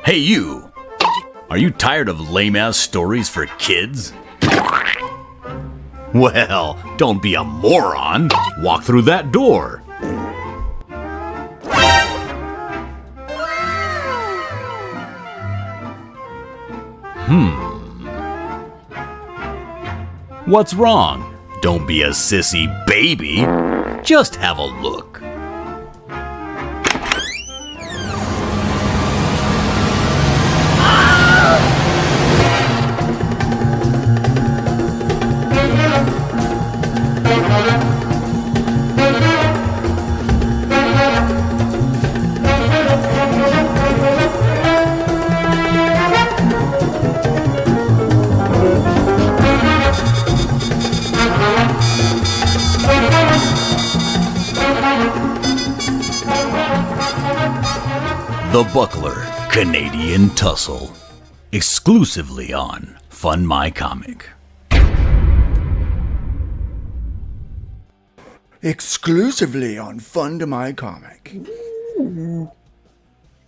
Hey you! Are you tired of lame-ass stories for kids? Well, don't be a moron. Walk through that door. What's wrong? Don't be a sissy baby. Just have a look. The Buckler Canadian Tussle. Exclusively on FundMyComic. Exclusively on FundMyComic.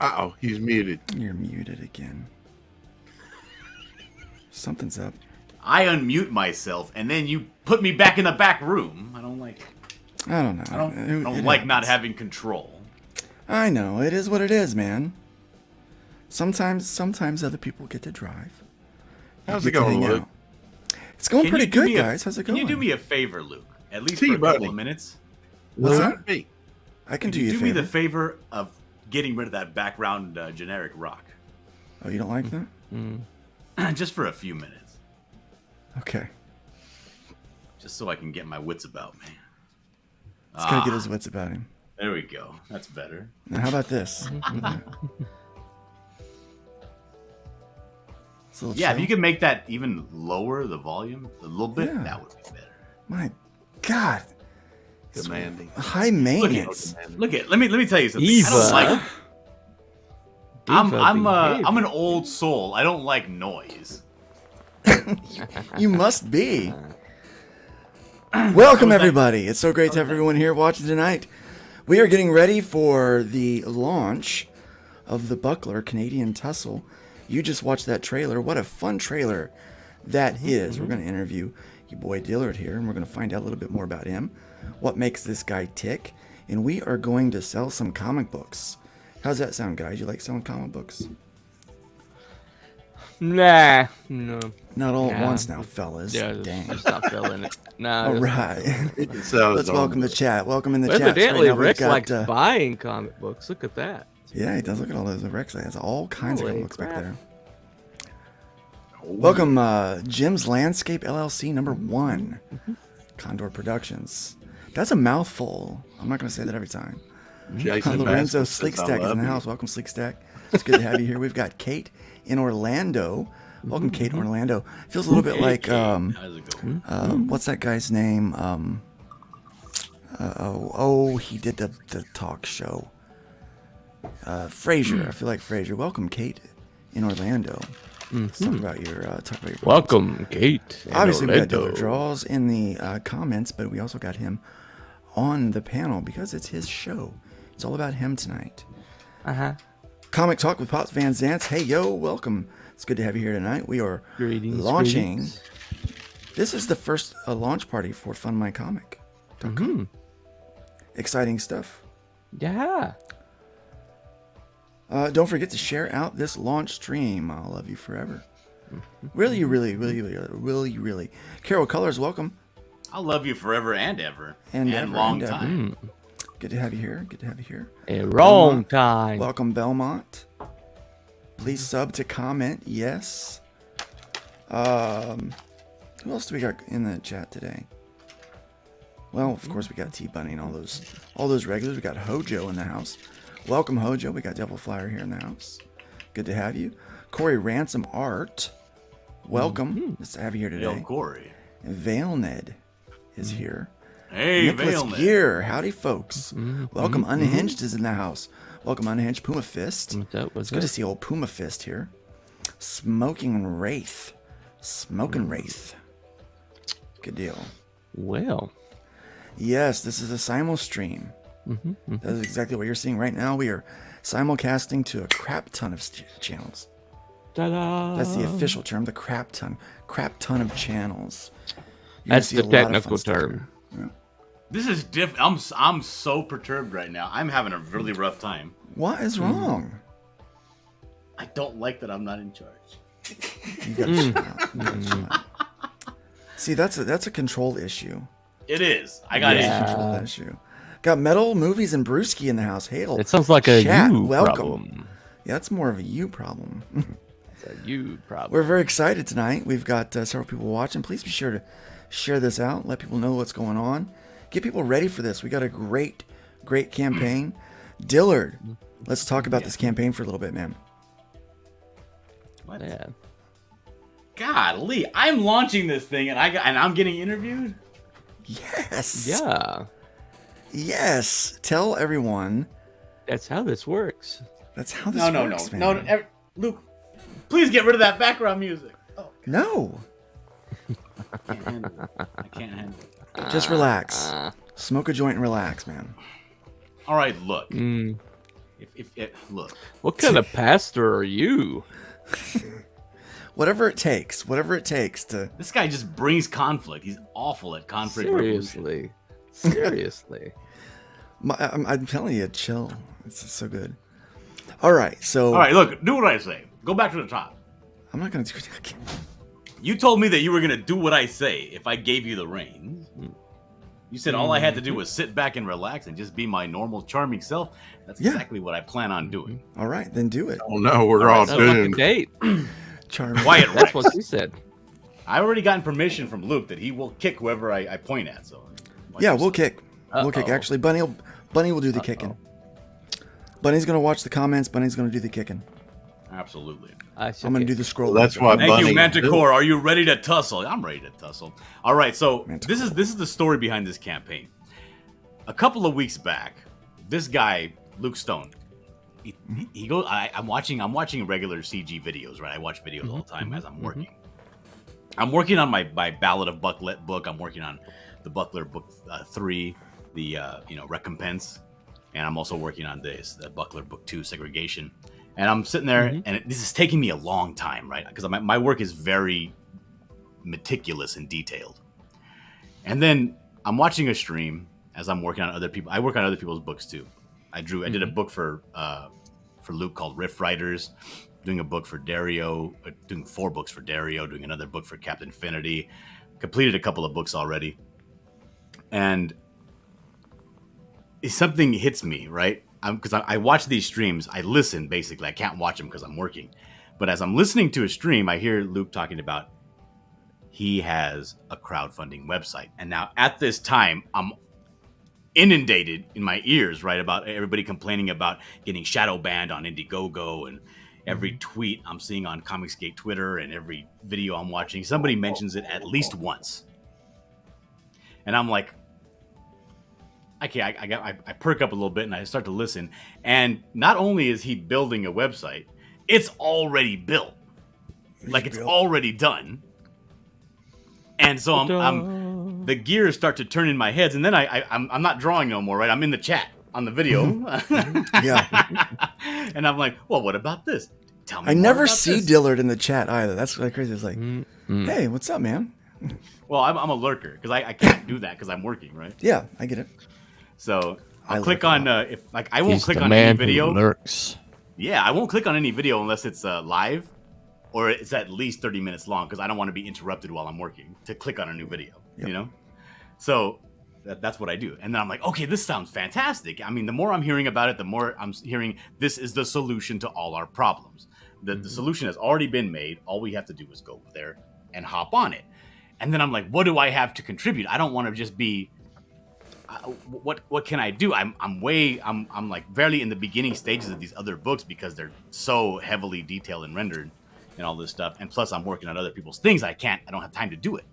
Uh-oh, he's muted. You're muted again. Something's up. I unmute myself, and then you put me back in the back room. I don't like it. I don't know. I don't like not having control. I know. It is what it is, man. Sometimes other people get to drive. How's it going, Luke? It's going pretty good, guys. How's it going? Can you do me a favor, Luke? At least See, for a couple buddy. of minutes. What's that? Me? I can do you a Do favor. me the favor of getting rid of that background generic rock. Oh, you don't like that? Just for a few minutes. Okay. Just so I can get my wits about me. He's got to get his wits about him. There we go. That's better. Now, how about this? Yeah, if you could make that even lower, the volume, a little bit, Yeah. that would be better. My God. Demanding. High maintenance. Look at, let me tell you something. Eva. I don't like. I'm behavior. an old soul. I don't like noise. You must be. Welcome, everybody. It's so great to have everyone here watching tonight. We are getting ready for the launch of the Buckler Canadian Tussle. You just watched that trailer. What a fun trailer that is. We're going to interview your boy Dillard here, and we're going to find out a little bit more about him, what makes this guy tick, and we are going to sell some comic books. How's that sound, guys? You like selling comic books? Nah, no. Not all at Nah. once now, fellas. Yeah, Dang. just stop feeling it. Nah. All just- right. So Let's welcome the chat. Welcome in the chat. Evidently, Right now we've Rick got, likes buying comic books. Look at that. yeah, he does. Look at all those Rex. That's all kinds of Holy comic books back crap. there. Welcome, Jim's Landscape LLC #1, Condor Productions. That's a mouthful. I'm not going to say that every time. Jason Lorenzo Bass says, "I Sleekstack is love in the you." house. Welcome, Sleekstack. It's good to have you here. We've got Kate in Orlando. Welcome, Kate in Orlando. Feels a little bit like How's it going? what's that guy's name? He did the talk show. Frasier. I feel like Frasier. Welcome, Kate in Orlando. Let's talk about your Welcome, Kate. in Obviously, we got Orlando. Dillard Draws in the comments, but we also got him on the panel because it's his show. It's all about him tonight. Comic Talk with Pops Van Zants. Hey, yo, welcome. It's good to have you here tonight. We are Greetings, launching. greetings. This is the first launch party for FundMyComic. Exciting stuff. Yeah. Don't forget to share out this launch stream. I'll love you forever. Really. Carol Colors, welcome. I'll love you forever and ever. And And ever, long and ever. time. Good to have you here. Good to have you here. A wrong time. Welcome, Belmont. Please sub to comment. Yes. Who else do we got in the chat today? Well, of course, we got T-Bunny and all those regulars. We got Hojo in the house. Welcome, Hojo. We got Devil Flyer here in the house. Good to have you. Corey Ransom Art. Welcome. Nice to have you here Yo, today. Corey. Valened is here. Hey, Nicholas Vailman. Gear. Howdy, folks. Welcome, Unhinged is in the house. Welcome, Unhinged. Puma Fist. What's It's good to see old Puma Fist here. Smoking Wraith. Good deal. Well. Yes, this is a simul stream. That is exactly what you're seeing right now. We are simulcasting to a crap ton of channels. Ta-da! That's the official term, the crap ton. Crap ton of channels. You're That's gonna the see a lot of technical fun stuff term. here. Yeah. This is different. I'm so perturbed right now. I'm having a really rough time. What is wrong? I don't like that I'm not in charge. You gotta chill out. You gotta chill out. See, that's a control issue. It is. I got Yeah. issues. Control issue. Got Metal, Movies, and Brewski in the house. Hail. It sounds like a Chat, you welcome. problem. Yeah, that's more of a you problem. It's a you problem. We're very excited tonight. We've got several people watching. Please be sure to share this out. Let people know what's going on. Get people ready for this. We got a great campaign. Dillard, let's talk about this campaign for a little bit, man. What? Yeah. Golly, I'm launching this thing and I'm getting interviewed. Yes. Yeah. Yes. Tell everyone. That's how this works. That's how this No, works, man. no. Luke, please get rid of that background music. Oh, No. I can't handle it. I can't handle it. Just relax. Smoke a joint and relax, man. All right, look. Mm. Look. What kind of pastor are you? Whatever it takes to. This guy just brings conflict. He's awful at conflict resolution. Seriously. I'm telling you, chill. It's so good. All right, so. All right, look. Do what I say. Go back to the top. I'm not gonna do it. You told me that you were gonna do what I say if I gave you the reins. You said all I had to do was sit back and relax and just be my normal, charming self. That's Yeah. exactly what I plan on doing. All right, then do it. Oh no, we're all Sounds like a doomed. date. Charming. Quiet, That's Rex. what she said. I already gotten permission from Luke that he will kick whoever I point at. So. Yeah, we'll kick. We'll kick. Uh-oh. Actually, Bunny will do the kicking. Bunny's gonna watch the comments. Bunny's gonna do the kicking. Absolutely. I'm gonna do the scroll. That's why Thank you, Bunny- Manticore. Are you ready to tussle? I'm ready to tussle. All right, so Manticore. this is the story behind this campaign. A couple of weeks back, this guy Luke Stone, he goes. I'm watching regular CG videos, right? I watch videos all the time as I'm working. I'm working on my Ballad of Bucklet book. I'm working on the Buckler book 3, the Recompense, and I'm also working on the Buckler book 2, Segregation. And I'm sitting there, and this is taking me a long time, right? Because my work is very meticulous and detailed. And then I'm watching a stream as I'm working on other people. I work on other people's books too. I did a book for Luke called Riff Riders, doing a book for Dario, doing 4 books for Dario, doing another book for Captain Infinity. Completed a couple of books already. And something hits me, right? Because I watch these streams. I listen, basically. I can't watch them because I'm working. But as I'm listening to a stream, I hear Luke talking about he has a crowdfunding website. And now at this time, I'm inundated in my ears, right, about everybody complaining about getting shadow banned on Indiegogo, and every tweet I'm seeing on Comicsgate Twitter and every video I'm watching, somebody mentions it at least once. And I'm like, okay, I perk up a little bit and I start to listen. And not only is he building a website, it's already built. It's already done. And so the gears start to turn in my head, and then I'm not drawing no more, right? I'm in the chat on the video. Yeah. And I'm like, well, what about this? Tell me. I more never about see this. Dillard in the chat either. That's like crazy. It's like, hey, what's up, man? Well, I'm a lurker because I can't do that because I'm working, right? Yeah, I get it. So I I'll click lurk a on lot. I won't He's click the on man any video. who lurks. Yeah, I won't click on any video unless it's live or it's at least 30 minutes long because I don't want to be interrupted while I'm working to click on a new video, you know? So that's what I do. And then I'm like, okay, this sounds fantastic. I mean, the more I'm hearing about it, the more I'm hearing this is the solution to all our problems. The solution has already been made. All we have to do is go there and hop on it. And then I'm like, what do I have to contribute? I don't want to just be what can I do? I'm like barely in the beginning stages of these other books because they're so heavily detailed and rendered and all this stuff. And plus I'm working on other people's things. I don't have time to do it.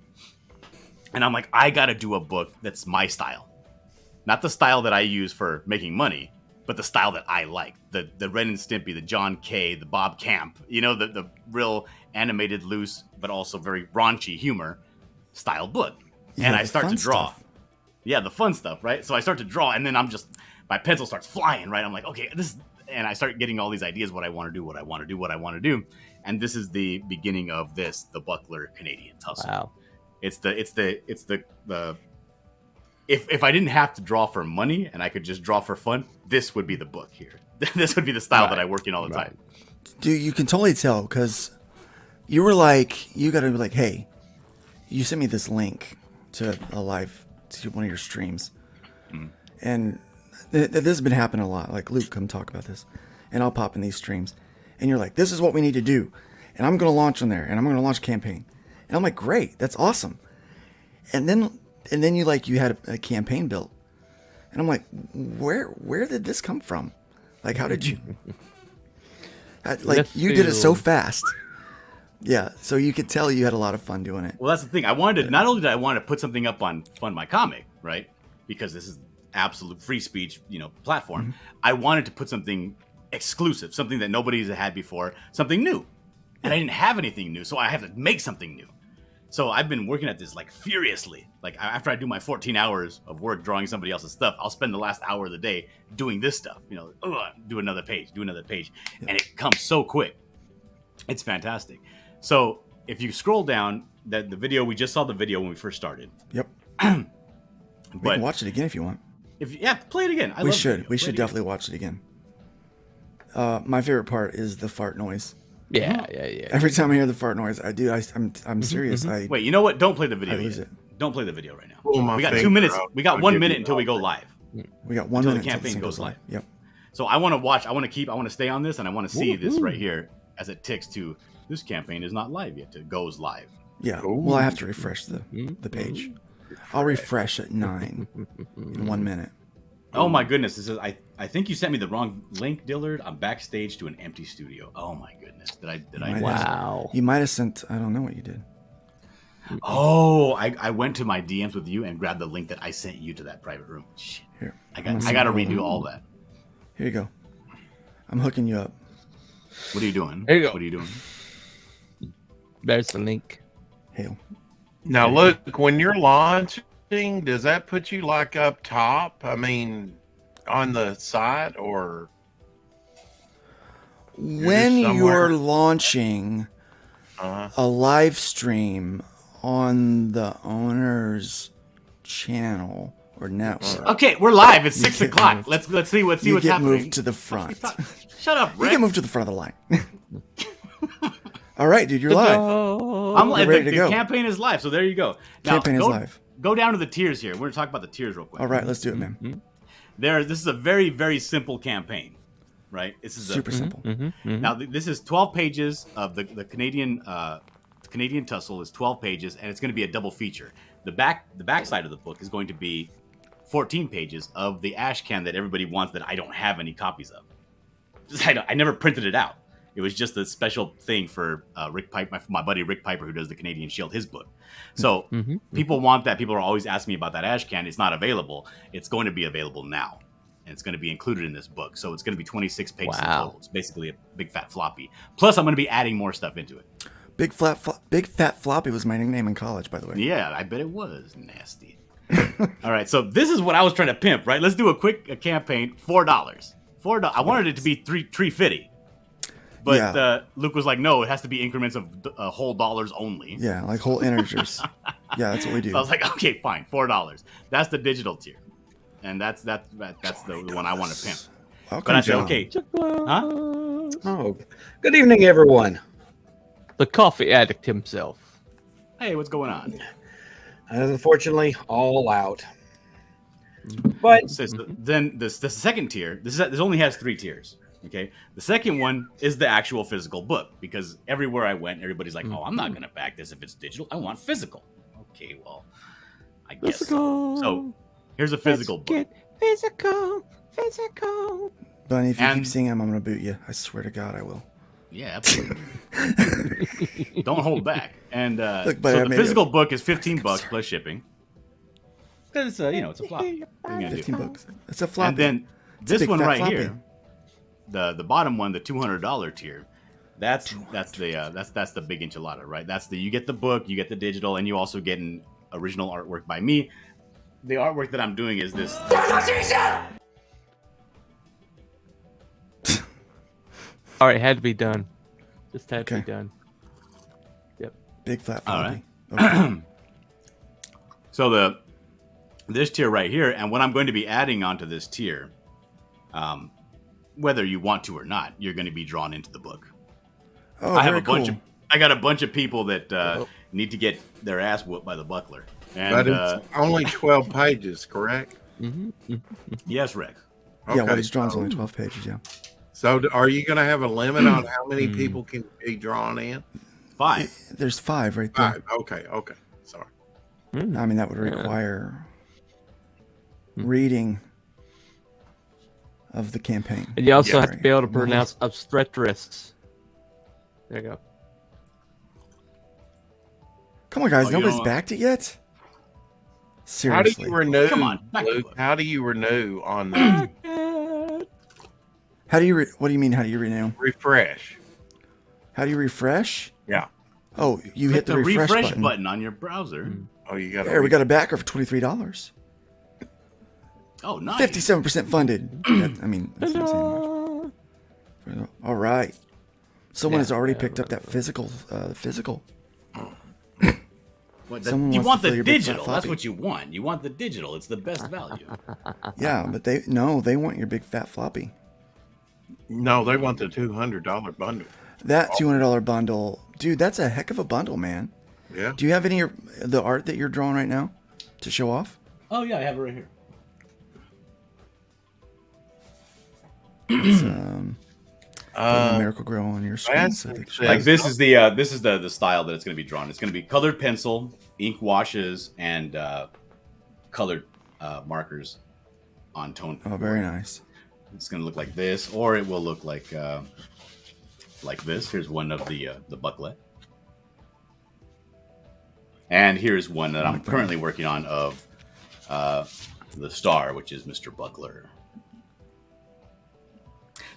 And I'm like, I got to do a book that's my style. Not the style that I use for making money, but the style that I like. The Ren and Stimpy, the John Kay, the Bob Camp, the real animated, loose, but also very raunchy humor style book. Yeah, And I the start to fun draw. stuff. Yeah, the fun stuff, right? So I start to draw, and then I'm just my pencil starts flying, right? I'm like, okay, and I start getting all these ideas, what I want to do. And this is the beginning of the Buckler Canadian Tussle. Wow. It's the if I didn't have to draw for money and I could just draw for fun, this would be the book here. This would be the style that I work in all the time. Dude, you can totally tell because you were like, you got to be like, hey, you sent me this link to one of your streams. And this has been happening a lot. Like, Luke, come talk about this. And I'll pop in these streams. And you're like, this is what we need to do. And I'm going to launch on there. And I'm going to launch a campaign. And I'm like, great. That's awesome. And then you had a campaign built. And I'm like, where did this come from? Like, how did you... you did it so fast. Yeah, so you could tell you had a lot of fun doing it. Well, that's the thing. I wanted to, not only did I want to put something up on FundMyComic, right? Because this is absolute free speech, platform. I wanted to put something exclusive, something that nobody's had before, something new. And I didn't have anything new, so I have to make something new. So I've been working at this like furiously. Like after I do my 14 hours of work drawing somebody else's stuff, I'll spend the last hour of the day doing this stuff. Do another page, and it comes so quick. It's fantastic. So if you scroll down the video, we just saw the video when we first started. Yep. We can watch it again if you want. Play it again. We should definitely watch it again. My favorite part is the fart noise. Yeah. Every time I hear the fart noise, I'm serious. Wait, you know what? Don't play the video. I lose it. Don't play the video right now. Oh, we got 2 minutes. We got 1 minute until we go live. We got 1 minute until the campaign goes live. Yep. So I want to watch. I want to stay on this, and I want to see this right here as it ticks to this campaign is not live yet. It goes live. Yeah. Well, I have to refresh the page. I'll refresh at 9 in 1 minute. Oh my goodness! This is I think you sent me the wrong link, Dillard. I'm backstage to an empty studio. Oh my goodness! Did I? Wow. You might have sent. I don't know what you did. Oh, I went to my DMs with you and grabbed the link that I sent you to that private room. Shit. Here. I got to redo all that. Here you go. I'm hooking you up. What are you doing? There you go. What are you doing? There's the link. Hail. Now look, when you're launching, does that put you like up top? I mean, on the side or when you're launching a live stream on the owner's channel or network. Okay, we're live. It's 6 o'clock. Let's see what's happening. Moved to the front. Shut up, Rick. You get moved to the front of the line. All right, dude, you're live. I'm ready to go. The campaign is live, so there you go. Now, campaign is live. Go down to the tiers here. We're going to talk about the tiers real quick. All right, let's do it, man. This is a very, very simple campaign, right? This is super simple. Now, this is 12 pages of the Canadian Tussle is 12 pages, and it's going to be a double feature. The back side of the book is going to be 14 pages of the ash can that everybody wants that I don't have any copies of. I never printed it out. It was just a special thing for Rick Piper, my buddy Rick Piper, who does the Canadian Shield, his book. So people want that. People are always asking me about that ash can. It's not available. It's going to be available now, and it's going to be included in this book. So it's going to be 26 pages in total. It's basically a big fat floppy. Plus, I'm going to be adding more stuff into it. Big fat floppy was my nickname in college, by the way. Yeah, I bet it was nasty. All right, so this is what I was trying to pimp. Right, let's do a quick campaign. $4. $4. I wanted it to be $3.50. But Luke was like, no, it has to be increments of whole dollars only. Yeah, like whole integers. Yeah, that's what we do. So I was like, okay, fine, $4. That's the digital tier, and that's the one I want to pimp. But I said, okay, huh? Oh, good evening, everyone. The coffee addict himself. Hey, what's going on? Unfortunately, all out. But So then the second tier, this only has 3 tiers. Okay, the second one is the actual physical book, because everywhere I went, everybody's like, "Oh, I'm not gonna back this if it's digital. I want physical." Okay, well, I guess so. So here's a physical book. Get physical. Bunny, if you keep singing, I'm gonna boot you. I swear to God, I will. Yeah, absolutely. Don't hold back. And Look, so the physical book is $15 plus shipping. Because it's a flop. 15 bucks. It's a flop. And then this big one fat right floppy. here, the bottom one, the $200 tier. That's the big enchilada, right? That's you get the book, you get the digital, and you also get an original artwork by me. The artwork that I'm doing is this. All right, had to be done. Just had to Okay. be done. Big flat All floppy. Okay. So this tier right here, and what I'm going to be adding onto this tier, whether you want to or not, you're going to be drawn into the book. Oh, I have very a bunch cool. of I got a bunch of people that need to get their ass whooped by the buckler. And But it's only 12 pages, correct? yes, Rex. Yeah, what Okay, he's drawn is only 12 pages, yeah. So are you going to have a limit on how many people can be drawn in? 5. There's 5 right there. 5. Okay. Sorry. I mean, that would require reading of the campaign. And you also Yeah. have to be able to pronounce obstetrics. There you go. Come on, guys. Oh, you Nobody's don't- backed it yet? How do Seriously. you renew? Come on, back to Luke? book. How do you renew on the How do you what do you mean, how do you renew? refresh? How do you refresh? Yeah. Oh, you Hit hit the refresh, button. on your browser. Oh, you got to. There, we got a backer for $23. Oh, nice. 57% funded. I mean, that's not saying much. All right. Someone has already picked up that physical. What, Someone you wants want to fill the your big fat digital. That's floppy. what you want. You want the digital. It's the best value. Yeah, but they want your big fat floppy. No, they want the $200 bundle. That $200 bundle, dude. That's a heck of a bundle, man. Yeah. Do you have any of the art that you're drawing right now to show off? Oh yeah, I have it right here. It's, putting the Miracle Grow on your screen. that's So they can like show Like you. this is the style that it's going to be drawn. It's going to be colored pencil, ink washes, and colored markers on tone. Oh, very nice. It's going to look like this, or it will look like this. Here's one of the booklet, and here's one that I'm currently working on of the star, which is Mr. Buckler.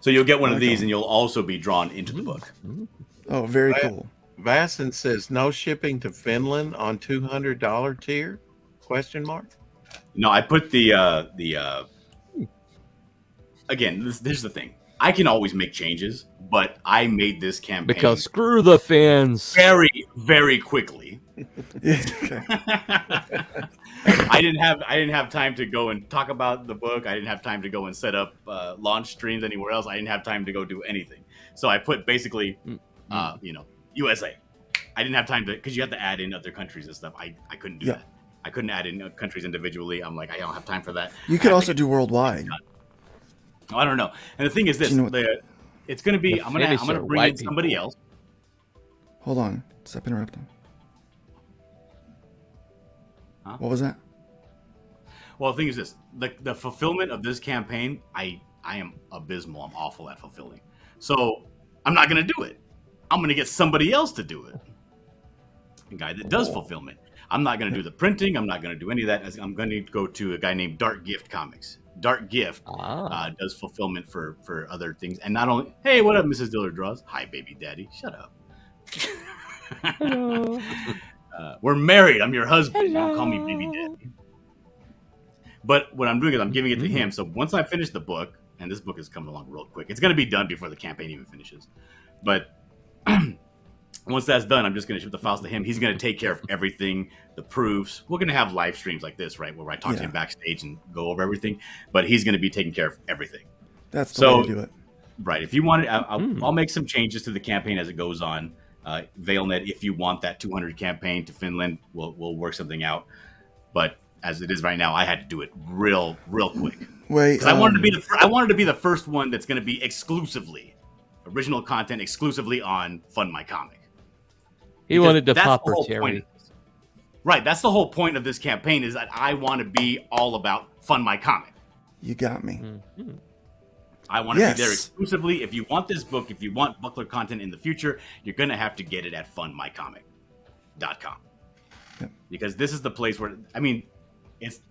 So you'll get one of these, and you'll also be drawn into the book. Oh, very cool. Vasson says no shipping to Finland on $200 tier? Question mark. No, I put the again. Here's the thing: I can always make changes, but I made this campaign Because screw the Finns. very, very quickly. Okay. I didn't have time to go and talk about the book. I didn't have time to go and set up launch streams anywhere else. I didn't have time to go do anything. So I put basically, USA. I didn't have time to, because you have to add in other countries and stuff. I couldn't do Yeah. that. I couldn't add in countries individually. I'm like, I don't have time for that. You could also do worldwide. I don't know. And the thing is this: Do you know what- it's going to be. The I'm gonna Finnish are bring white in somebody people. else. Hold on. Stop interrupting. Huh? What was that? Well, the thing is this: the fulfillment of this campaign, I am abysmal. I'm awful at fulfilling. So I'm not going to do it. I'm going to get somebody else to do it. A guy that does fulfillment. I'm not going to do the printing. I'm not going to do any of that. I'm going to go to a guy named Dark Gift Comics. Dark Gift does fulfillment for other things. And not only, hey, what up, Mrs. Dillard Draws? Hi, baby daddy. Shut up. Hello. We're married. I'm your husband. Don't call me baby daddy. But what I'm doing is I'm giving it to him. So once I finish the book, and this book is coming along real quick, it's going to be done before the campaign even finishes. But once that's done, I'm just going to ship the files to him. He's going to take care of everything, the proofs. We're going to have live streams like this, right, where I talk to him backstage and go over everything. But he's going to be taking care of everything. That's the way to do it. Right. If you want it, I'll make some changes to the campaign as it goes on. ValeNet, if you want that 200 campaign to Finland, we'll work something out. But as it is right now, I had to do it real quick. Wait, Because I wanted to be the first one that's going to be exclusively original content, exclusively on FundMyComic. He wanted to pop her point. cherry. Right. That's the whole point of this campaign, is that I want to be all about FundMyComic. You got me. I want to be there exclusively. If you want this book, if you want Buckler content in the future, you're going to have to get it at fundmycomic.com. Yep. Because this is the place where, I mean, it's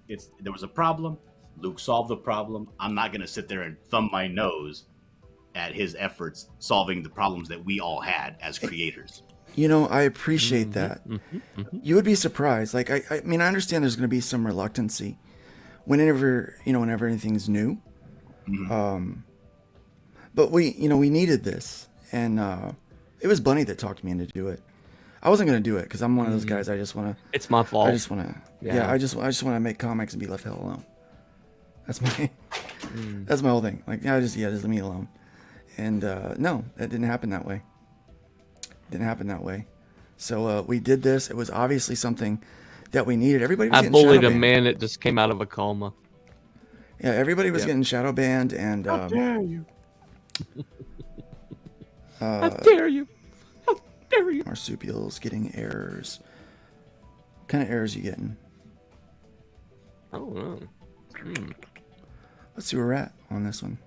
there was a problem. Luke solved the problem. I'm not going to sit there and thumb my nose at his efforts solving the problems that we all had as creators. You know, I appreciate that. You would be surprised. Like, I mean, I understand there's going to be some reluctancy whenever anything's new. But But we needed this, and it was Bunny that talked me into do it. I wasn't gonna do it because I'm one of those guys. I just want to. It's my fault. I just want to. Yeah. I just want to make comics and be left hell alone. That's my. That's my whole thing. Like, just leave me alone. And no, that didn't happen that way. So we did this. It was obviously something that we needed. Everybody was I getting bullied shadow a banned. man that just came out of a coma. Yeah, everybody was getting shadow banned, and How dare you? How dare you? How dare you? marsupials getting errors. What kind of errors you getting? I don't know. Let's see where we're at on this one.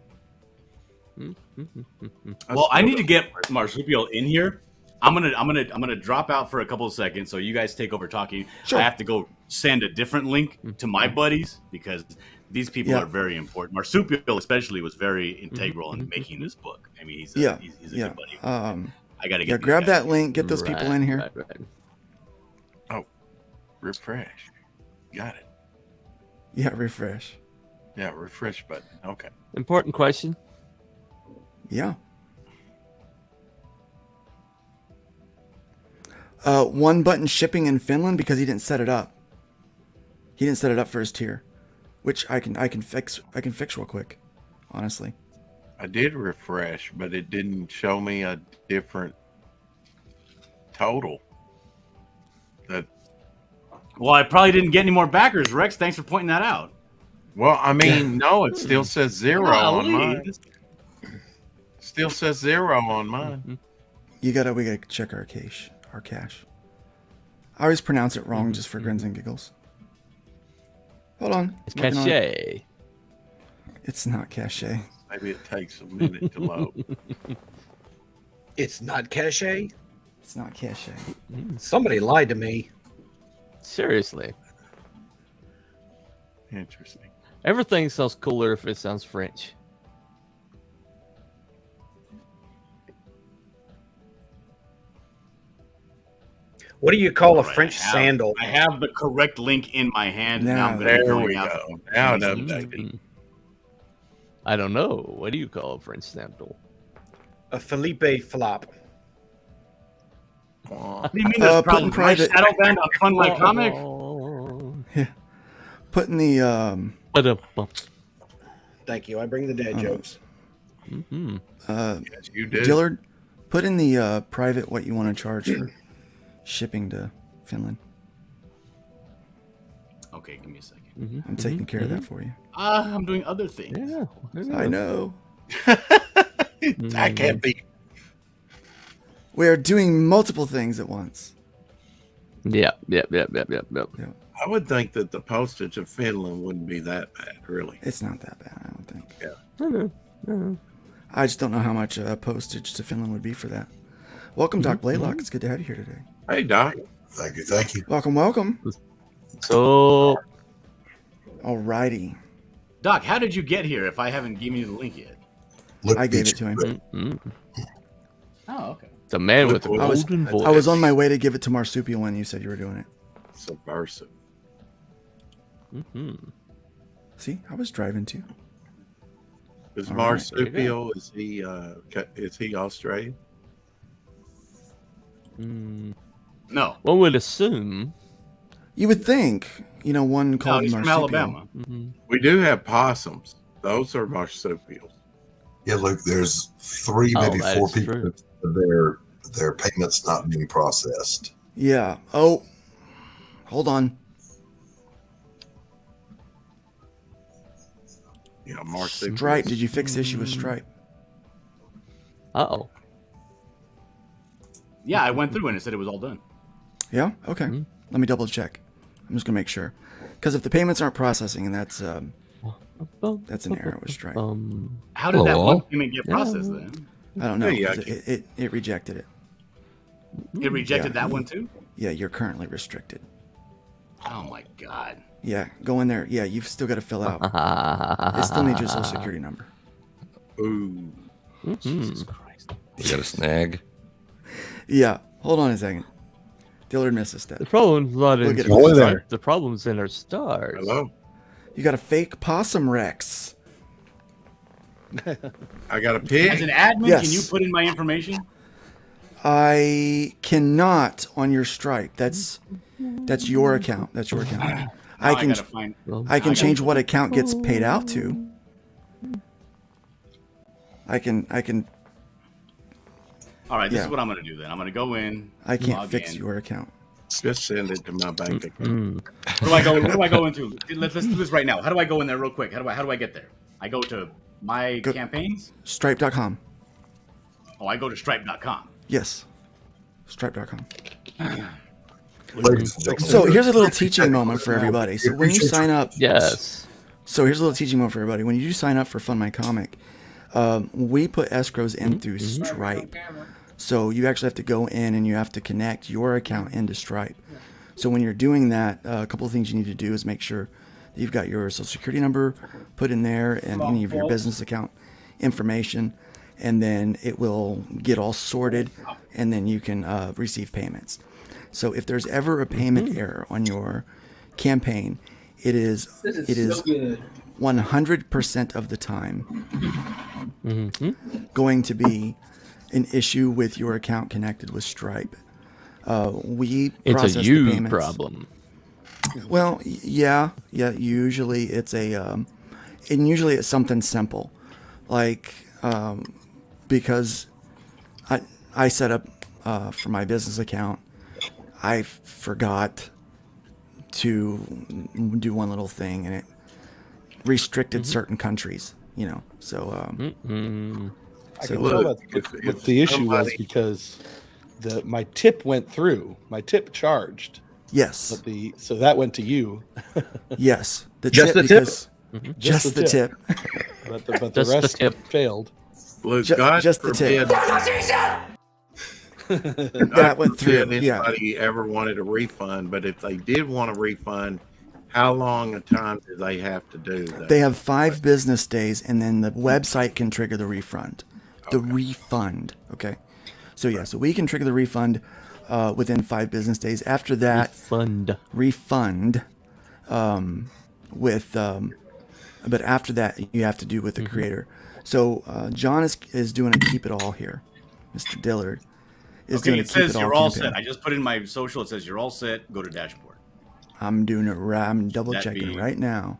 Well, I need to get Marsupial in here. I'm gonna drop out for a couple of seconds, so you guys take over talking. Sure. I have to go send a different link to my buddies because these people are very important. Marsupial, especially, was very integral in making this book. I mean, he's a good buddy. I gotta get. Grab that link. Get those people in here. Right. Oh, refresh. Got it. Yeah, refresh. Yeah, refresh button. Okay. Important question. Yeah. One button shipping in Finland because he didn't set it up. He didn't set it up for his tier, which I can fix. I can fix real quick, honestly. I did refresh, but it didn't show me a different total. Well, I probably didn't get any more backers, Rex. Thanks for pointing that out. Well, I mean, no, it still says 0 on Golly. mine. Still says 0 on mine. We gotta check our cache. I always pronounce it wrong just for grins and giggles. Hold on. It's Working on it. cachet. It's not cache. Maybe it takes a minute to load. It's not cachet. It's not cache. Somebody lied to me. Seriously. Interesting. Everything sounds cooler if it sounds French. What do you call a Right, French I have- sandal? I have the correct link in my hand. Now, Now I'm gonna There be going we out. go. Now it updated. I don't know. What do you call a French sandal? A Felipe flop. What do you mean there's putting problems? My private- shadow band on FundMyComic? Oh. Putting the Ba-da-bum. Thank you. I bring the dad jokes. Yes, you did. Dillard, put in the private what you want to charge for shipping to Finland. Okay, give me a second. I'm taking care of that for you. I'm doing other things. Yeah. I know. I can't be. We are doing multiple things at once. Yep. I would think that the postage of Finland wouldn't be that bad, really. It's not that bad, I don't think. Yeah. I just don't know how much postage to Finland would be for that. Welcome, Doc Blaylock. It's good to have you here today. Hey, Doc. Thank you. Welcome. So, Alrighty. Doc, how did you get here if I haven't given you the link yet? Look, I gave it to him. Oh, okay. it's a man with a I was- golden voice. I was on my way to give it to Marsupial when you said you were doing it. Subversive. See, I was driving too. Is All right, Marsupial, is he Australian? No. One would assume. You would think, one No, called he's from Marsupial. Alabama. We do have possums. Those are marsupials. Yeah, look, there's 3, Oh, maybe that 4 is people. true. Their payments not being processed. Yeah. Oh, hold on. Yeah, marsupials. Stripe. Did you fix the issue with Stripe? Uh-oh. Yeah, I went through and it said it was all done. Yeah. Okay. Let me double check. I'm just gonna make sure, because if the payments aren't processing, and that's an error with Stripe. How did that Hello? one payment get processed then? I don't know. Yeah, 'Cause it rejected it. It rejected Yeah. that one too? Yeah, you're currently restricted. Oh my god. Yeah, go in there. Yeah, you've still got to fill out. It still needs your social security number. Ooh. Jesus Christ. You got a snag? Yeah, hold on a second. Dillard missed a step. The problem's not We'll in get it Only fixed. there. The problem's in our stars. Hello. You got a fake possum Rex. I got a pig. As an admin, Yes. can you put in my information? I cannot on your Stripe. That's your account. That's your account. I can gotta find. I can change what account gets paid out to. I can All right, this Yeah. is what I'm gonna do then. I'm gonna go in. I can't log fix in. your account. Just send it to my bank account. Where do I go? Where do I go into? Let's do this right now. How do I go in there real quick? How do I get there? I go to my Go- campaigns. Stripe.com. Oh, I go to stripe.com. Yes. Stripe.com. Ladies and gentlemen, So here's a little teaching moment for everybody. So when you sign up, Yes. so here's a little teaching moment for everybody. When you do sign up for FundMyComic, we put escrows in through Stripe. So you actually have to go in and you have to connect your account into Stripe. So when you're doing that, a couple of things you need to do is make sure that you've got your social security number put in there and any of your business account information, and then it will get all sorted, and then you can receive payments. So if there's ever a payment error on your campaign, it is 100% of the time going to be an issue with your account connected with Stripe. We It's process a the you payments. problem. Well, yeah. Usually it's and usually it's something simple, like because I set up for my business account, I forgot to do one little thing, and it restricted certain countries. So I So- can tell that's what the issue was, somebody- because my tip went through. My tip charged, yes, so that went to you. yes, Just the tip? because- just the tip. But the Just the rest tip. failed. Look, Ju- God just the forbid, tip. That went through. forbid Yeah. anybody ever wanted a refund, but if they did want a refund, how long a time do they have to do that? They have 5 business days, and then the website can trigger the refund. The refund. Okay. So yeah, so we can trigger the refund within 5 business days. After that, refund but after that you have to do with the creator. So John is doing a keep it all here. Mr. Dillard is Okay, doing a it keep says it all you're all campaign. set. I just put in my social. It says you're all set. Go to dashboard. I'm doing it right. I'm double That checking being- right now.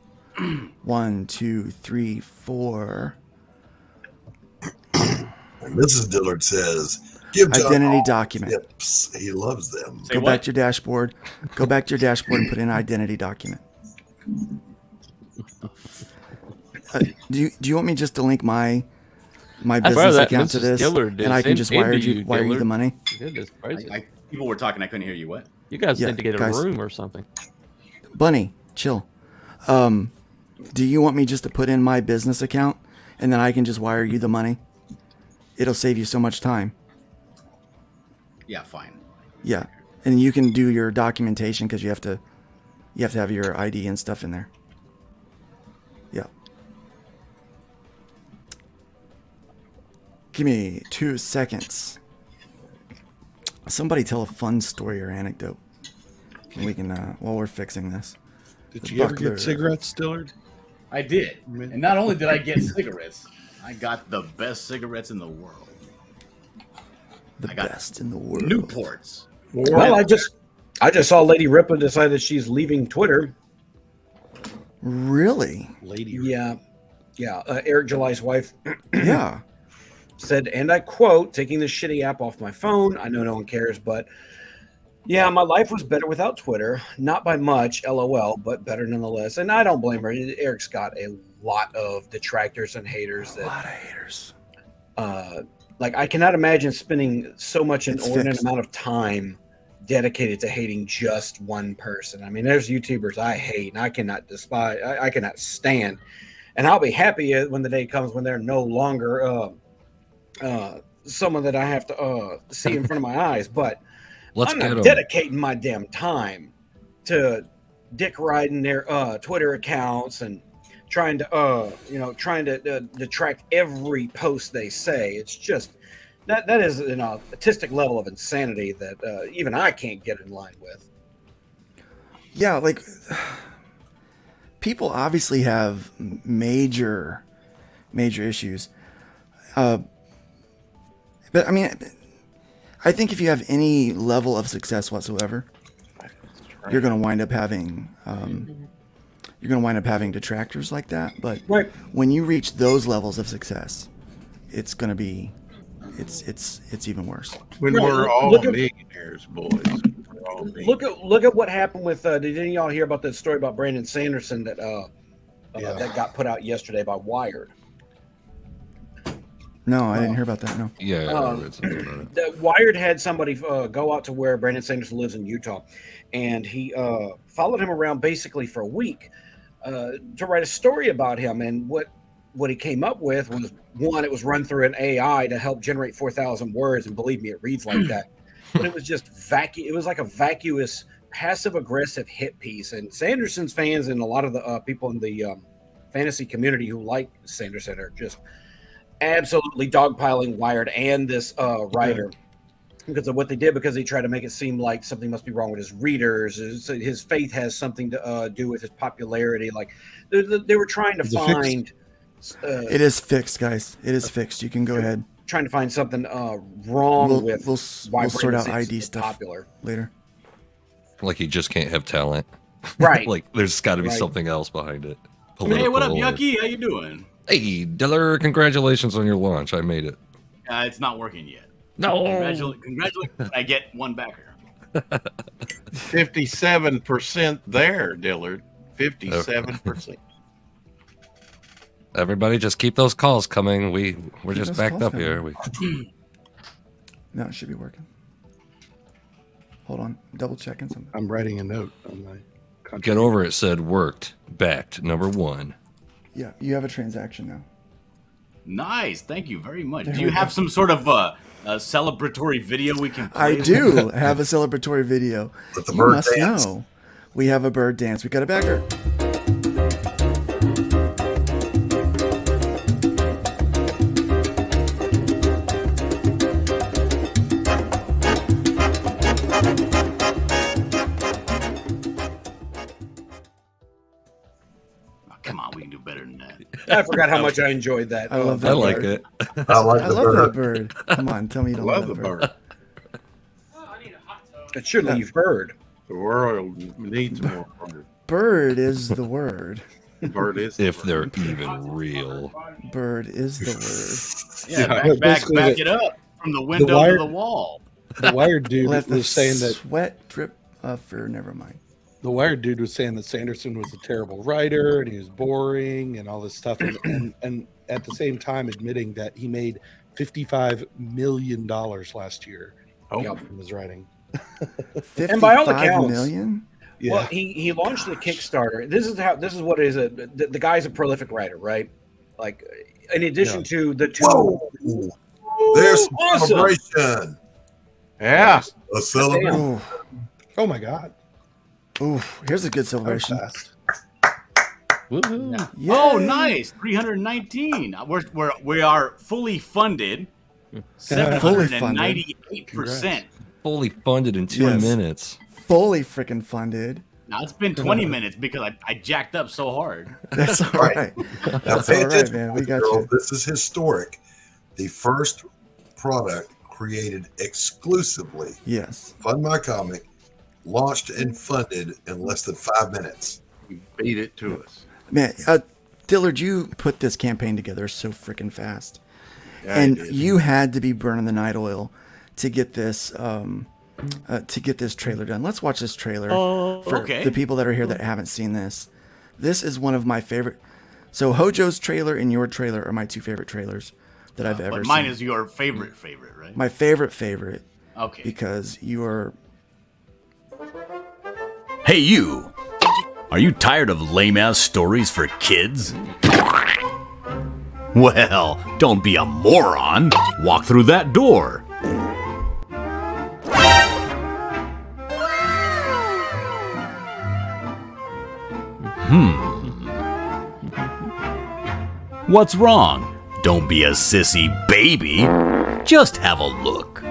1, 2, 3, 4. and Mrs. Dillard says, "Give John Identity all document. tips. He loves them." Say Go what? back to your dashboard. Go back to your dashboard and put in identity document. Do you want me just to link my business that account to Mrs. this, Dillard and I is can just wire into you you, the Dillard. money? Goodness gracious. People were talking. I couldn't hear you. What? You guys Yeah, need to get guys. a room or something. Bunny, chill. Do you want me just to put in my business account, and then I can just wire you the money? It'll save you so much time. Yeah, fine. Yeah, and you can do your documentation because you have to have your ID and stuff in there. Yeah. Give me 2 seconds. Somebody tell a fun story or anecdote. And we can while we're fixing this. Did The you ever buckler. get cigarettes, Dillard? I did, and not only did I get cigarettes, I got the best cigarettes in the world. The I got best in the world. Newports. Well, I just saw Lady Ripa decide that she's leaving Twitter. Really? Lady. Yeah. Eric July's wife Yeah. said, and I quote, "Taking this shitty app off my phone. I know no one cares, but yeah, my life was better without Twitter. Not by much, LOL, but better nonetheless." And I don't blame her. Eric's got a lot of detractors and haters. A lot of haters. Like, I cannot imagine spending so much It's inordinate fixed. amount of time dedicated to hating just one person. I mean, there's YouTubers I hate and I cannot despise. I cannot stand. And I'll be happy when the day comes when they're no longer someone that I have to see in front of my eyes. But I'm not dedicating my damn time to dick riding their Twitter accounts and trying to detract every post they say. It's just that is an autistic level of insanity that even I can't get in line with. Yeah, like people obviously have major major issues. But I mean, I think if you have any level of success whatsoever, you're going to wind up having detractors like that. But when you reach those levels of success, it's going to be it's even worse. When we're all millionaires, boys. Look at what happened with. Did any of y'all hear about that story about Brandon Sanderson that that got put out yesterday by Wired? No, I didn't hear about that. No. Yeah. The Wired had somebody go out to where Brandon Sanderson lives in Utah, and he followed him around basically for a week to write a story about him. And what he came up with was, one, it was run through an AI to help generate 4,000 words, and believe me, it reads like that. But it was just it was like a vacuous, passive-aggressive hit piece. And Sanderson's fans and a lot of the people in the fantasy community who like Sanderson are just absolutely dogpiling Wired and this writer because of what they did, because they tried to make it seem like something must be wrong with his readers. His faith has something to do with his popularity. Like they were trying to find. It is fixed, guys. It is fixed. You can go ahead. Trying to find something wrong with. We'll sort out ID stuff popular later. Like he just can't have talent, right? Like there's got to be something else behind it. Hey, what up, Yucky? How you doing? Hey, Dillard, congratulations on your launch. I made it. It's not working yet. No. Congratulations. I get one backer. 57% there, Dillard. 57%. Everybody, just keep those calls coming. We're just backed up here. No, it should be working. Hold on, double checking something. I'm writing a note on my. Get over it. Said worked. Backed. Number 1. Yeah, you have a transaction now. Nice. Thank you very much. Do you have some sort of a celebratory video we can play? I do have a celebratory video. The You bird must dance. know. We have a bird dance. We got a backer. Come on, we can do better than that. I forgot how much I enjoyed that. I love that. I like bird. it. I like I the love bird. that bird. Come on, tell me you don't Love love the that bird. bird. It should leave bird. The world needs more bird. Bird is the word. Bird is. If they're even real. Bird is the word. Yeah, but back basically it up from the window Wired- to the wall. The Wired dude Let the was saying that sweat drip for never mind. the Wired dude was saying that Sanderson was a terrible writer and he was boring and all this stuff, and at the same time admitting that he made $55 million last year from his writing. And by all 55 accounts- million? Yeah. Well, he launched the Kickstarter. This is what it is. The guy's a prolific writer, right? Like, in addition to the two. Whoa! There's some Awesome. celebration. Yeah. A celebration. Ooh, Oh my God. ooh, here's a good That was celebration. fast. Woohoo. Yay. Oh, nice. 319. We are fully funded. Fully funded. 798%. Fully funded in 2 Yes. minutes. Fully freaking funded. Now it's been 20 minutes because I jacked up so hard. That's all right. Now That's pay all right, attention, man. We got girls. you. This is historic. The first product created exclusively Yes. FundMyComic, launched and funded in less than 5 minutes. You beat it to us. Man, Dillard, you put this campaign together so freaking fast. Yeah, And I did. you had to be burning the night oil to get this trailer done. Let's watch this trailer for okay. the people that are here that haven't seen this. This is one of my favorite. So Hojo's trailer and your trailer are my two favorite trailers that I've ever But seen. mine is your favorite, right? my favorite Okay. because you are. Hey, you! Are you tired of lame ass stories for kids? Well, don't be a moron. Walk through that door. What's wrong? Don't be a sissy baby. Just have a look.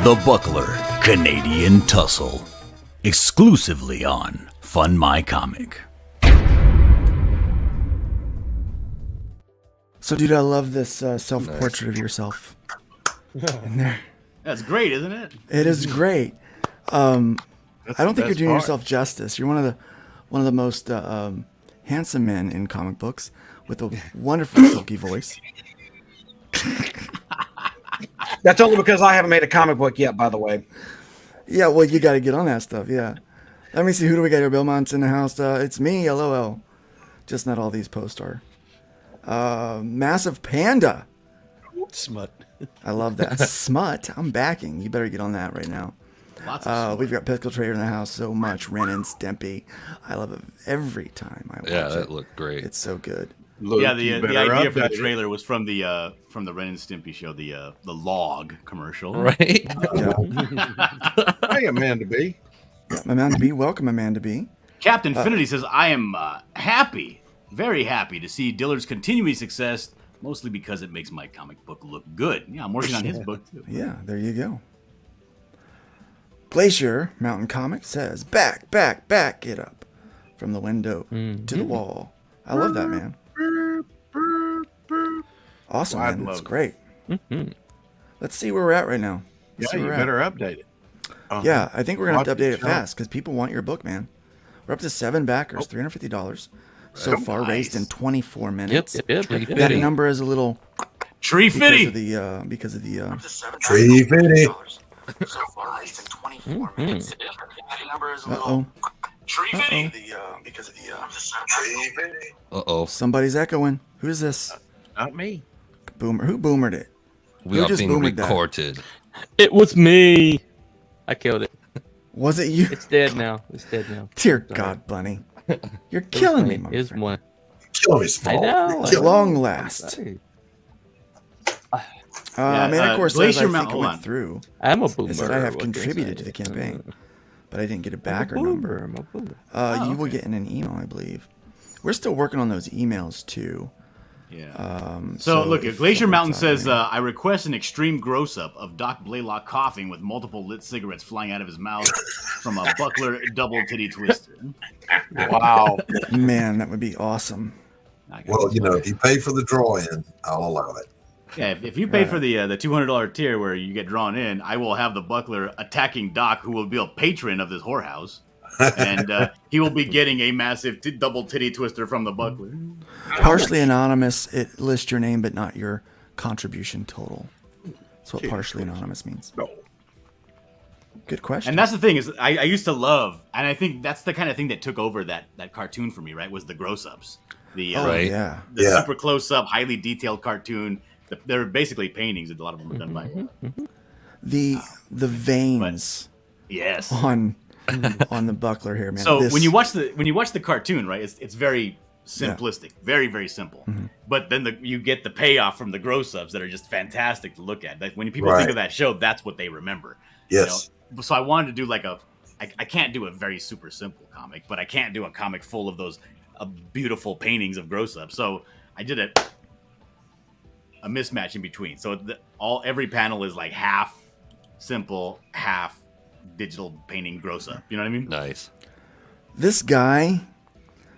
The Buckler Canadian Tussle. Exclusively on FundMyComic. So, dude, I love this self-portrait of yourself in there. That's great, isn't it? It is great. I don't think you're best doing part. yourself justice. You're one of the most handsome men in comic books with a wonderful silky voice. That's only because I haven't made a comic book yet, by the way. Yeah, well, you got to get on that stuff. Yeah. Let me see. Who do we got here? Belmont's in the house. It's me. LOL. Just not all these posts are. Massive Panda. Smut. I love that. Smut. I'm backing. You better get on that right now. Lots of We've got Pickle Trader in the house so much. Ren and Stimpy. I love it every time I watch Yeah, it. that looked great. It's so good. Luke, yeah, you the better idea for the update it. trailer was from the Ren and Stimpy show, the log commercial. Right? Hey, Amanda B. Amanda B. Welcome, Amanda B. Captain Finity says, I am happy, very happy to see Dillard's continuing success, mostly because it makes my comic book look good. Yeah, I'm working on his book too. Yeah, there you go. Glacier Mountain Comic says, back, get up. From the window to the wall. I love that, man. Awesome, Well, I'd man. That's love it. great. Let's see where we're at right now. Let's Yeah, see you where we're at. better update it. Yeah, I think we're going to have to Watch update it, it fast because people want your book, man. We're up to 7 backers, $350 so far, raised in 24 minutes. Yep. That number is a little Tree because Fitty! of the Tree Fitty. So far, raised in 24 minutes. That number is a Uh-oh. Tree Fitty! because of the Tree Fitty. Uh-oh. Somebody's echoing. Who's this? Not me. Boomer. Who boomered it? We Who are just being boomered that? recorded. It was me. I killed it. Was it you? It's dead now. Dear Sorry. God, Bunny. You're killing me, my It's friend. one. Kill me, I Small. know. At long last. Man, of course, Glacier as I think Mountain, it hold went on. through, I'm a boomer. is that I have What can contributed to say? the campaign, but I didn't get a I'm a backer boomer, number. I'm a boomer. You will get in an email, I believe. We're still working on those emails too. Yeah. So Look, if Glacier that Mountain works out, says, man. I request an extreme gross-up of Doc Blaylock coughing with multiple lit cigarettes flying out of his mouth from a Buckler double titty twister. Wow. Man, that would be awesome. Well, if you pay for the draw-in, I'll allow it. Yeah, if you pay for the $200 tier where you get drawn in, I will have the Buckler attacking Doc, who will be a patron of this whorehouse. And he will be getting a massive double titty twister from the Buckler. Partially anonymous, it lists your name but not your contribution total. That's what partially anonymous means. No. Good question. And that's the thing is, I used to love, and I think that's the kind of thing that took over that cartoon for me, right? Was the gross-ups, the Right. Yeah. the Yeah. super close-up, highly detailed cartoon. They're basically paintings. A lot of them are done by. The veins Yes. on the buckler here, man. So This- when you watch the cartoon, right, it's very simplistic, very very simple. But then you get the payoff from the gross-ups that are just fantastic to look at. Like when people think Right. of that show, that's what they remember. Yes. So I wanted to do like I can't do a very super simple comic, but I can't do a comic full of those beautiful paintings of gross-ups. So I did a mismatch in between. So every panel is like half simple, half digital painting gross-up. You know what I mean? Nice. This guy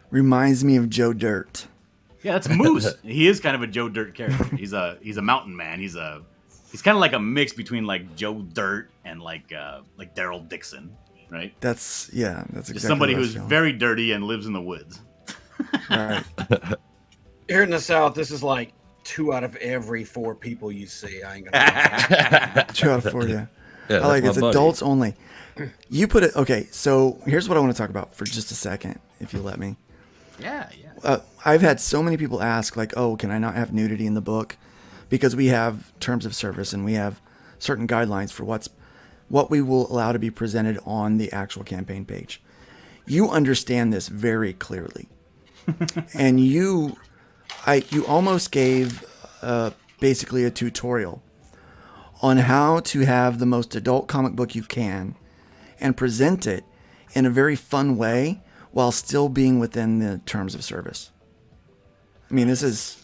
reminds me of Joe Dirt. Yeah, that's Moose. He is kind of a Joe Dirt character. He's a mountain man. He's kind of like a mix between like Joe Dirt and like Daryl Dixon, right? That's exactly Just somebody what I was who's feeling. very dirty and lives in the woods. Right. Here in the South, this is like 2 out of every 4 people you see. I ain't gonna. Joe out of 4, yeah. Yeah, I like that's it's my buddy. adults only. You put it okay. So here's what I want to talk about for just a second, if you let me. Yeah. I've had so many people ask, like, "Oh, can I not have nudity in the book?" Because we have terms of service and we have certain guidelines for what we will allow to be presented on the actual campaign page. You understand this very clearly, and you almost gave basically a tutorial on how to have the most adult comic book you can and present it in a very fun way while still being within the terms of service. I mean, this is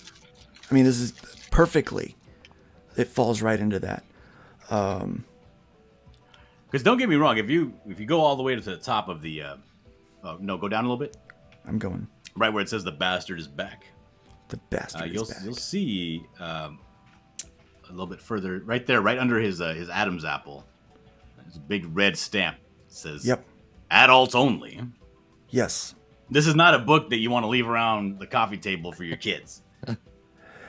perfectly, it falls right into that. Because don't get me wrong, if you go all the way to the top of the, no, go down a little bit. I'm going. Right where it says the bastard is back. The bastard is back. You'll see a little bit further, right there, right under his Adam's apple. There's a big red stamp. It says, Yep. Adults only. Yes. This is not a book that you want to leave around the coffee table for your kids.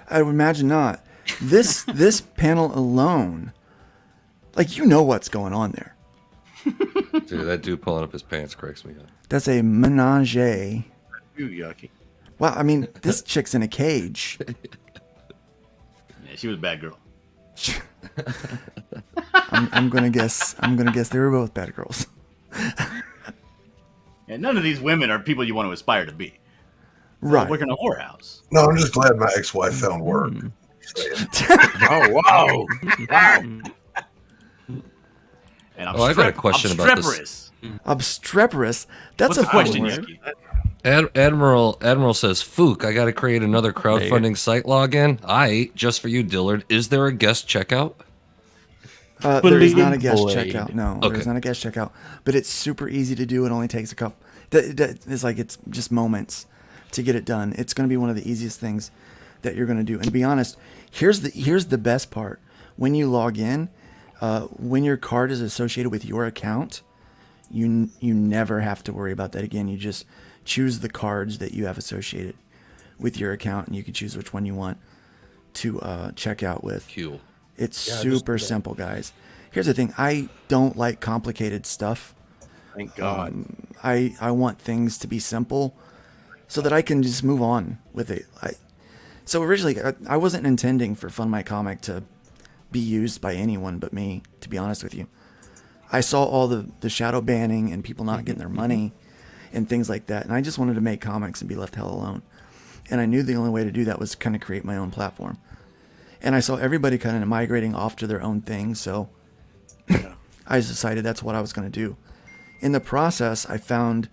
I would imagine not. This panel alone, like, you know what's going on there. Dude, that dude pulling up his pants cracks me up. That's a menage. Ooh, yucky. Wow, I mean, this chick's in a cage. Yeah, she was a bad girl. I'm gonna guess they were both bad girls. And none of these women are people you want to aspire to be. Right. Working in a whorehouse. No, I'm just glad my ex-wife found work. Oh, wow. Wow. And I got a question about this. Obstreperous. That's What's a the question, word. Yucky? Admiral says, Fook, I got to create another crowdfunding site login. Just for you, Dillard. Is there a guest checkout? There is not a guest Blade. checkout. No, Okay. there's not a guest checkout. But it's super easy to do. It only takes a couple. It's like it's just moments to get it done. It's going to be one of the easiest things that you're going to do. And to be honest, here's the best part. When you log in, when your card is associated with your account, you never have to worry about that again. You just choose the cards that you have associated with your account, and you can choose which one you want to check out with. Cool. It's super simple, guys. Here's the thing. I don't like complicated stuff. Thank God. I want things to be simple so that I can just move on with it. So originally, I wasn't intending for FundMyComic to be used by anyone but me, to be honest with you. I saw all the shadow banning and people not getting their money and things like that, and I just wanted to make comics and be left hell alone. And I knew the only way to do that was kind of create my own platform. And I saw everybody kind of migrating off to their own thing, so I just decided that's what I was going to do. In the process, I found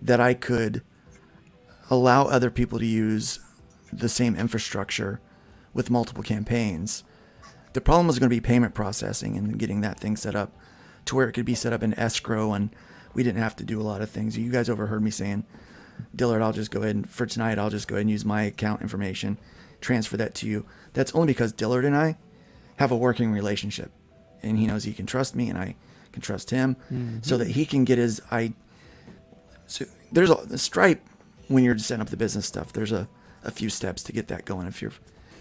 that I could allow other people to use the same infrastructure with multiple campaigns. The problem was going to be payment processing and getting that thing set up to where it could be set up in escrow, and we didn't have to do a lot of things. You guys overheard me saying, Dillard, I'll just go ahead and, for tonight, I'll just go ahead and use my account information, transfer that to you. That's only because Dillard and I have a working relationship, and he knows he can trust me and I can trust him, so that he can get his so there's a Stripe. When you're setting up the business stuff, there's a few steps to get that going if you've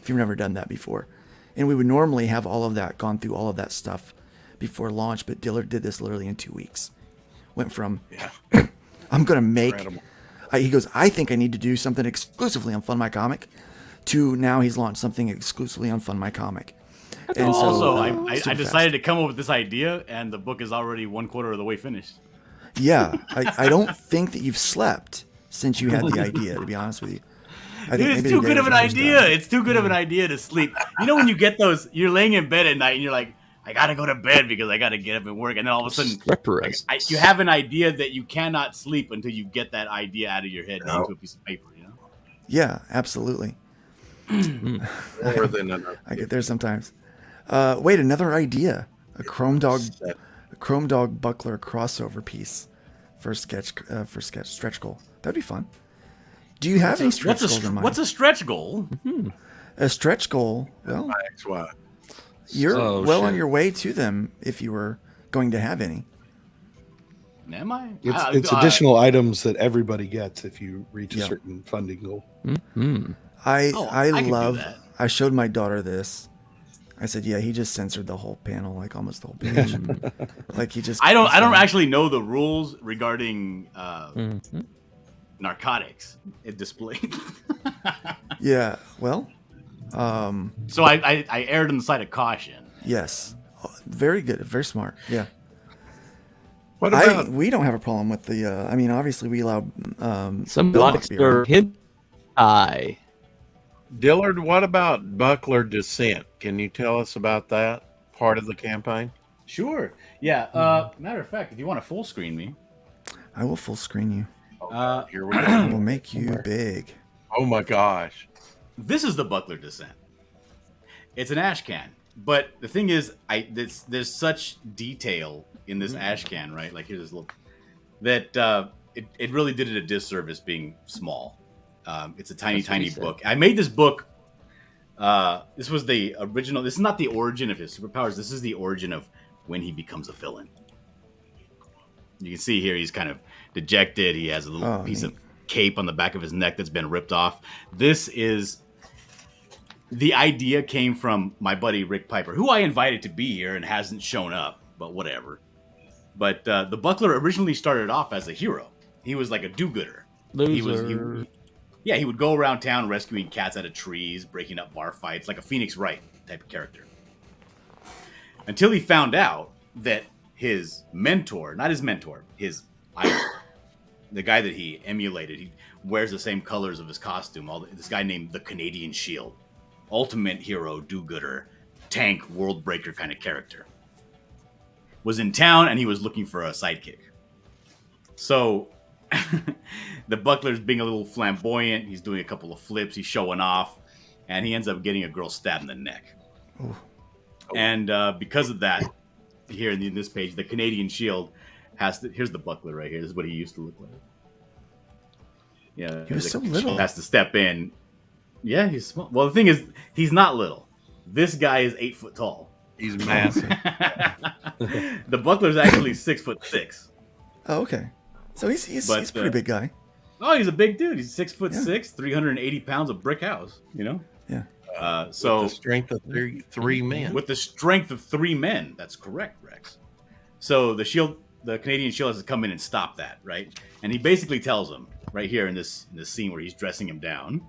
never done that before. And we would normally have all of that, gone through all of that stuff before launch, but Dillard did this literally in 2 weeks. Went from I'm gonna make he goes, I think I need to do something exclusively on FundMyComic, to now he's launched something exclusively on FundMyComic. And Also, I decided to come up with this idea, and the book is already 1/4 of the way finished. Yeah, I don't think that you've slept since you had the idea, to be honest with you. I think Dude, it's maybe too the good day of an was just idea. done. It's too good of an idea to sleep. You know when you get those, you're laying in bed at night and you're like, I gotta go to bed because I gotta get up and work, and then all of a sudden, you have an idea that you cannot sleep until you get that idea out of your head and onto a piece of paper. You know? Yeah, absolutely. More than enough. I get there sometimes. Wait, another idea. A Chrome Dog Buckler crossover piece for stretch goal. That'd be fun. Do you have any stretch goals in mind? What's a stretch goal? A stretch goal? Well, My ex-wife. you're on your way to them if you were going to have any. Am I? It's additional items that everybody gets if you reach a certain funding goal. I can do love. that. I showed my daughter this. I said, "Yeah, he just censored the whole panel, like almost the whole page. Like he just." I don't actually know the rules regarding narcotics it displayed. Yeah. Well. So I erred on the side of caution. Yes. Very good. Very smart. Yeah. What about We don't have a problem with the. I mean, obviously, we allow Some Belmont's beer. hentai. Dillard? What about Buckler Descent? Can you tell us about that part of the campaign? Sure. Yeah. Matter of fact, if you want to full screen me, I will full screen you. Here we I go. will make you big. Oh my gosh. this is the Buckler Descent. It's an ash can. But the thing is, there's such detail in this ash can, right? Like here's this little that it really did it a disservice being small. It's a tiny book. I made this book. This was the original. This is not the origin of his superpowers. This is the origin of when he becomes a villain. You can see here he's kind of dejected. He has a little piece of cape on the back of his neck that's been ripped off. The idea came from my buddy Rick Piper, who I invited to be here and hasn't shown up, but whatever. But the Buckler originally started off as a hero. He was like a do-gooder. Loser. He would go around town rescuing cats out of trees, breaking up bar fights, like a Phoenix Wright type of character. Until he found out that his mentor, not his mentor, his idol, the guy that he emulated, he wears the same colors of his costume. This guy named the Canadian Shield. Ultimate hero, do-gooder, tank, world breaker kind of character. Was in town and he was looking for a sidekick. So the Buckler's being a little flamboyant. He's doing a couple of flips. He's showing off. And he ends up getting a girl stabbed in the neck. Ooh. And because of that, here in this page, the Canadian Shield here's the Buckler right here. This is what he used to look like. Yeah, he was so little. Has to step in. Yeah, he's small. Well, the thing is, he's not little. This guy is 8 foot tall. He's massive. The Buckler's actually 6'6". Oh, okay. So he's a pretty big guy. Oh, he's a big dude. He's 6'6", 380 pounds of brick house. You know. Yeah. So with the strength of three men. With the strength of 3 men. That's correct, Rex. So the Canadian Shield has to come in and stop that, right? And he basically tells him right here in this scene where he's dressing him down.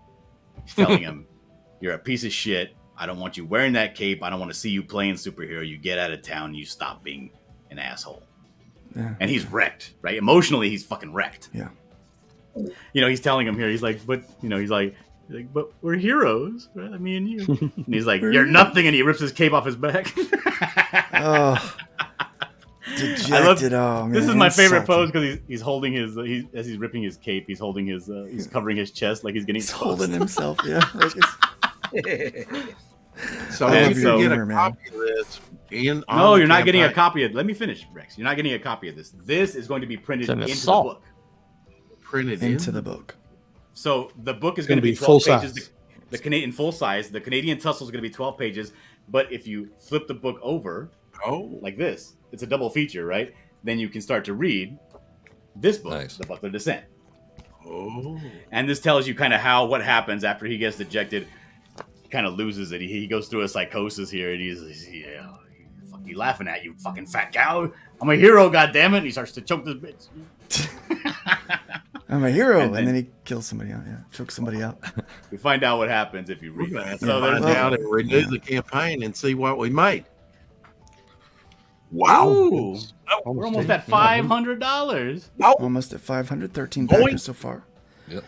He's telling him, "You're a piece of shit. I don't want you wearing that cape. I don't want to see you playing superhero. You get out of town. You stop being an asshole." Yeah. And he's wrecked, right? Emotionally, he's fucking wrecked. Yeah. You know, he's telling him here. He's like, "But but we're heroes, right? Me and you." And he's like, "You're nothing." And he rips his cape off his back. Oh. Dejected. Man, this is my favorite pose because he's holding his as he's ripping his cape, he's holding his he's covering his chest like he's getting holding himself. Yeah. So you can get a copy of this. No, you're not getting a copy of it. Let me finish, Rex. You're not getting a copy of this. This is going to be printed into the book. Printed into the book. So the book is going to be 12 pages. The Canadian full size. The Canadian Tussle is going to be 12 pages. But if you flip the book over, like this, it's a double feature, right? Then you can start to read this book, The Buckler Descent. Oh. And this tells you kind of what happens after he gets dejected. He kind of loses it. He goes through a psychosis here, and he's fuck you laughing at, you fucking fat cow. I'm a hero, goddammit. And he starts to choke this bitch. I'm a hero, and then he kills somebody out. Yeah, chokes somebody out. We find out what happens if you read that. So find out and renew the campaign and see what we made. Wow. Ooh, we're almost at $500. Almost at 513 pages so far.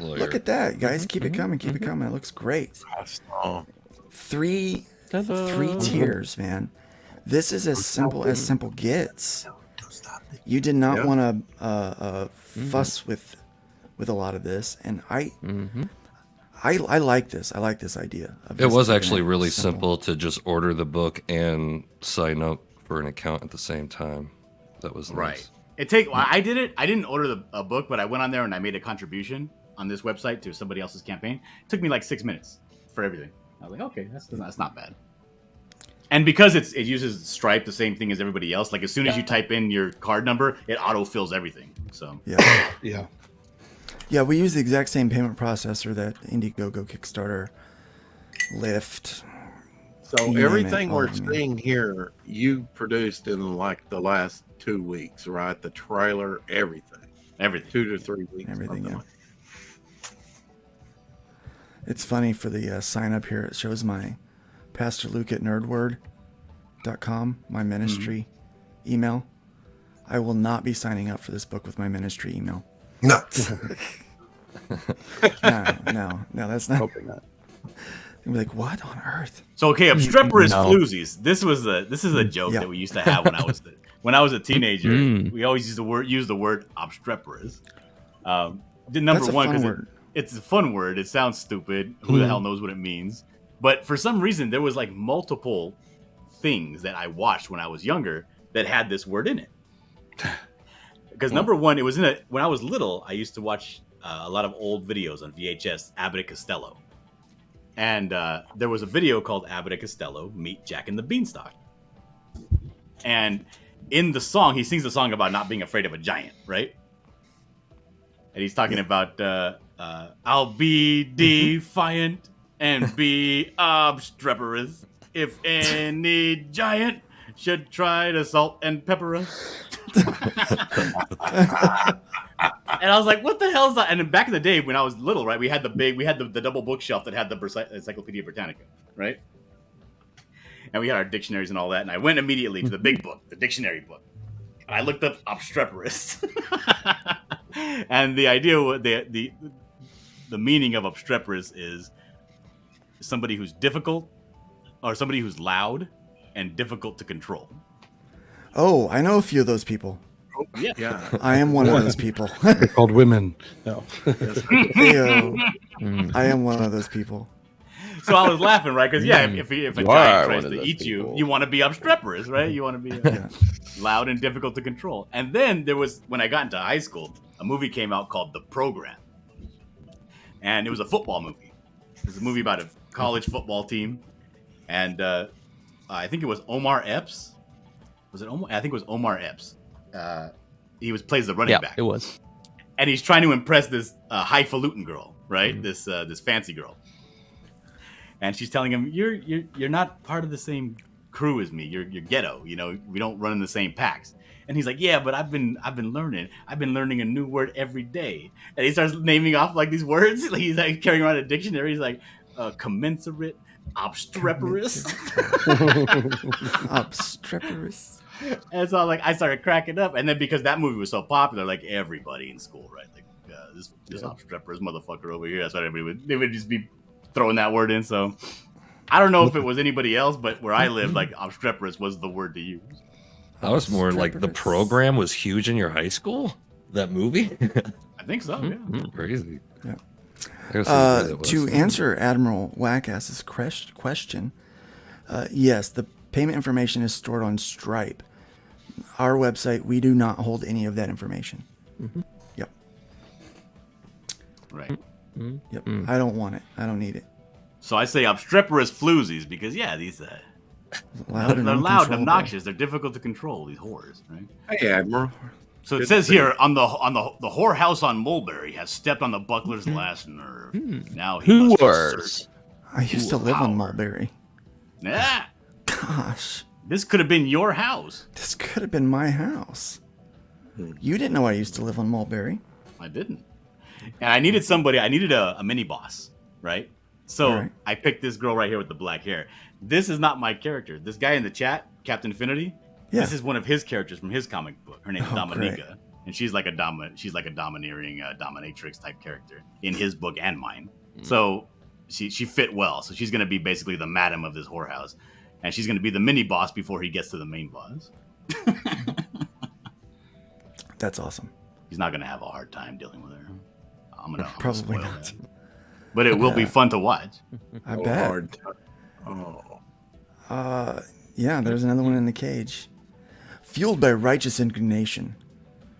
Look at that, guys. Keep it coming. Keep it coming. It looks great. Three tiers, man. This is as simple gets. You did not want to fuss with a lot of this, and I like this. I like this idea. It was actually really simple to just order the book and sign up for an account at the same time. That was nice. I did it. I didn't order a book, but I went on there and I made a contribution on this website to somebody else's campaign. It took me like 6 minutes for everything. I was like, okay, that's not bad. And because it uses Stripe, the same thing as everybody else. Like as soon as you type in your card number, it auto fills everything. So yeah. We use the exact same payment processor that Indiegogo, Kickstarter, Lyft. So everything we're seeing here, you produced in like the last 2 weeks, right? The trailer, everything. 2 to 3 weeks. Everything, yeah. It's funny for the sign up here. It shows my Pastor Luke at nerdword.com, my ministry email. I will not be signing up for this book with my ministry email. No. No, that's not. Hoping not. I'm like, what on earth? So okay, obstreperous floozies. This is a joke that we used to have when I was a teenager. We always used the word obstreperous. Number one, because it's a fun word. It sounds stupid. Who the hell knows what it means? But for some reason, there was like multiple things that I watched when I was younger that had this word in it. Because number one, it was when I was little, I used to watch a lot of old videos on VHS, Abbott and Costello. And there was a video called Abbott and Costello Meet Jack and the Beanstalk. And in the song, he sings a song about not being afraid of a giant, right? And he's talking about, I'll be defiant and be obstreperous if any giant should try to salt and pepper us. And I was like, what the hell is that? And then back in the day when I was little, right, we had the double bookshelf that had the Encyclopedia Britannica, right? And we had our dictionaries and all that. And I went immediately to the big book, the dictionary book. And I looked up obstreperous. And the idea, the meaning of obstreperous is somebody who's difficult or somebody who's loud and difficult to control. Oh, I know a few of those people. Yeah. I am one of those people. They're called women. No. Heyo. I am one of those people. So I was laughing, right? Because if a You giant are tries one of to those eat people. you want to be obstreperous, right? You want to be loud and difficult to control. And then there was, when I got into high school, a movie came out called The Program, and it was a football movie. It was a movie about a college football team, and I think it was Omar Epps. Was it Omar? I think it was Omar Epps. He plays the running back. It was. And he's trying to impress this highfalutin girl, right? Mm-hmm. This fancy girl. And she's telling him, "You're not part of the same crew as me. You're ghetto. You know, we don't run in the same packs." And he's like, "Yeah, but I've been learning. I've been learning a new word every day." And he starts naming off like these words. He's like carrying around a dictionary. He's like, commensurate, obstreperous. Obstreperous. And so I started cracking up. And then because that movie was so popular, like everybody in school, right? Like this obstreperous motherfucker over here. That's what they would just be throwing that word in. So I don't know if it was anybody else, but where I lived, like obstreperous was the word to use. That was more like The Program was huge in your high school? That movie? I think so, yeah. Crazy. Yeah. To answer Admiral Wackass's question, yes, the payment information is stored on Stripe. Our website, we do not hold any of that information. Mm-hmm. Yep. Right. Mm-hmm. Yep. I don't want it. I don't need it. So I say obstreperous floozies because, these Loud and they're loud and uncontrollable. obnoxious. They're difficult to control, these whores, right? Hey, Admiral. So it says here on the whorehouse on Mulberry has stepped on the buckler's last nerve. Now he must Whores. assert. I used to live on power. Mulberry. Yeah, Gosh, this could have been your house. this could have been my house. You didn't know I used to live on Mulberry. I didn't. And I needed somebody. I needed a mini boss, right? So Right. I picked this girl right here with the black hair. This is not my character. This guy in the chat, Captain Infinity. Yeah. This is one of his characters from his comic book. Her name is Oh, Dominica, great. and she's like a domineering dominatrix type character in his book and mine. So she fit well. So she's going to be basically the madam of this whorehouse, and she's going to be the mini boss before he gets to the main boss. That's awesome. He's not going to have a hard time dealing with her. I'm gonna Probably spoil not. that. But it will be fun to watch. I bet. Hard time. Oh. Yeah, there's another one in the cage. Fueled by righteous indignation,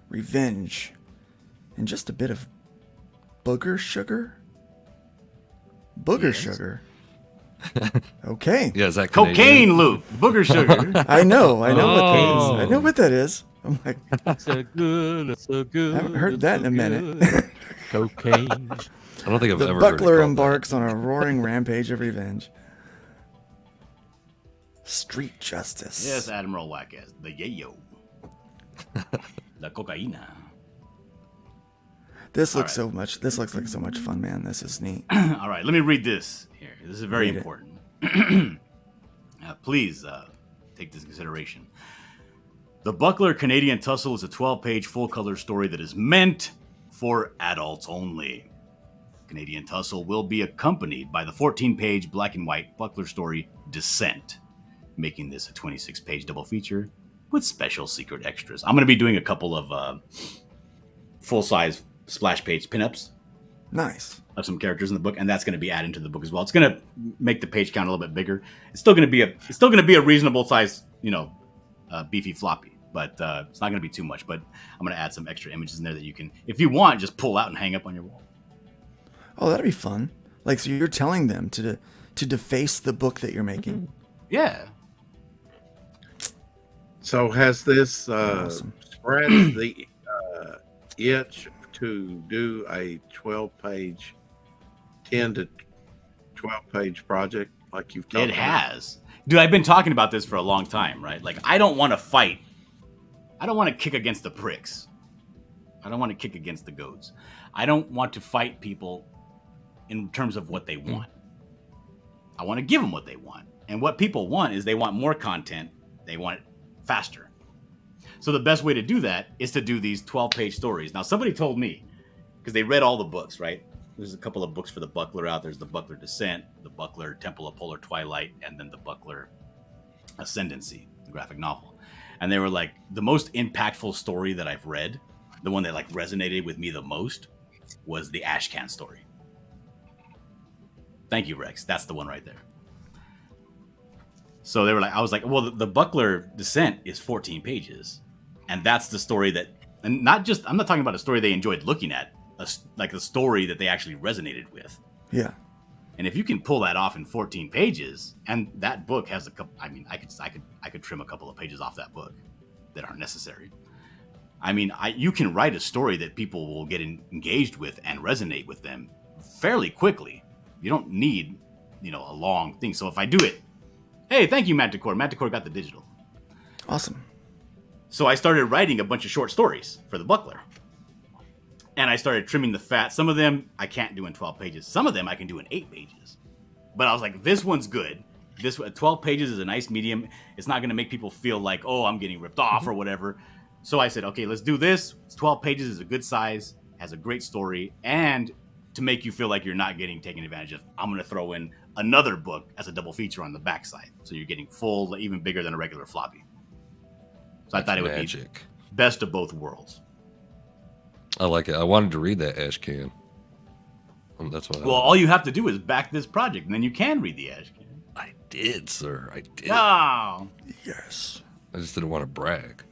revenge, and just a bit of booger sugar. Booger sugar. Okay. Yeah, is that Cocaine Canadian? loop, booger sugar. I know what that is. Oh. I know what that is. I'm like, So good, so good. I haven't heard that in a minute. Cocaine. I don't think I've The ever buckler heard it embarks on a roaring rampage of revenge. Street justice. Yes, Admiral Wackass, the yayo, the cocaína. This looks All This looks like so much fun, man. This is neat. All right, let me read this here. This is very Read it. important. Please take this into consideration. The Buckler Canadian Tussle is a 12-page full-color story that is meant for adults only. Canadian Tussle will be accompanied by the 14-page black and white Buckler story Descent, making this a 26-page double feature with special secret extras. I'm going to be doing a couple of full-size splash page pinups Nice. Of some characters in the book, and that's going to be added to the book as well. It's going to make the page count a little bit bigger. It's still going to be a reasonable size, beefy floppy, but it's not going to be too much. But I'm going to add some extra images in there that you can, if you want, just pull out and hang up on your wall. Oh, that'd be fun. Like, so you're telling them to deface the book that you're making. Yeah. So has this Awesome. spread the itch to do a 12-page, 10 to 12-page project like you've talked It about? has. Dude, I've been talking about this for a long time, right? Like, I don't want to fight. I don't want to kick against the pricks. I don't want to kick against the goats. I don't want to fight people in terms of what they want. I want to give them what they want. And what people want is they want more content. They want it faster. So the best way to do that is to do these 12-page stories. Now, somebody told me, because they read all the books, right? There's a couple of books for the Buckler out. There's the Buckler Descent, the Buckler Temple of Polar Twilight, and then the Buckler Ascendancy, the graphic novel. And they were like, the most impactful story that I've read, the one that like resonated with me the most, was the Ashcan story. Thank you, Rex. That's the one right there. So they were like, I was like, well, the Buckler Descent is 14 pages. And that's the story that, and not just, I'm not talking about a story they enjoyed looking at, like the story that they actually resonated with. Yeah. And if you can pull that off in 14 pages, and that book has a couple, I mean, I could trim a couple of pages off that book that aren't necessary. I mean, you can write a story that people will get engaged with and resonate with them fairly quickly. You don't need, a long thing. So if I do it, hey, thank you, Manticore. Manticore got the digital. Awesome. So I started writing a bunch of short stories for the Buckler. And I started trimming the fat. Some of them I can't do in 12 pages. Some of them I can do in 8 pages. But I was like, this one's good. 12 pages is a nice medium. It's not going to make people feel like, oh, I'm getting ripped off or whatever. So I said, okay, let's do this. 12 pages is a good size, has a great story, and to make you feel like you're not getting taken advantage of, I'm going to throw in another book as a double feature on the backside. So you're getting full, even bigger than a regular floppy. So I thought it would be best of both worlds. I like it. I wanted to read that Ashcan. That's what. Well, all you have to do is back this project, and then you can read the Ashcan. I did, sir. I did. Oh. Yes. I just didn't want to brag.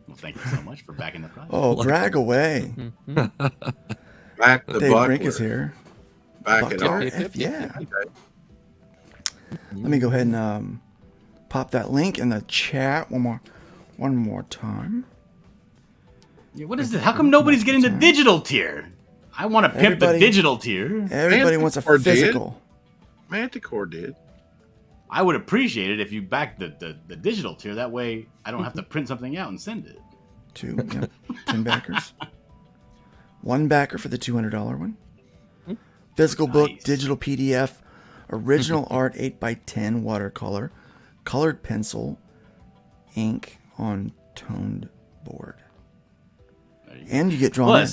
Well, thank you so much for backing the project. Oh, brag away. Back the Dave Buckler. Brink is here. Back it Buckler, up. F yeah. Let me go ahead and pop that link in the chat one more time. Yeah, what is this? How come nobody's getting the digital tier? I want to pimp the digital tier. Everybody wants a Manticore physical. Manticore did. I would appreciate it if you backed the digital tier. That way I don't have to print something out and send it. 10 backers. 1 backer for the $200 one. Physical book, digital PDF, original art 8x10 watercolor, colored pencil, ink on toned board. And you get drawn in.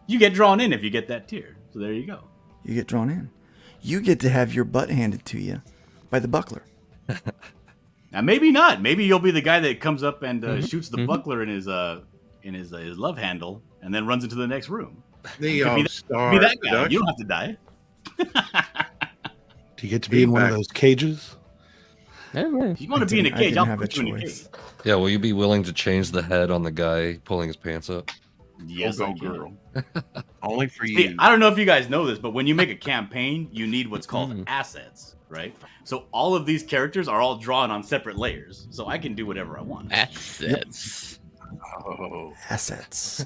You get drawn in if you get that tier. So there you go. You get drawn in. You get to have your butt handed to you by the Buckler. Now maybe not. Maybe you'll be the guy that comes up and shoots the Buckler in his love handle and then runs into the next room. Neo Star. Be that guy. You don't have to die. Do you get to be in one of those cages? If you want to be in a cage, I'll put you in a cage. Yeah, will you be willing to change the head on the guy pulling his pants up? Yes, Go, I girl. can. Only for you. See, I don't know if you guys know this, but when you make a campaign, you need what's called assets, right? So all of these characters are all drawn on separate layers, so I can do whatever I want. Assets. Oh. Assets.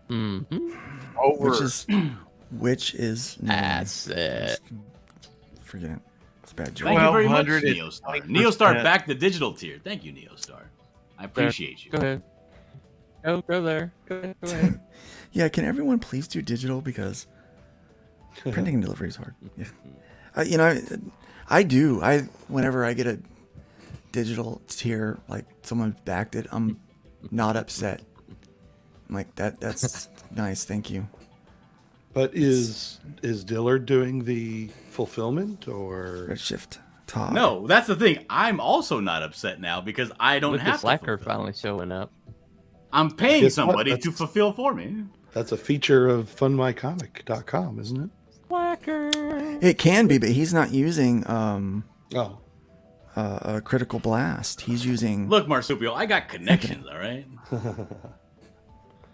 Over. Which is Asset. Forget it. It's a bad joke. Thank you very much, 1200 Neostar. Neostar back the digital tier. Thank you, Neostar. I appreciate you. Go ahead. Go there. Go ahead. Yeah, can everyone please do digital because printing and delivery is hard. Yeah. I do. Whenever I get a digital tier, like someone backed it, I'm not upset. I'm like that's nice, thank you. But is Dillard doing the fulfillment or Redshift top? No, that's the thing. I'm also not upset now because I don't Look have at Slacker to fulfill. finally showing up. I'm paying Guess what? somebody to fulfill for me. That's a feature of FundMyComic.com, isn't it? It can be, but he's not using Oh, a Critical Blast. He's using. Look, Marsupial, I got connections, all right?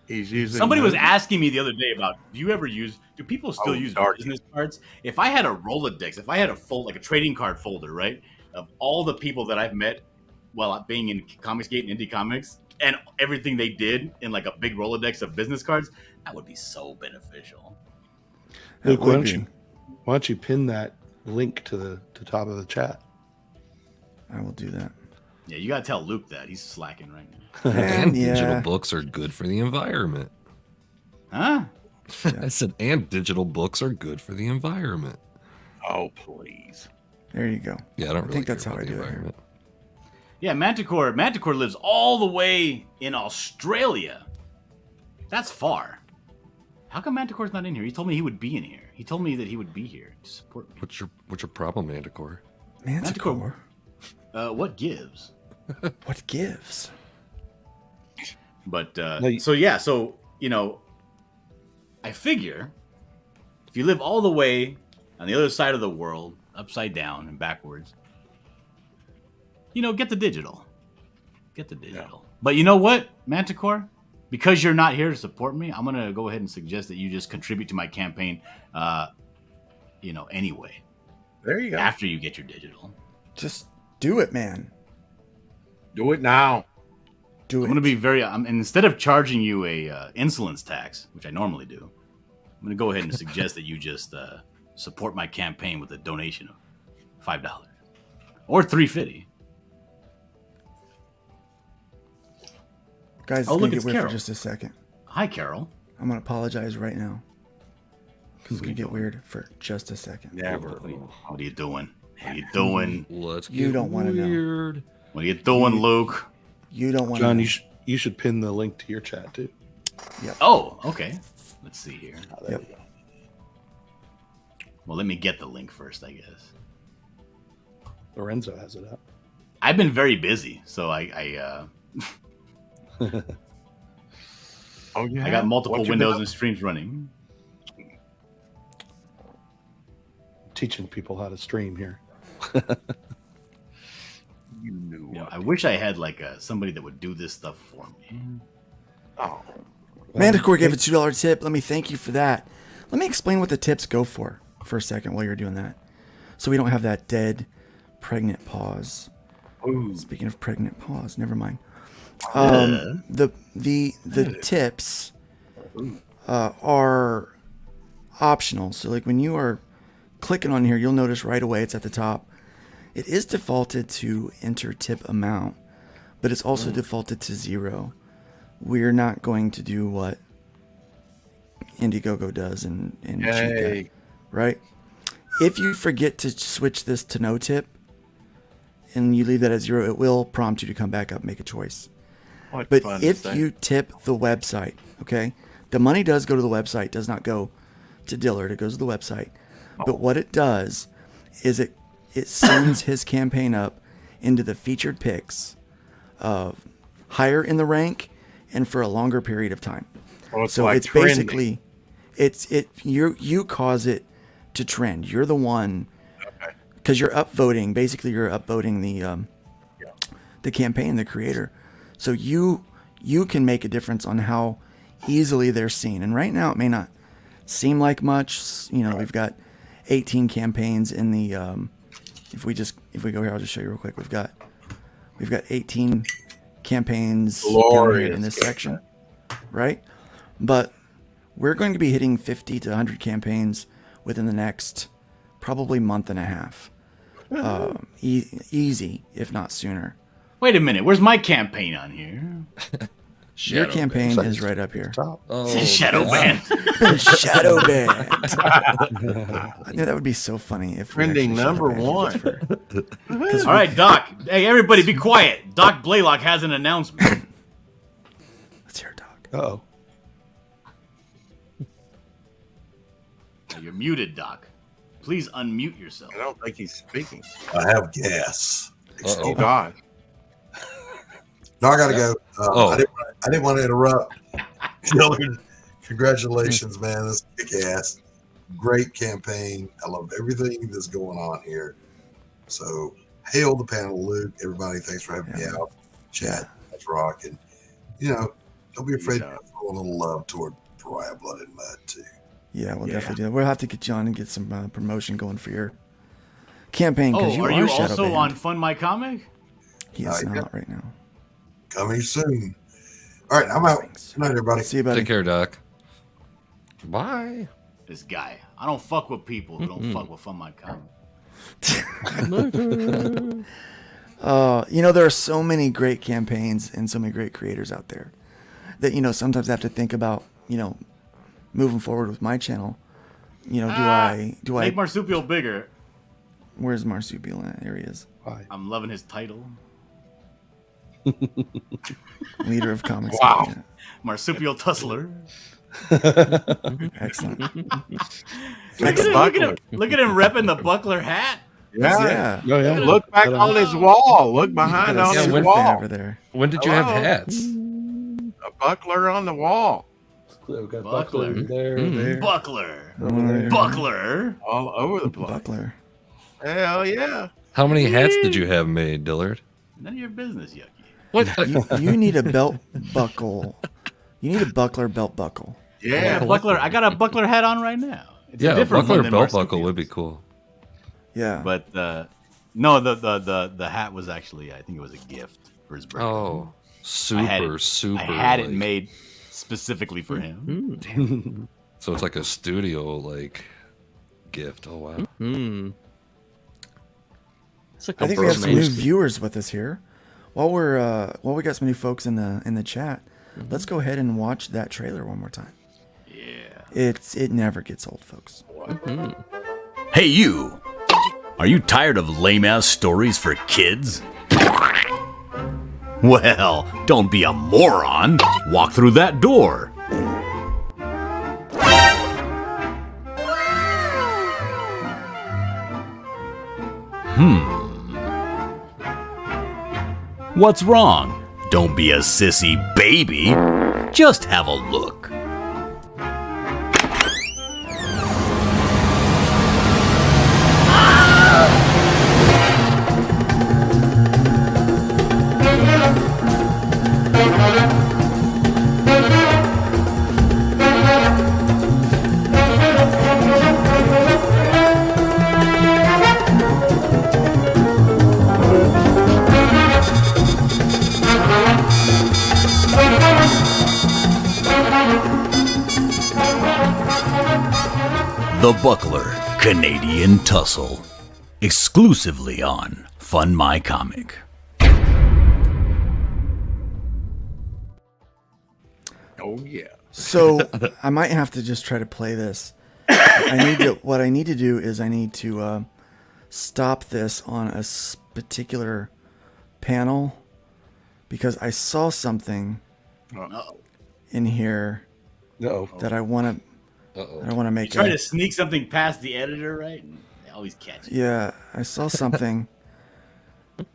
He's using. Somebody was asking me the other day about, do people still use dark. business cards? If I had a Rolodex, if I had a a trading card folder, right, of all the people that I've met while being in Comicsgate and Indie Comics, and everything they did in like a big Rolodex of business cards, that would be so beneficial. Luke, why don't you pin that link to the top of the chat? I will do that. Yeah, you gotta tell Luke that he's slacking right now. And digital books are good for the environment. Huh? I said, and digital books are good for the environment. Oh, please. There you go. Yeah, I don't really think that's care how I about the do it here. environment. Yeah, Manticore lives all the way in Australia. That's far. How come Manticore's not in here? He told me he would be in here. He told me that he would be here to support me. What's your problem, Manticore? Manticore. What gives? What gives? But so I figure if you live all the way on the other side of the world, upside down and backwards, get the digital. Yeah. But you know what, Manticore? Because you're not here to support me, I'm gonna go ahead and suggest that you just contribute to my campaign, anyway. There you go. After you get your digital. Just do it, man. Do it now. Do it. I'm gonna be and instead of charging you a insolence tax, which I normally do, I'm gonna go ahead and suggest that you just support my campaign with a donation of $5 or $3.50. Guys, it's Oh, gonna look, get it's weird for Carol. just a second. Hi, Carol. I'm gonna apologize right now. It's gonna get weird for just a second. Never. What are you doing? What are you doing? Let's get You don't wanna know. weird. What are you doing, Luke? You don't want John, to. you should pin the link to your chat too. Oh, okay. Let's see here. Yep. Well, let me get the link first, I guess. Lorenzo has it up. I've been very busy, so I Oh yeah. got multiple What you windows been and streams running. Teaching people how to stream here. You knew. I wish I had somebody that would do this stuff for me. Oh. Manticore gave a $2 tip. Let me thank you for that. Let me explain what the tips go for a second while you're doing that, so we don't have that dead, pregnant pause. Ooh. Speaking of pregnant pause, never mind. The tips are optional. So like when you are clicking on here, you'll notice right away it's at the top. It is defaulted to enter tip amount, but it's also defaulted to 0. We're not going to do what Indiegogo does and cheat that, right? If you forget to switch this to no tip and you leave that at 0, it will prompt you to come back up and make a choice. But if you tip the website, okay, the money does go to the website, does not go to Dillard, it goes to the website. But what it does is it sends his campaign up into the featured picks higher in the rank and for a longer period of time. So like it's trending. basically you cause it to trend. You're the one, because you're upvoting. Basically, you're upvoting the campaign, the creator. So you can make a difference on how easily they're seen. And right now, it may not seem like much. We've got 18 campaigns in the. If we go here, I'll just show you real quick. We've got 18 campaigns down here in this section, right? But we're going to be hitting 50 to 100 campaigns within the next probably month and a half. Easy, if not sooner. Wait a minute. Where's my campaign on here? Your campaign is right up here. Shadow Band. Shadow Band. I knew that would be so funny if Trending number 1. All right, Doc. Hey, everybody, be quiet. Doc Blaylock has an announcement. Let's hear Doc. Uh-oh. You're muted, Doc. Please unmute yourself. I don't think he's speaking. I have gas. Oh God. No, I gotta go. I didn't want to interrupt Dillard Congratulations, man. This is kick ass. Great campaign. I love everything that's going on here. So, hail the panel, Luke. Everybody, thanks for having me out. Chat, that's rocking. You know, don't be afraid to throw a little love toward Pariah Blood and Mud, too. Yeah, we'll definitely do that. We'll have to get you on and get some promotion going for your campaign. Oh, you are you Shadow also Band. on FundMyComic? He is not right now. Coming soon. All right, I'm out. Good night, everybody. See you, buddy. Take care, Doc. Bye. This guy. I don't fuck with people who don't fuck with FundMyComic. You know, there are so many great campaigns and so many great creators out there that, you know, sometimes I have to think about, you know, moving forward with my channel. You know, do I make Marsupial bigger? Where's Marsupial at? There he is. I'm loving his title. Leader of comics. Wow. Yeah. Marsupial Tussler. Excellent. Look at him repping the buckler hat. Yeah. Oh, yeah. Look back on his wall. Look behind on his wall. Over there. When did you have hats? A buckler on the wall. We've got Buckler. there. Buckler. There. Buckler. All over the place. Buckler. Hell yeah. How many hats did you have made, Dillard? None of your business, Yucky. What? You need a belt buckle. You need a buckler belt buckle. Yeah. I got a buckler hat on right now. It's Yeah, a different buckler one than belt buckle Marsupial's. would be cool. Yeah. But no, the hat was actually, I think it was a gift for his birthday. Oh, super. I had it made specifically for him. So it's like a studio gift. Oh wow. It's like I think we have some new viewers with us here. While we got some new folks in the chat, let's go ahead and watch that trailer one more time. Yeah. It never gets old, folks. Hey, you! Are you tired of lame-ass stories for kids? Well, don't be a moron. Walk through that door. What's wrong? Don't be a sissy baby. Just have a look. The Buckler Canadian Tussle. Exclusively on FundMyComic. Oh yeah. So I might have to just try to play this. What I need to do is I need to stop this on a particular panel because I saw something in here that I want to. I don't want to make. You try to sneak something past the editor, right? And they always catch it. Yeah, I saw something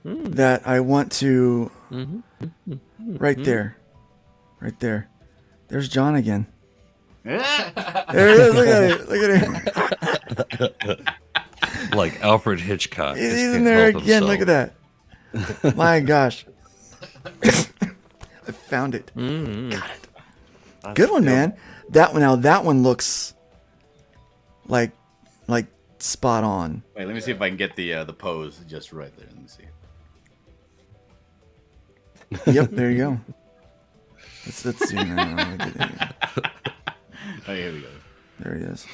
that I want to. Right there, right there. There's John again. There it is. Look at it. Look at it. Like Alfred Hitchcock. He's just in can't there help again. Look himself. at that. My gosh. I found it. Got it. Good one, man. That one looks like spot on. Wait, let me see if I can get the pose just right there. Let me see. Yep, there you go. Let's see now. Oh, here we go. There he is.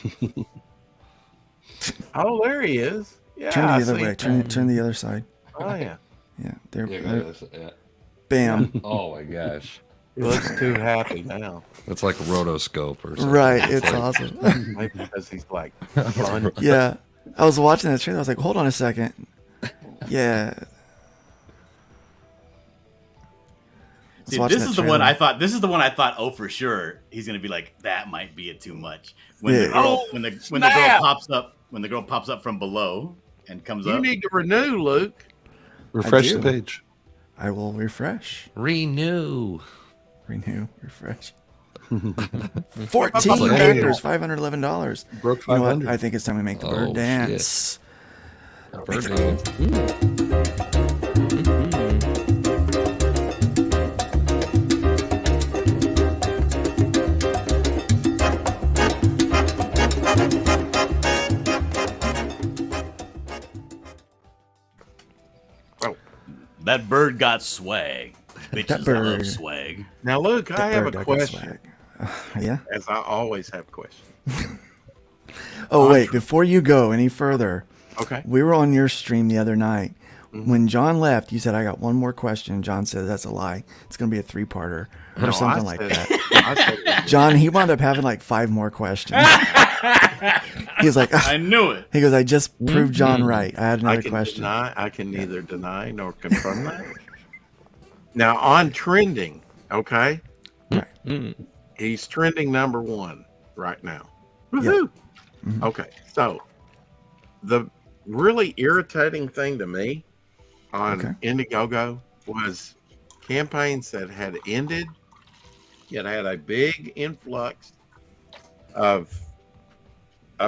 Oh, there he is. Yeah. Turn I the other see way. him. Turn the other side. Oh yeah. Yeah, there. Yeah. Bam. Oh my gosh. He looks too happy now. It's like rotoscope or something. Right, it's awesome. Maybe because he's like fun. Yeah, I was watching that trailer. I was like, hold on a second. Yeah. See, this is the one I thought. This is the one I thought. Oh, for sure, he's gonna be like, that might be it too much. When the girl, when the girl pops up from below and comes You up. need to renew, Luke. Refresh the page. I will refresh. Renew. Refresh. 14 Like, backers, $511. Broke You know what? 500. I think it's time we make the bird Oh, dance. Bird dance. That bird got swag. Bitches, That I bird. love swag. Now, Luke, I have a Bird got question, swag. Yeah. as I always have questions. Oh, wait. Before you go any further, Okay. we were on your stream the other night. When John left, you said, I got one more question. John said, that's a lie. It's going to be a 3-parter or No, something I like said- that. I said it was- John, he wound up having like 5 more questions. He was like, I knew it. he goes, I just proved John right. I had I another can question. I can neither deny nor confirm that. Now, on trending, okay? Right. He's trending number 1 right now. Woohoo! Okay, so the really irritating thing to me on Indiegogo was campaigns that had ended, yet had a big influx of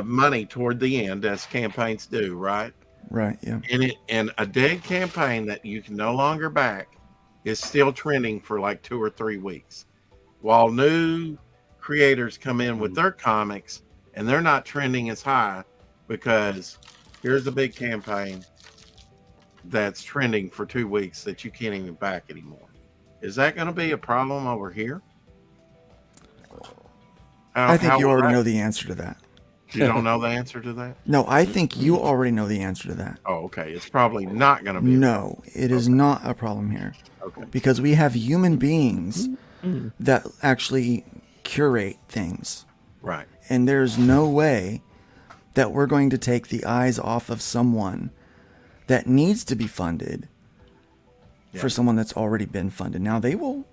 money toward the end, as campaigns do, right? Right. Yeah. And a dead campaign that you can no longer back is still trending for like 2 or 3 weeks, while new creators come in with their comics and they're not trending as high because here's a big campaign that's trending for 2 weeks that you can't even back anymore. Is that going to be a problem over here? I think you already know. know the answer to that. You don't know the answer to that? No, I think you already know the answer to that. Oh, okay. It's probably not going to be. No, it is not a problem here. Okay. Because we have human beings that actually curate things. Right. And there's no way that we're going to take the eyes off of someone that needs to be funded for someone that's already been funded. Now, they will,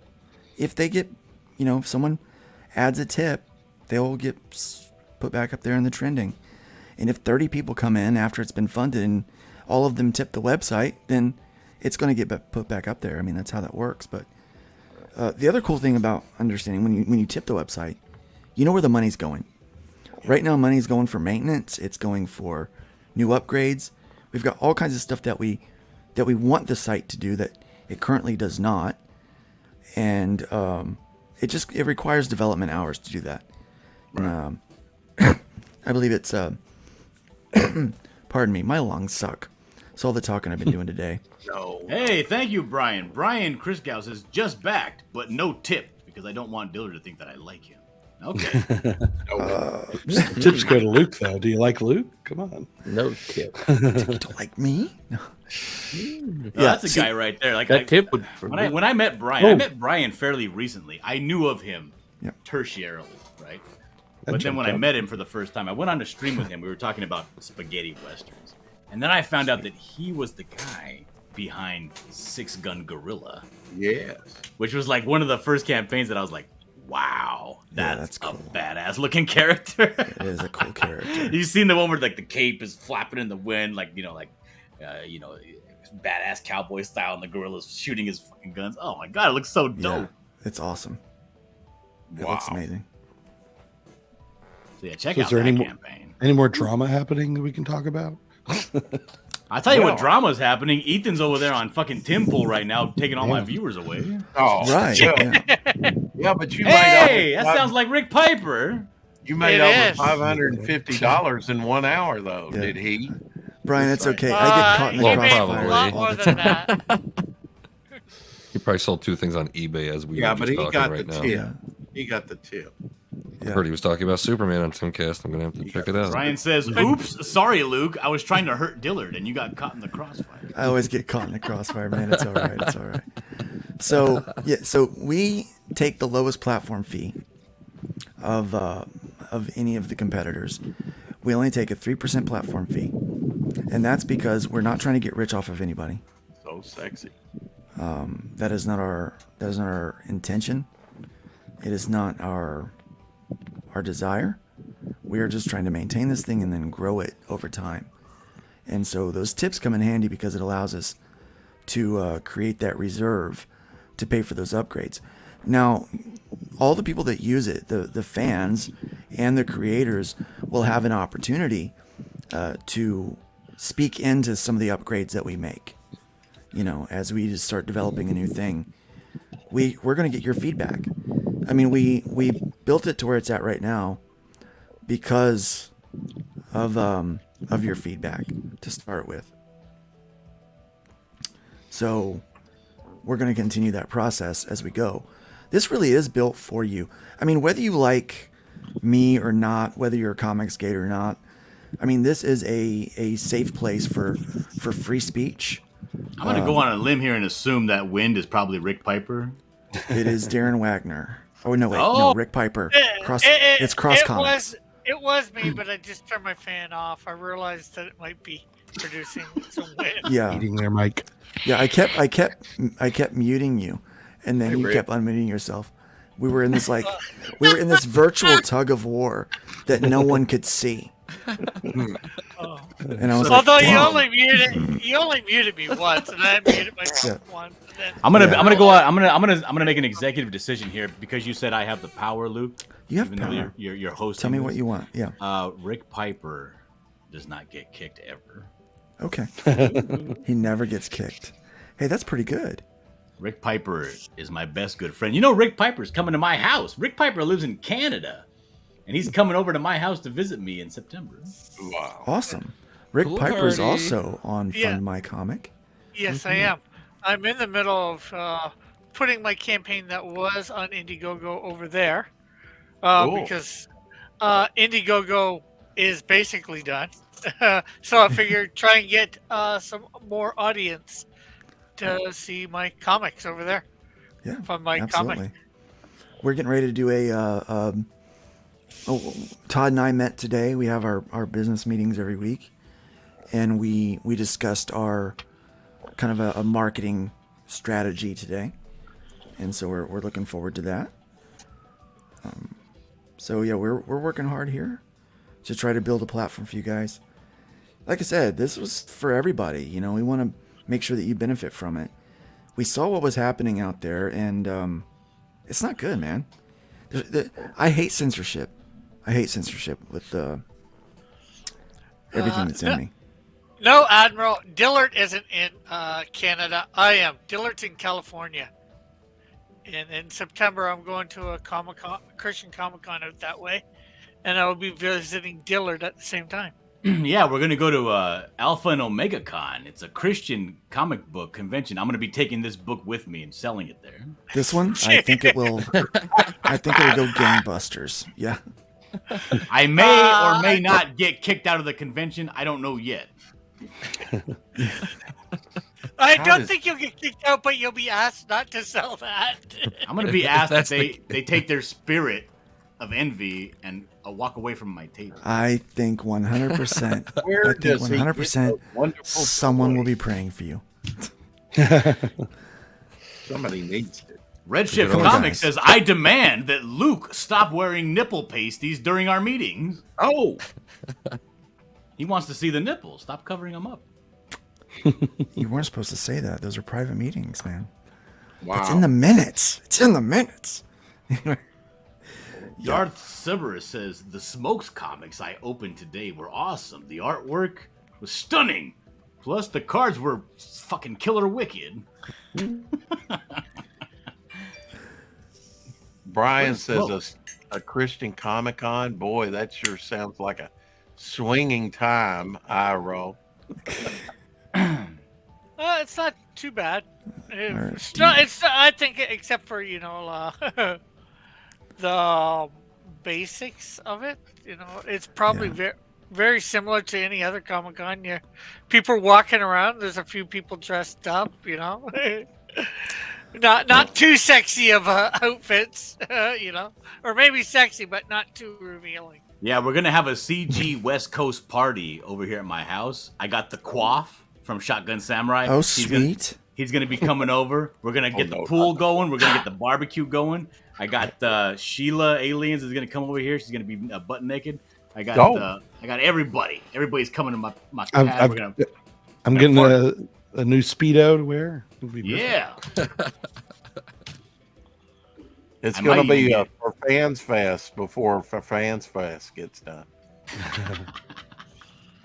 if they get, if someone adds a tip, they'll get put back up there in the trending. And if 30 people come in after it's been funded and all of them tip the website, then it's going to get put back up there. I mean, that's how that works. But the other cool thing about understanding when you tip the website, you know where the money's going. Right now, money's going for maintenance. It's going for new upgrades. We've got all kinds of stuff that we want the site to do that it currently does not. And it requires development hours to do that. Right. I believe it's pardon me, my lungs suck. It's all the talking I've been doing today. No. Hey, thank you, Brian. Brian Christgau says, just backed, but no tip, because I don't want Dillard to think that I like him. Okay. Tips go to Luke, though. Do you like Luke? Come on. No tip. You don't like me? No. That's a guy right there. Like that tip would. when I met Brian, I met Brian fairly recently. I knew of him tertiarily, right? But then when I met him for the first time, I went on a stream with him. We were talking about spaghetti westerns. And then I found out that he was the guy behind Six Gun Gorilla. Yes. Which was like one of the first campaigns that I was like, wow, that's cool. a badass looking character. It is a cool character. You've seen the one where like the cape is flapping in the wind, badass cowboy style, and the gorilla's shooting his fucking guns. Oh my god, it looks so dope. Yeah, it's awesome. It Wow. looks amazing. So yeah, check So out is there that any campaign. Any more drama happening that we can talk about? I'll tell you what drama's happening. Ethan's over there on fucking Timpool right now, taking all my viewers away. Oh, Right. Yeah, Yeah. yeah, but you Hey, made that sounds like Rick Piper. you made It over is. $550 in 1 hour, though. Yeah. Did he? Brian, it's okay. I get caught in the he made a crossfire lot all more the than time. that. He probably sold 2 things on eBay as we Yeah, were but just he talking got right the now. tip. Yeah. He got the tip. Yeah. Heard he was talking about Superman on Timcast. I'm gonna have to check it out. Brian says, oops, sorry, Luke. I was trying to hurt Dillard, and you got caught in the crossfire. I always get caught in the crossfire, man. It's all right. It's all right. So we take the lowest platform fee of any of the competitors. We only take a 3% platform fee, and that's because we're not trying to get rich off of anybody. So sexy. That is not our intention. It is not our desire. We are just trying to maintain this thing and then grow it over time. And so those tips come in handy because it allows us to create that reserve to pay for those upgrades. Now, all the people that use it, the fans and the creators, will have an opportunity to speak into some of the upgrades that we make. You know, as we just start developing a new thing, we're going to get your feedback. I mean, we built it to where it's at right now because of your feedback to start with. So we're going to continue that process as we go. This really is built for you. I mean, whether you like me or not, whether you're a comics gator or not, I mean, this is a safe place for free speech. I'm going to go on a limb here and assume that wind is probably Rick Piper. It is Darren Wagner. Oh, no, wait. No, Rick Piper. It's Cross Comics. It was me, but I just turned my fan off. I realized that it might be producing some wind. Yeah. Eating there, Mike. Yeah, I kept muting you, and then you kept unmuting yourself. We were in this virtual tug of war that no one could see. And I was although like, you only muted me once, and I muted myself once. I'm gonna go out. I'm gonna make an executive decision here because you said I have the power, Luke. You have even power. Though you're hosting. Tell me this. what you want. Yeah. Rick Piper does not get kicked ever. Okay. He never gets kicked. Hey, that's pretty good. Rick Piper is my best good friend. You know, Rick Piper's coming to my house. Rick Piper lives in Canada, and he's coming over to my house to visit me in September. Wow. Awesome. Rick Cool Piper's party. also on FundMyComic. Yes, I am. I'm in the middle of putting my campaign that was on Indiegogo over there because Indiegogo is basically done. So I figured try and get some more audience to see my comics over there. Yeah, FundMyComic. absolutely. We're getting ready to do Todd and I met today. We have our business meetings every week, and we discussed our kind of a marketing strategy today, and so we're looking forward to that. So yeah, we're working hard here to try to build a platform for you guys. Like I said, this was for everybody. You know, we want to make sure that you benefit from it. We saw what was happening out there, and it's not good, man. I hate censorship. I hate censorship with everything that's in me. No, Admiral. Dillard isn't in Canada. I am. Dillard's in California. And in September, I'm going to a Christian Comic-Con out that way. And I will be visiting Dillard at the same time. Yeah, we're going to go to Alpha and Omega Con. It's a Christian comic book convention. I'm going to be taking this book with me and selling it there. This one, I think it will. I think it'll go gangbusters. Yeah. I may or may not get kicked out of the convention. I don't know yet. I don't think you'll get kicked out, but you'll be asked not to sell that. I'm going to be asked if they take their spirit of envy and walk away from my table. I think 100%. Someone will be praying for you. Somebody needs it. Redshift Comics says, I demand that Luke stop wearing nipple pasties during our meetings. Oh! He wants to see the nipples. Stop covering them up. You weren't supposed to say that. Those are private meetings, man. Wow. It's in the minutes. Darth Cerberus says, the Smokes comics I opened today were awesome. The artwork was stunning. Plus, the cards were fucking killer wicked. Brian says a Christian Comic-Con. Boy, that sure sounds like a swinging time, I roll. It's not too bad. It's I think, except for the basics of it. You know, it's probably very similar to any other Comic-Con. People walking around. There's a few people dressed up. You know, not too sexy of outfits. Or maybe sexy, but not too revealing. Yeah, we're going to have a CG West Coast party over here at my house. I got the Quaff from Shotgun Samurai. Oh, sweet. He's going to be coming over. We're going to get the pool going. We're going to get the barbecue going. I got Sheila Aliens is going to come over here. She's going to be butt naked. I got everybody. Everybody's coming to my pad. I'm getting a new Speedo to wear. Yeah. It's I going to might be even get- for Fans Fest before Fans Fest gets done.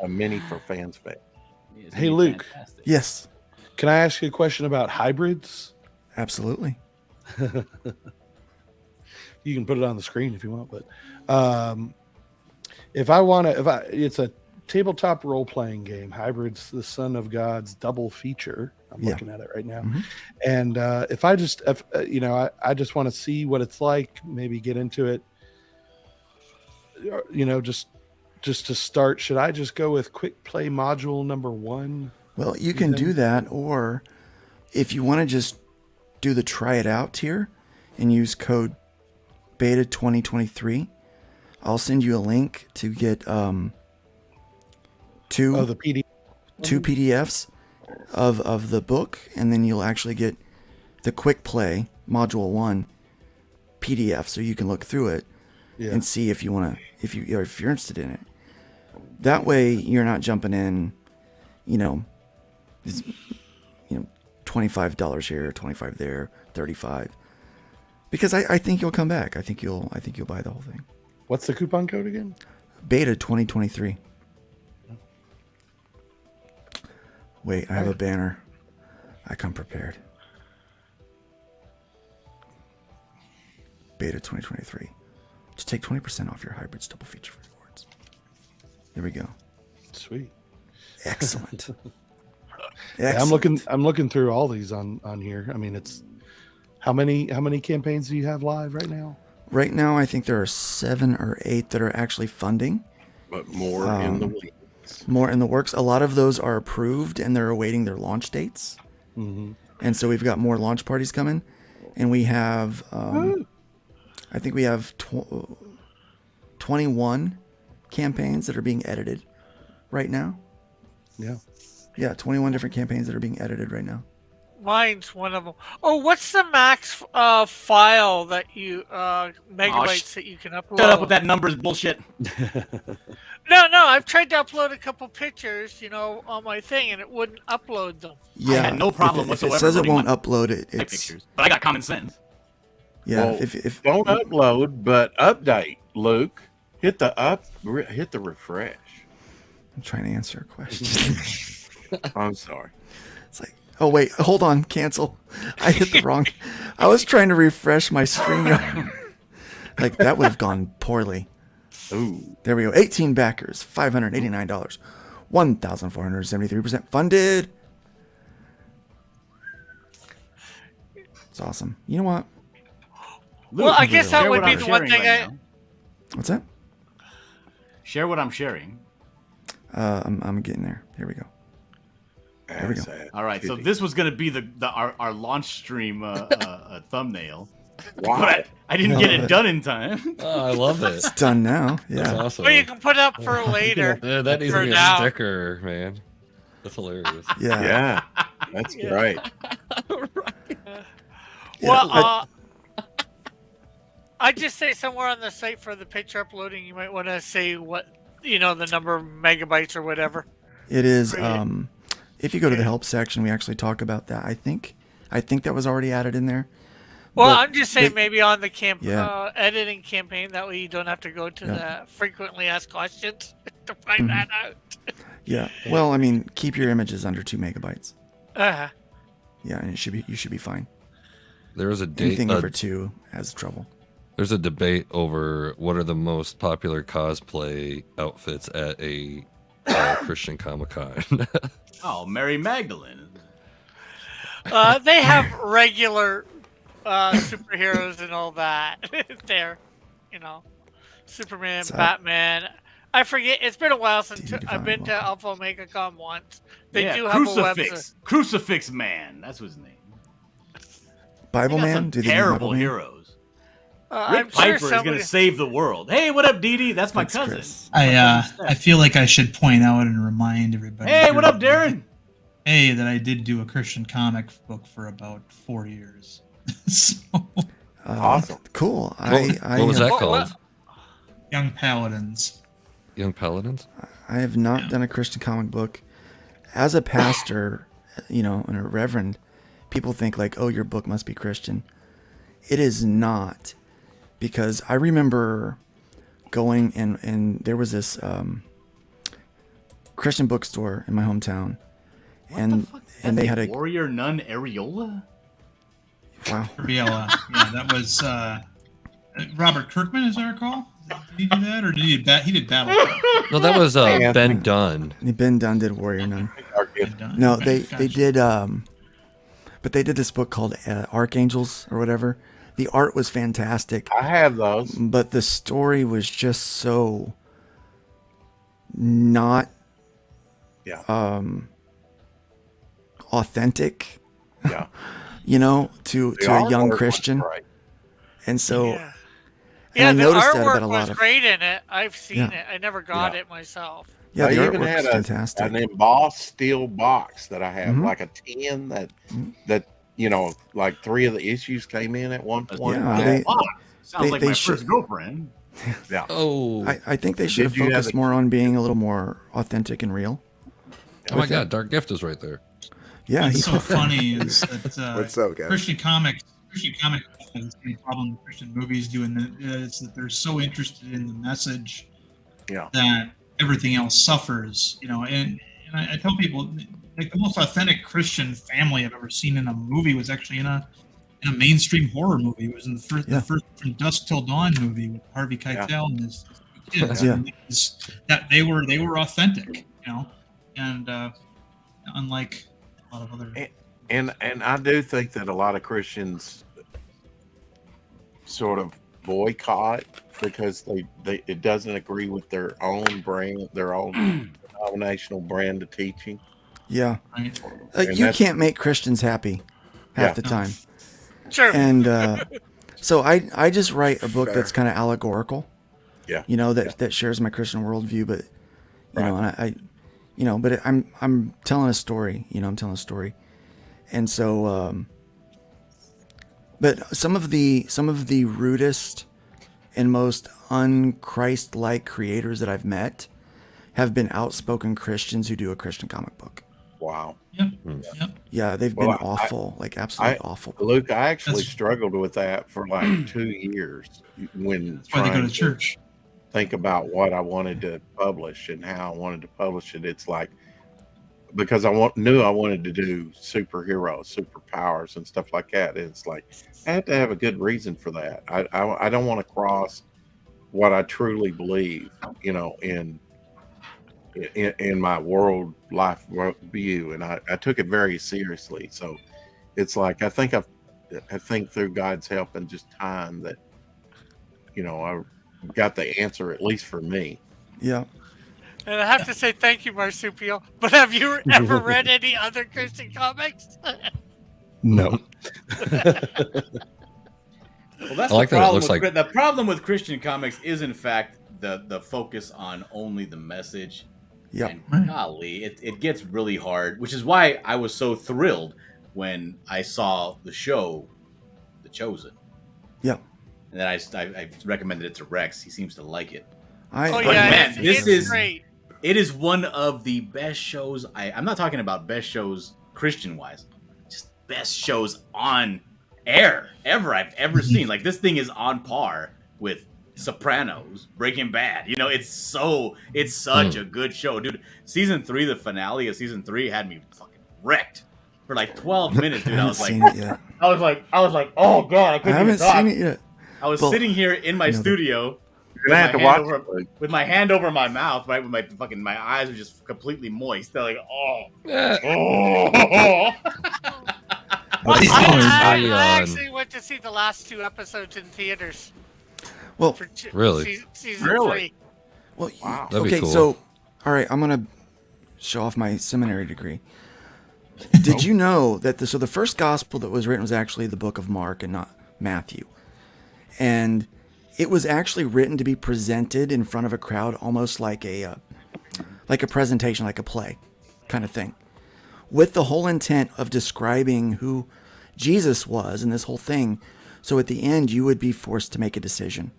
A mini for Fans Fest. It's Hey, gonna be Luke. fantastic. Yes, Can I ask you a question about hybrids? absolutely. You can put it on the screen if you want, but if I want to, it's a tabletop role-playing game, Hybrids, the Son of God's double feature. I'm looking at it right now. And if I just, I just want to see what it's like, maybe get into it, just to start, should I just go with quick play module number 1? Well, you can do that, or if you want to just do the try it out tier and use code beta 2023, I'll send you a link to get two PDFs of the book, and then you'll actually get the quick play module 1 PDF, so you can look through it and see if you want to, if you're interested in it. That way, you're not jumping in, $25 here, $25 there, $35. Because I think you'll come back. I think you'll buy the whole thing. What's the coupon code again? Beta 2023. Wait, I have a banner. I come prepared. Beta 2023. Just take 20% off your Hybrids double feature rewards. There we go. Sweet. Excellent. Yeah, I'm looking through all these on here. I mean, it's how many campaigns do you have live right now? Right now, I think there are 7 or 8 that are actually funding. But more in the works. More in the works. A lot of those are approved and they're awaiting their launch dates. And so we've got more launch parties coming. And we have, I think we have 21 campaigns that are being edited right now. Yeah, 21 different campaigns that are being edited right now. Mine's one of them. Oh, what's the max file that you megabytes that you can upload? Shut up with that numbers bullshit. No, I've tried to upload a couple pictures, on my thing, and it wouldn't upload them. Yeah, I had no problem if whatsoever. it says it loading won't my upload it, it's pictures, but I got common sense. yeah. Well, if don't upload, but update, Luke. Hit the refresh. I'm trying to answer a question. I'm sorry. It's like, oh wait, hold on, cancel. I hit the wrong. I was trying to refresh my screen. Like that would have gone poorly. Ooh. There we go. 18 backers, $589, 1,473% funded. It's awesome. You know what? Well, I guess that Share would what be I'm the one sharing thing right I. now. What's that? Share what I'm sharing. I'm getting there. Here we go. There we go. All right, so this was going to be our launch stream thumbnail. Why? But I didn't get it done in time. Oh, I love it. It's done now. That's Yeah. awesome. Or you can put up for later. Yeah, that needs for to be now. a sticker, man. That's hilarious. Yeah. Yeah, that's great. Well, I'd just say somewhere on the site for the picture uploading, you might want to say what, the number of megabytes or whatever. It is. If you go to the help section, we actually talk about that. I think that was already added in there. Well, But I'm just saying they- maybe on the Yeah. editing campaign, that way you don't have to go to Yeah. the frequently asked questions to find that out. Yeah. Well, I mean, keep your images under 2 megabytes. Uh-huh. Yeah, and you should be fine. There was a date. Anything over 2 has trouble. There's a debate over what are the most popular cosplay outfits at a Christian Comic-Con. Oh, Mary Magdalene. They have regular superheroes and all that there, Superman, So- Batman. I forget. It's been a while since Divine I've been to welcome. Alpha Omega Con once. They Yeah, do have a website. Crucifix Man. That's his name. Bible They got Man? some Do they do terrible Bible Man? heroes. I'm Rick sure Piper is somebody. going to save the world. Hey, what up, Dee Dee? That's my That's cousin. Chris. I feel like I should point out and remind everybody. Hey, here what up, Darren? Hey, that I did do a Christian comic book for about 4 years. So, Awesome. Cool. What was that What- called? what- Young Paladins. Young Paladins? I have not done a Christian comic book. As a pastor, and a reverend, people think like, oh, your book must be Christian. It is not, because I remember going and there was this Christian bookstore in my hometown, and they had a warrior nun areola. Wow. Areola. Yeah, that was Robert Kirkman, as I recall. Did he do that, or did he did Battle? No, that was Ben Dunn. Ben Dunn did Warrior Nun. No, they did but they did this book called Archangels or whatever. The art was fantastic. I have those. But the story was just so not authentic. Yeah. You know, to a young Christian. Right. And so Yeah, I the noticed that artwork about a lot was of great in it. I've seen it. I never got it myself. Yeah, the I even artwork had was fantastic. an embossed steel box that I have, like a 10 that you know, like 3 of the issues came in at one point. Yeah, sounds like my first girlfriend. Yeah. Oh, I think they should have focused more on being a little more authentic and real. Oh my God, Dark Gift is right there. Yeah, What's so funny is that What's up, guys? Christian comics has the same problem that Christian movies do, and is that they're so interested in the message that everything else suffers. You know, and I tell people, like, the most authentic Christian family I've ever seen in a movie was actually in a mainstream horror movie. It was in the first From Dusk Till Dawn movie with Harvey Keitel and his kids. Yeah. And that they were authentic, you know, and unlike a lot of other. And I do think that a lot of Christians sort of boycott because they it doesn't agree with their own brand, their own denominational brand of teaching. Yeah. Right. You can't make Christians happy half the time. Sure. And so I just write a book that's kind of allegorical. Yeah. You know, that shares my Christian worldview, but you know, and I you know, but I'm telling a story, you know, I'm telling a story. And so but some of the rudest and most un-Christ-like creators that I've met have been outspoken Christians who do a Christian comic book. Wow. Yep. Yeah, they've been awful, like absolutely awful. Luke, I actually struggled with that for like 2 years when That's why they go to church. Think about what I wanted to publish and how I wanted to publish it. It's like, because I knew I wanted to do superheroes, superpowers, and stuff like that. And it's like, I have to have a good reason for that. I don't want to cross what I truly believe, you know, in my world life view, and I took it very seriously. So it's like I think through God's help and just time that, you know, I got the answer, at least for me. Yeah. And I have to say thank you, Marsupial. But have you ever read any other Christian comics? No. Well, that's I like the that it problem. looks like- The problem with Christian comics is, in fact, the focus on only the message. Yeah. And golly, it gets really hard, which is why I was so thrilled when I saw the show, The Chosen. Yeah. And then I recommended it to Rex. He seems to like it. Man, it's great. It is one of the best shows. I'm not talking about best shows Christian-wise, just best shows on air I've ever seen. Like, this thing is on par with Sopranos, Breaking Bad. You know, it's such a good show, dude. Season 3, the finale of season 3 had me fucking wrecked for like 12 minutes, dude. I was like, oh god, I couldn't haven't even talk. seen it yet. I was sitting here in my studio You're gonna have to watch with my hand over my mouth, right? With my eyes are just completely moist. They're like, I actually went to see the last 2 episodes in theaters. Well, really? Season 3. Well, wow. That'd be okay, cool. so all right, I'm gonna show off my seminary degree. Did you know that the first gospel that was written was actually the book of Mark and not Matthew? And it was actually written to be presented in front of a crowd, almost like a presentation, like a play kind of thing, with the whole intent of describing who Jesus was and this whole thing. So at the end, you would be forced to make a decision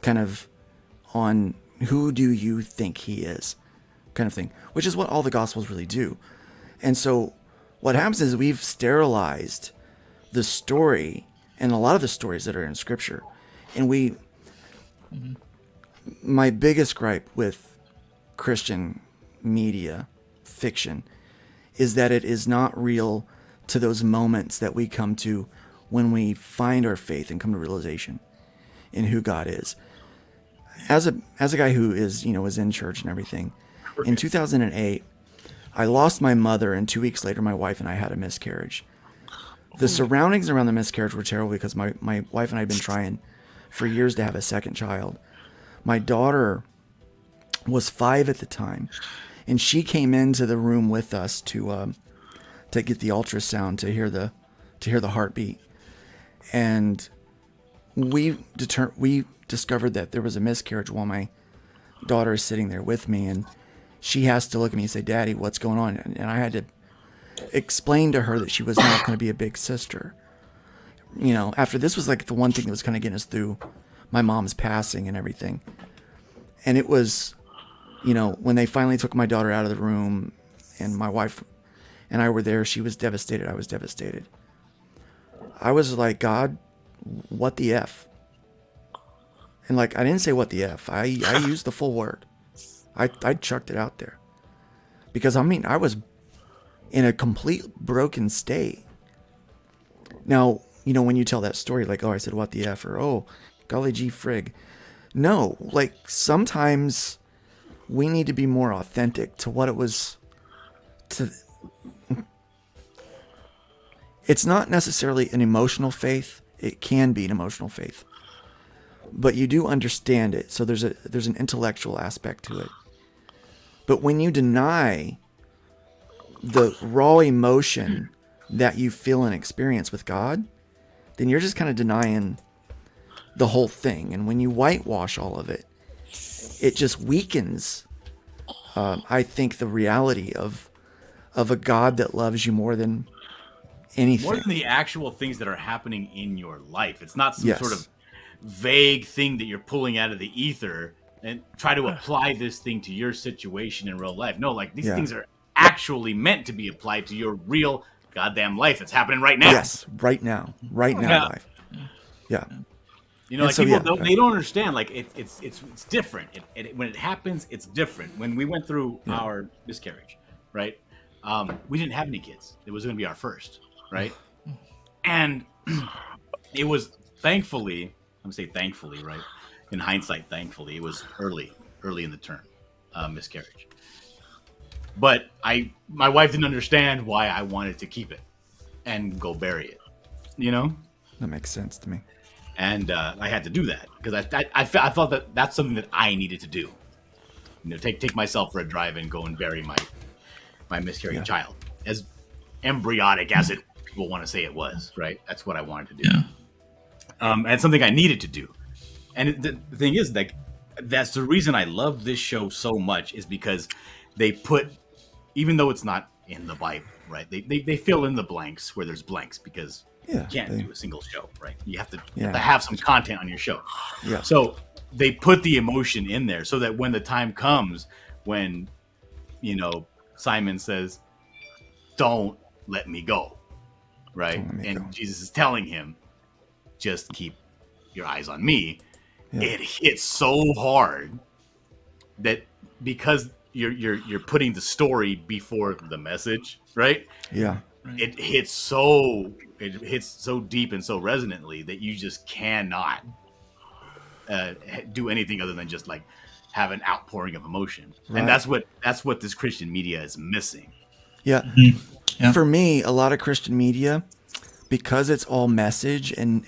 kind of on who do you think he is kind of thing, which is what all the gospels really do. And so what happens is we've sterilized the story and a lot of the stories that are in Scripture. And my biggest gripe with Christian media fiction is that it is not real to those moments that we come to when we find our faith and come to realization in who God is. As a guy who is, was in church and everything, in 2008, I lost my mother, and 2 weeks later, my wife and I had a miscarriage. The surroundings around the miscarriage were terrible because my wife and I had been trying for years to have a second child. My daughter was 5 at the time, and she came into the room with us to get the ultrasound to hear the heartbeat, and we discovered that there was a miscarriage while my daughter is sitting there with me, and she has to look at me and say, "Daddy, what's going on?" And I had to explain to her that she was not going to be a big sister. After this was like the one thing that was kind of getting us through my mom's passing and everything. And it was, when they finally took my daughter out of the room and my wife and I were there, she was devastated. I was devastated. I was like, God, what the F? And I didn't say what the F. I used the full word. I chucked it out there. Because, I was in a complete broken state. Now, when you tell that story, I said, what the F? Or, oh, golly gee frig. No, sometimes we need to be more authentic to what it was It's not necessarily an emotional faith. It can be an emotional faith. But you do understand it. So there's an intellectual aspect to it. But when you deny the raw emotion that you feel and experience with God, then you're just kind of denying the whole thing. And when you whitewash all of it, it just weakens, I think, the reality of a God that loves you more than anything. More than the actual things that are happening in your life. It's not some sort of vague thing that you're pulling out of the ether and try to apply this thing to your situation in real life. No, these things are actually meant to be applied to your real goddamn life that's happening right now. Yes, right now life. Yeah. People they don't understand. It's different. When it happens, it's different. When we went through our miscarriage, right? We didn't have any kids. It was going to be our first, right? And it was thankfully, I'm going to say thankfully, right? In hindsight, thankfully, it was early in the term, miscarriage. But my wife didn't understand why I wanted to keep it and go bury it, That makes sense to me. And I had to do that because I thought that that's something that I needed to do. Take myself for a drive and go and bury my miscarried child, as embryotic as people want to say it was. Right, that's what I wanted to do, and something I needed to do. And the thing is, that's the reason I love this show so much, is because they put, even though it's not in the Bible, right? They fill in the blanks where there's blanks because you can't do a single show, right? You have to have some content on your show. Yeah. So they put the emotion in there so that when the time comes, when Simon says, "Don't let me go," right? Jesus is telling him, "Just keep your eyes on me." Yeah. It hits so hard that because you're putting the story before the message, right? Yeah. It hits so deep and so resonantly that you just cannot do anything other than just have an outpouring of emotion. Right. And that's what this Christian media is missing. Yeah. Mm-hmm. Yeah. For me, a lot of Christian media, because it's all message and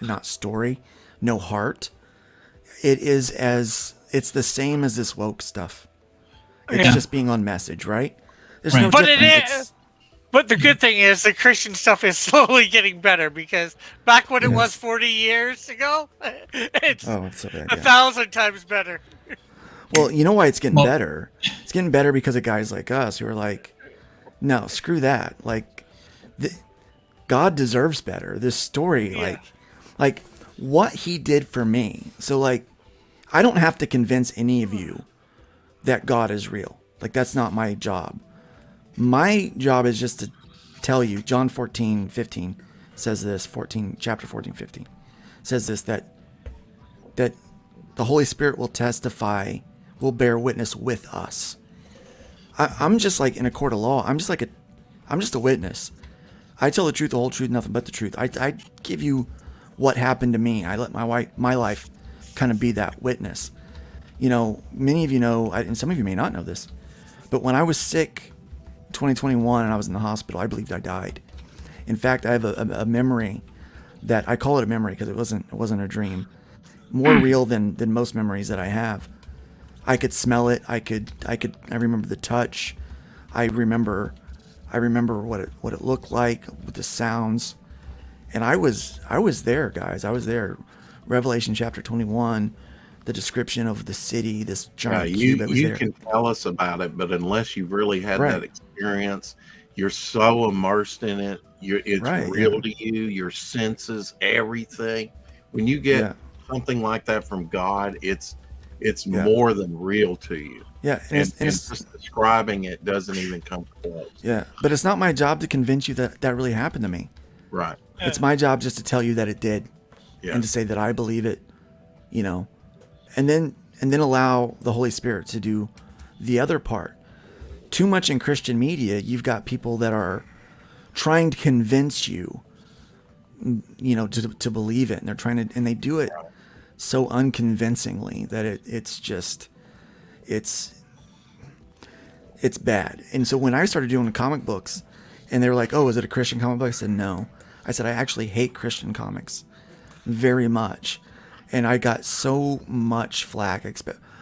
not story, no heart, it's the same as this woke stuff. It's just being on message, right? There's no difference. But the good thing is the Christian stuff is slowly getting better, because back when it was 40 years ago, it's so bad, 1,000 times better. Well, you know why it's getting better? It's getting better because of guys like us who are like, no, screw that. God deserves better. This story, like what he did for me. So I don't have to convince any of you that God is real. That's not my job. My job is just to tell you, John 14:15, says this, chapter 14, 15, says this, that the Holy Spirit will testify, will bear witness with us. I'm just like in a court of law. I'm just a witness. I tell the truth, the whole truth, nothing but the truth. I give you what happened to me. I let my life kind of be that witness. You know, many of you know, and some of you may not know this, but when I was sick, 2021, and I was in the hospital, I believed I died. In fact, I have a memory that I call it a memory because it wasn't a dream. More real than most memories that I have. I could smell it. I remember the touch. I remember what it looked like with the sounds. And I was there, guys. I was there. Revelation chapter 21, the description of the city, this giant cube. You can tell us about it, but unless you've really had that experience, you're so immersed in it. It's real to you, your senses, everything. When you get something like that from God, it's more than real to you. Yeah, and just describing it doesn't even come close. Yeah, but it's not my job to convince you that really happened to me. Right. It's my job just to tell you that it did, and to say that I believe it, you know, and then allow the Holy Spirit to do the other part. Too much in Christian media, you've got people that are trying to convince you, you know, to believe it, and they're trying to, and they do it so unconvincingly that it's bad. And so when I started doing the comic books, and they were like, "Oh, is it a Christian comic book?" I said, "No." I said, "I actually hate Christian comics very much," and I got so much flack,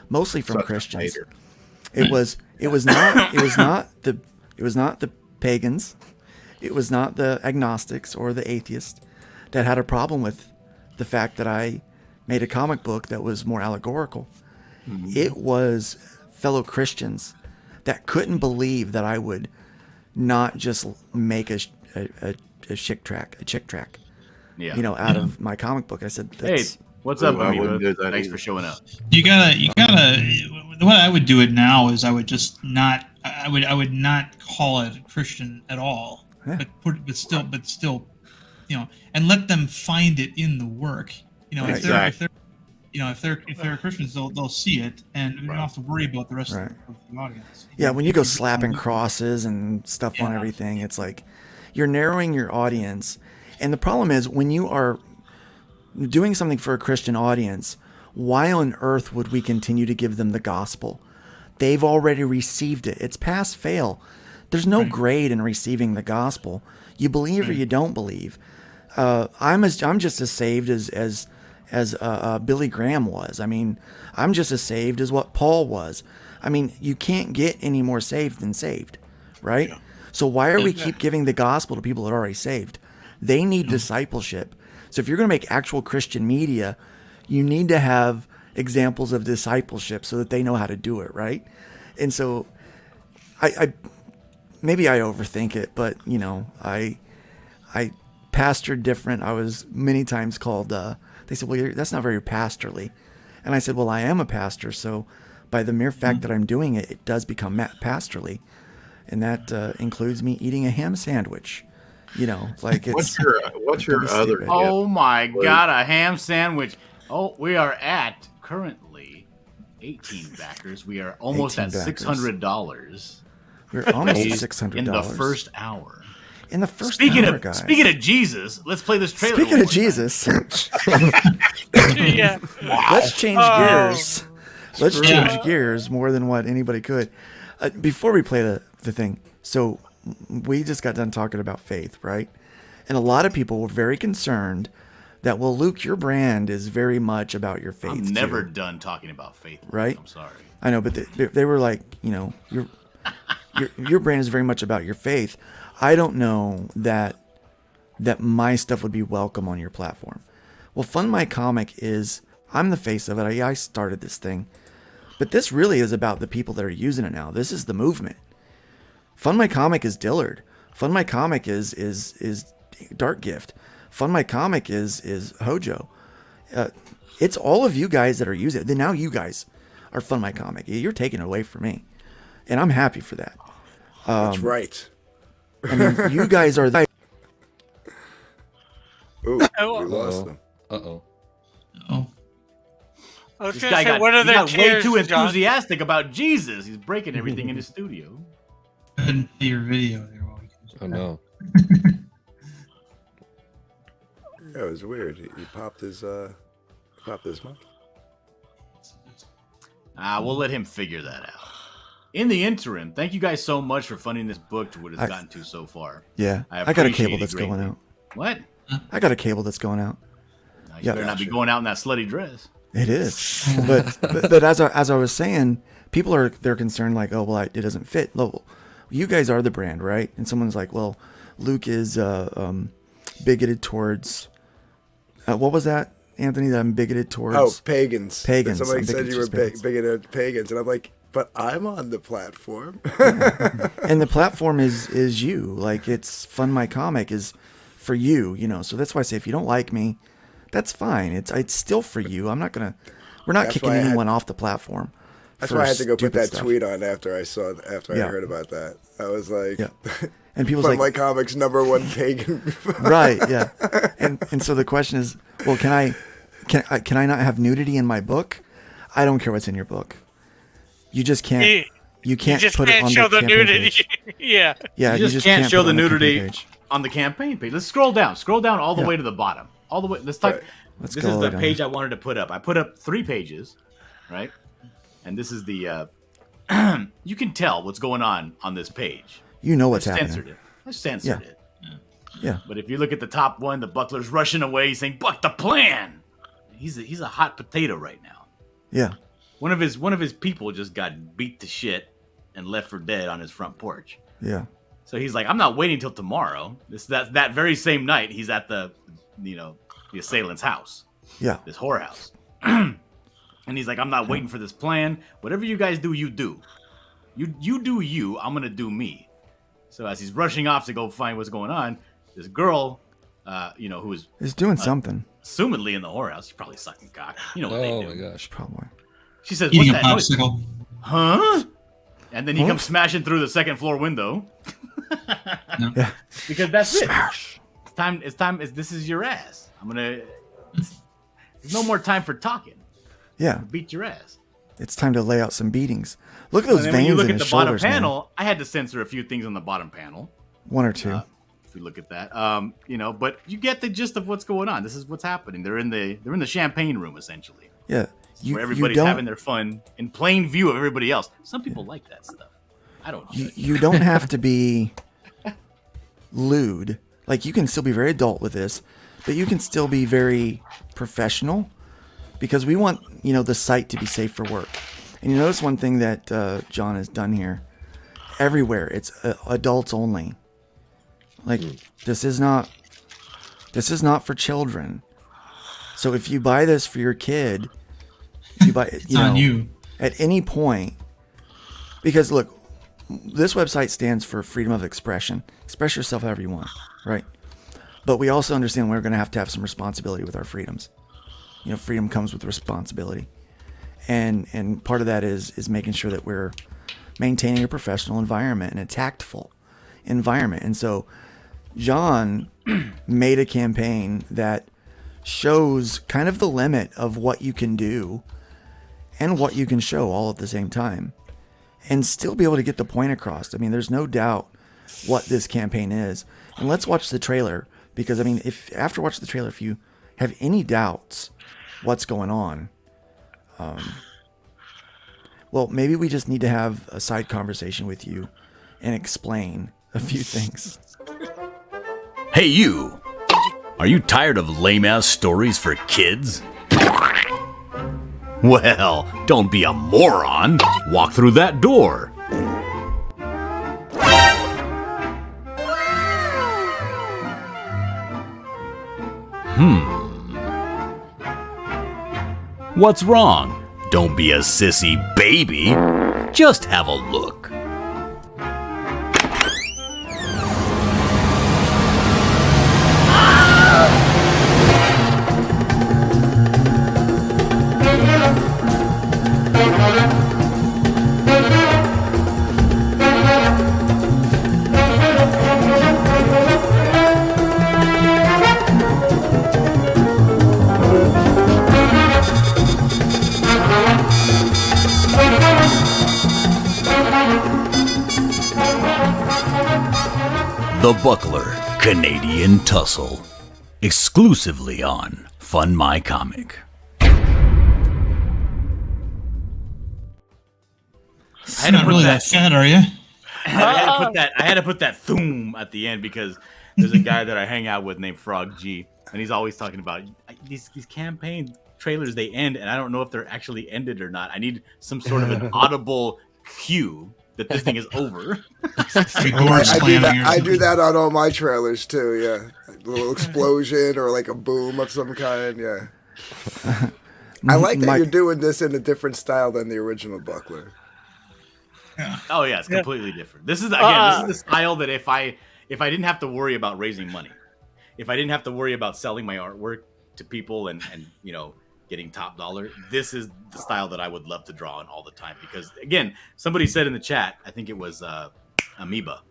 mostly from Christians. It was not the pagans, it was not the agnostics or the atheists that had a problem with the fact that I made a comic book that was more allegorical. Mm-hmm. It was fellow Christians that couldn't believe that I would not just make a chick track, you know, out of my comic book. I said, "Hey, what's up, Amoeba? Thanks for showing up." You gotta. The way I would do it now is I would just not. I would not call it Christian at all, but still, you know, and let them find it in the work. You know, if they're Christians, they'll see it, and you don't have to worry about the rest of the audience. Yeah, when you go slapping crosses and stuff on everything, it's like you're narrowing your audience. And the problem is when you are doing something for a Christian audience, why on earth would we continue to give them the gospel? They've already received it. It's pass fail. There's no grade in receiving the gospel. You believe or you don't believe. I'm just as saved as Billy Graham was. I mean, I'm just as saved as what Paul was. I mean, you can't get any more saved than saved, right? Yeah. So why are we keep giving the gospel to people that are already saved? They need discipleship. So if you're going to make actual Christian media, you need to have examples of discipleship so that they know how to do it, right? And so I maybe I overthink it, but you know, I pastored different. I was many times called, they said, "Well, that's not very pastorly." And I said, "Well, I am a pastor, so by the mere fact that I'm doing it, it does become pastorly. And that includes me eating a ham sandwich." You know, like it's... What's your other gift? Oh my God, a ham sandwich. Oh, we are at currently 18 backers. We are almost at $600. We're almost at $600 in the first hour. In the first hour, guys. Speaking of Jesus, let's play this trailer. Speaking of Jesus, let's change gears. Let's change gears more than what anybody could. Before we play the thing, so we just got done talking about faith, right? And a lot of people were very concerned that, well, Luke, your brand is very much about your faith. I'm never done talking about faith, right? I'm sorry. I know, but they were like, you know, your brand is very much about your faith. I don't know that my stuff would be welcome on your platform. Well, FundMyComic is, I'm the face of it. I started this thing, but this really is about the people that are using it now. This is the movement. FundMyComic is Dillard. FundMyComic is Dark Gift. FundMyComic is Hojo. It's all of you guys that are using it. Then now you guys are FundMyComic. You're taking it away from me, and I'm happy for that. That's right. I mean, you guys are We lost them. Uh-oh. Oh, I was This gonna guy say, got, what are he the got way tiers, too John? enthusiastic about Jesus. He's breaking everything in his studio. I didn't see your video there. While we Oh no. Yeah, it was weird. He popped his mouth. We'll let him figure that out. In the interim, thank you guys so much for funding this book to what it's gotten to so far. Yeah, I I got a appreciate cable it that's greatly. going out. What? I got a cable that's going out. No, you better not be going out in that slutty dress. It is, but as I was saying, they're concerned like, oh well, it doesn't fit. Well, you guys are the brand, right? And someone's like, well, Luke is bigoted towards. What was that, Anthony? That I'm bigoted towards. Pagans. Pagans. Somebody I'm said bigoted you were towards pagans. bigoted pagans, and I'm like, but I'm on the platform. And the platform is you. Like, it's FundMyComic is for you, So that's why I say, if you don't like me, that's fine. It's still for you. We're not kicking anyone off the platform. That's why I had to go put that stuff. tweet on after I heard about that. I was like, and people's like, FundMyComic's #1 pagan. Right? Yeah. And so the question is, well, can I not have nudity in my book? I don't care what's in your book. You just can't. You can't just put can't it on show the the campaign nudity. page. Yeah. Yeah. You just can't show put the it on nudity campaign page. on the campaign page. Let's scroll down. Scroll down all the way to the bottom. All the way. Let's talk. Right. Let's This go is all the the way page down. I wanted to put up. I put up 3 pages, right? And this is the. You can tell what's going on this page. You know what's I happening. censored it. I censored it. Yeah. But if you look at the top one, the buckler's rushing away. He's saying, "Buck the plan." He's a hot potato right now. Yeah. One of his people just got beat to shit and left for dead on his front porch. Yeah. So he's like, I'm not waiting till tomorrow. That very same night, he's at the assailant's house. Yeah. This whorehouse. And he's like, I'm not waiting for this plan. Whatever you guys do, you do. You do you. I'm gonna do me. So as he's rushing off to go find what's going on, this girl, who is doing something. Assumedly in the whorehouse, she's probably sucking cock. You know what they do. Oh my gosh. Probably. She says, eating "What's a that noise?" popsicle. Huh? And then he comes smashing through the second floor window. Yeah. Because that's Smash. it. It's time. This is your ass. There's no more time for talking. Yeah. Beat your ass. It's time to lay out some beatings. Look at those And then veins when you look in at his the bottom shoulders, man. panel, I had to censor a few things on the bottom panel. 1 or 2. If we look at that, but you get the gist of what's going on. This is what's happening. They're in the champagne room essentially. Yeah. Where everybody's having their fun in plain view of everybody else. Some people like that stuff. I don't know. You don't have to be lewd. Like, you can still be very adult with this, but you can still be very professional, because we want, the site to be safe for work. And you notice one thing that John has done here. Everywhere, it's adults only. Like, this is not for children. So if you buy this for your kid, on you. At any point, because look, this website stands for freedom of expression. Express yourself however you want, right? But we also understand we're going to have some responsibility with our freedoms. Freedom comes with responsibility, and part of that is making sure that we're maintaining a professional environment and a tactful environment. And so John made a campaign that shows kind of the limit of what you can do and what you can show all at the same time, and still be able to get the point across. I mean, there's no doubt what this campaign is. And let's watch the trailer, because if after watching the trailer, if you have any doubts what's going on, well, maybe we just need to have a side conversation with you and explain a few things. Hey, you! Are you tired of lame-ass stories for kids? Well, don't be a moron. Walk through that door. What's wrong? Don't be a sissy baby. Just have a look. The Buckler Canadian Tussle. Exclusively on FundMyComic. You're not really that fat, are you? I had to put that thoom at the end because there's a guy that I hang out with named Frog G, and he's always talking about these campaign trailers. They end, and I don't know if they're actually ended or not. I need some sort of an audible cue that this thing is over. I do that on all my trailers too. Yeah, a little explosion or like a boom of some kind. Yeah. I like that you're doing this in a different style than the original Buckler. Yeah. Oh yeah, it's completely different. This is the style that if I didn't have to worry about raising money, if I didn't have to worry about selling my artwork to people and getting top dollar, this is the style that I would love to draw on all the time. Because again, somebody said in the chat, I think it was Amoeba,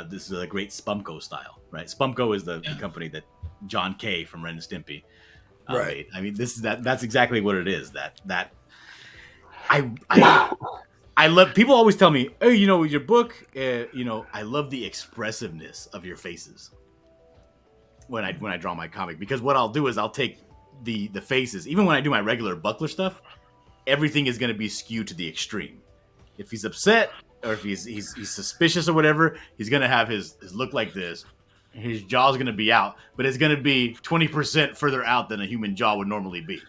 this is a great Spumco style, right? Spumco is the company that John K from Ren and Stimpy made. I mean, that's exactly what it is. That I love. People always tell me, "Oh, your book. I love the expressiveness of your faces when I draw my comic, because what I'll do is I'll take the faces. Even when I do my regular Buckler stuff, everything is going to be skewed to the extreme. If he's upset or if he's suspicious or whatever, he's going to have his look like this. His jaw's going to be out, but it's going to be 20% further out than a human jaw would normally be.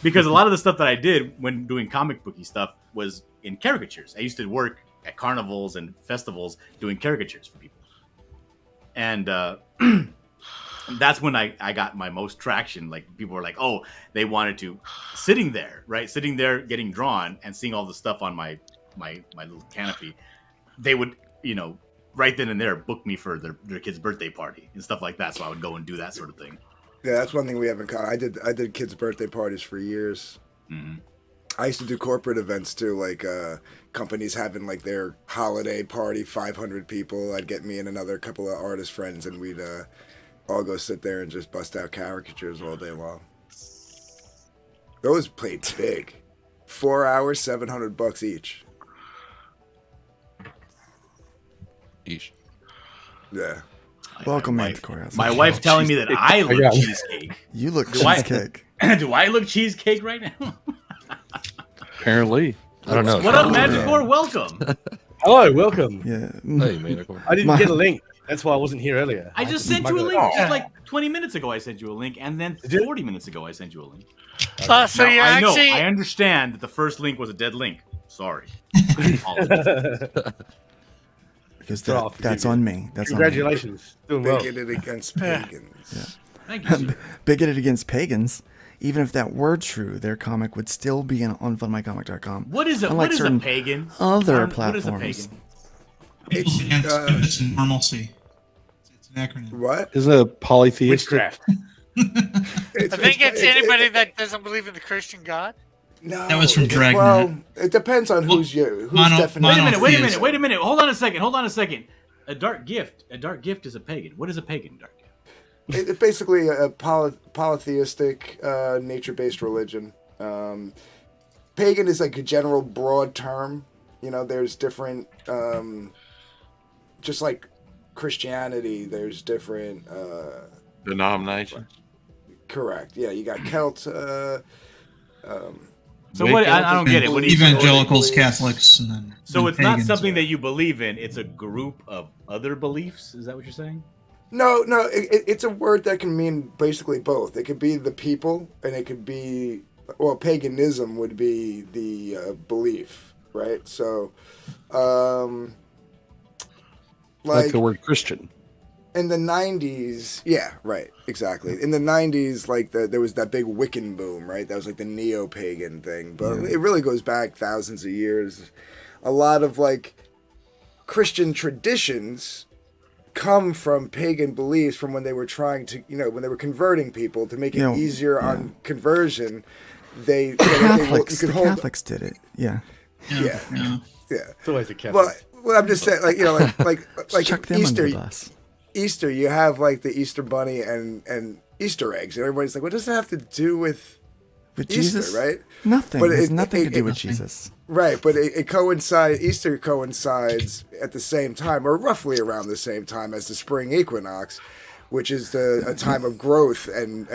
Because a lot of the stuff that I did when doing comic booky stuff was in caricatures. I used to work at carnivals and festivals doing caricatures for people. And that's when I got my most traction. Like, people were like, oh, they wanted to sitting there getting drawn and seeing all the stuff on my little canopy. They would, right then and there book me for their kid's birthday party and stuff like that. So I would go and do that sort of thing. Yeah, that's one thing we haven't caught. I did kids' birthday parties for years. Mm-hmm. I used to do corporate events too, like companies having like their holiday party, 500 people. I'd get me and another couple of artist friends, and we'd all go sit there and just bust out caricatures all day long. Those played big. 4 hours, $700 each. Yeah. Welcome, man. My wife telling me that I look cheesecake. You look cheesecake. Do I look cheesecake right now? Apparently. I don't know. What up, Magicor? Welcome. Hello, welcome. Yeah. Hey, Magicor. I didn't get a link. That's why I wasn't here earlier. I just sent you a link. Just like 20 minutes ago, I sent you a link, and then 40 minminutes ago, I sent you a link. So you're actually... I understand that the first link was a dead link. Sorry. Because that's on me. That's Congratulations. On me. Doing well. Bigoted against pagans. Yeah. Thank you, Bigoted against pagans. Even if that were true, their comic would still be on FundMyComic.com. What is a pagan? Other platforms. What is a pagan? People against normalcy. It's an acronym. What? Isn't it a polytheistic? I think it's anybody that doesn't believe in the Christian God. No, that was from Dragnet. Well, it depends on who's definition. Wait a minute. Hold on a second. A dark gift is a pagan. What is a pagan dark gift? It's basically a polytheistic, nature-based religion. Pagan is like a general broad term. There's different, just like Christianity, there's different denominations. Correct. Yeah, you got Celt. So what? I don't get it. What evangelicals, Catholics, and then. So it's not something that you believe in. It's a group of other beliefs. Is that what you're saying? No. It's a word that can mean basically both. It could be the people, and it could be paganism would be the belief, right? So, like the word Christian. In the 90s, yeah, right, exactly. In the 90s, there was that big Wiccan boom, right? That was like the neo-pagan thing. But it really goes back thousands of years. A lot of Christian traditions come from pagan beliefs from when they were trying to, when they were converting people to make it easier on conversion. The Catholics did it. Yeah. Yeah. It's always the Catholics. Well, I'm just saying, like Chuck them Easter. under the bus. Easter, you have the Easter bunny and Easter eggs, and everybody's like, "What does that have to do with With Easter, Jesus, right? Nothing. But It has nothing to do with Jesus. Right, but it coincides. Easter coincides at the same time, or roughly around the same time as the spring equinox, which is a time of growth and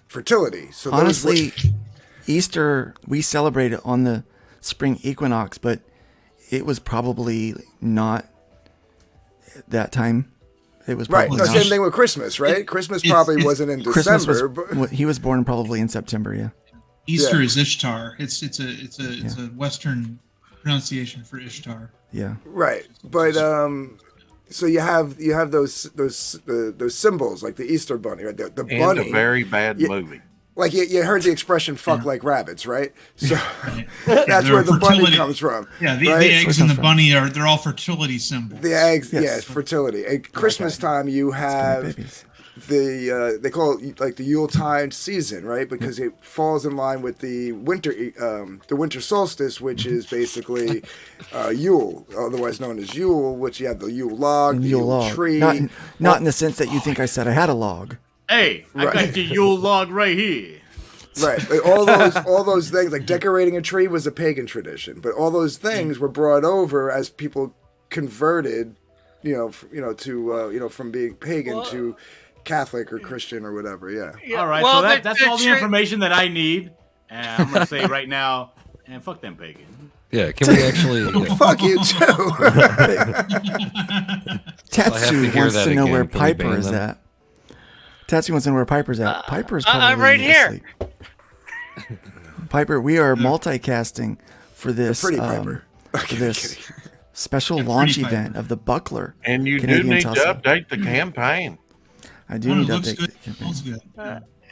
fertility. So honestly, Easter we celebrate it on the spring equinox, but it was probably not that time. It was right. probably No, not. same thing with Christmas, right? Christmas probably wasn't in Christmas December. was, he was born probably in September. Yeah. Easter is Ishtar. It's a Western pronunciation for Ishtar. Yeah. Right, but so you have those symbols like the Easter bunny, right? The And bunny. a very bad movie. Like you heard the expression "fuck like rabbits," right? So that's where the bunny comes from. Yeah, the right? eggs and the bunny they're all fertility symbols. The eggs, yes, fertility. At Christmas time, you have they call it like the Yuletide season, right? Because it falls in line with the winter solstice, which is basically Yule, otherwise known as Yule, which you have the Yule log, the Yule tree. Not in the sense that you think I said I had a log. Hey, I got the Yule log right here. Right, like all those things, like decorating a tree was a pagan tradition, but all those things were brought over as people converted, from being pagan to Catholic or Christian or whatever. Yeah. All right, so that's all the information that I need, and I'm gonna say right now, and fuck them pagan. Yeah, can we actually? Fuck you too. Tatsu wants to know where Piper is at. Tatsu wants to know where Piper's at. Piper's probably I'm right here. asleep. Piper, we are multicasting for this for this special launch event of the Buckler. And you Canadian do need Tussle. to update the campaign. I do need to looks update good. the campaign. Looks good.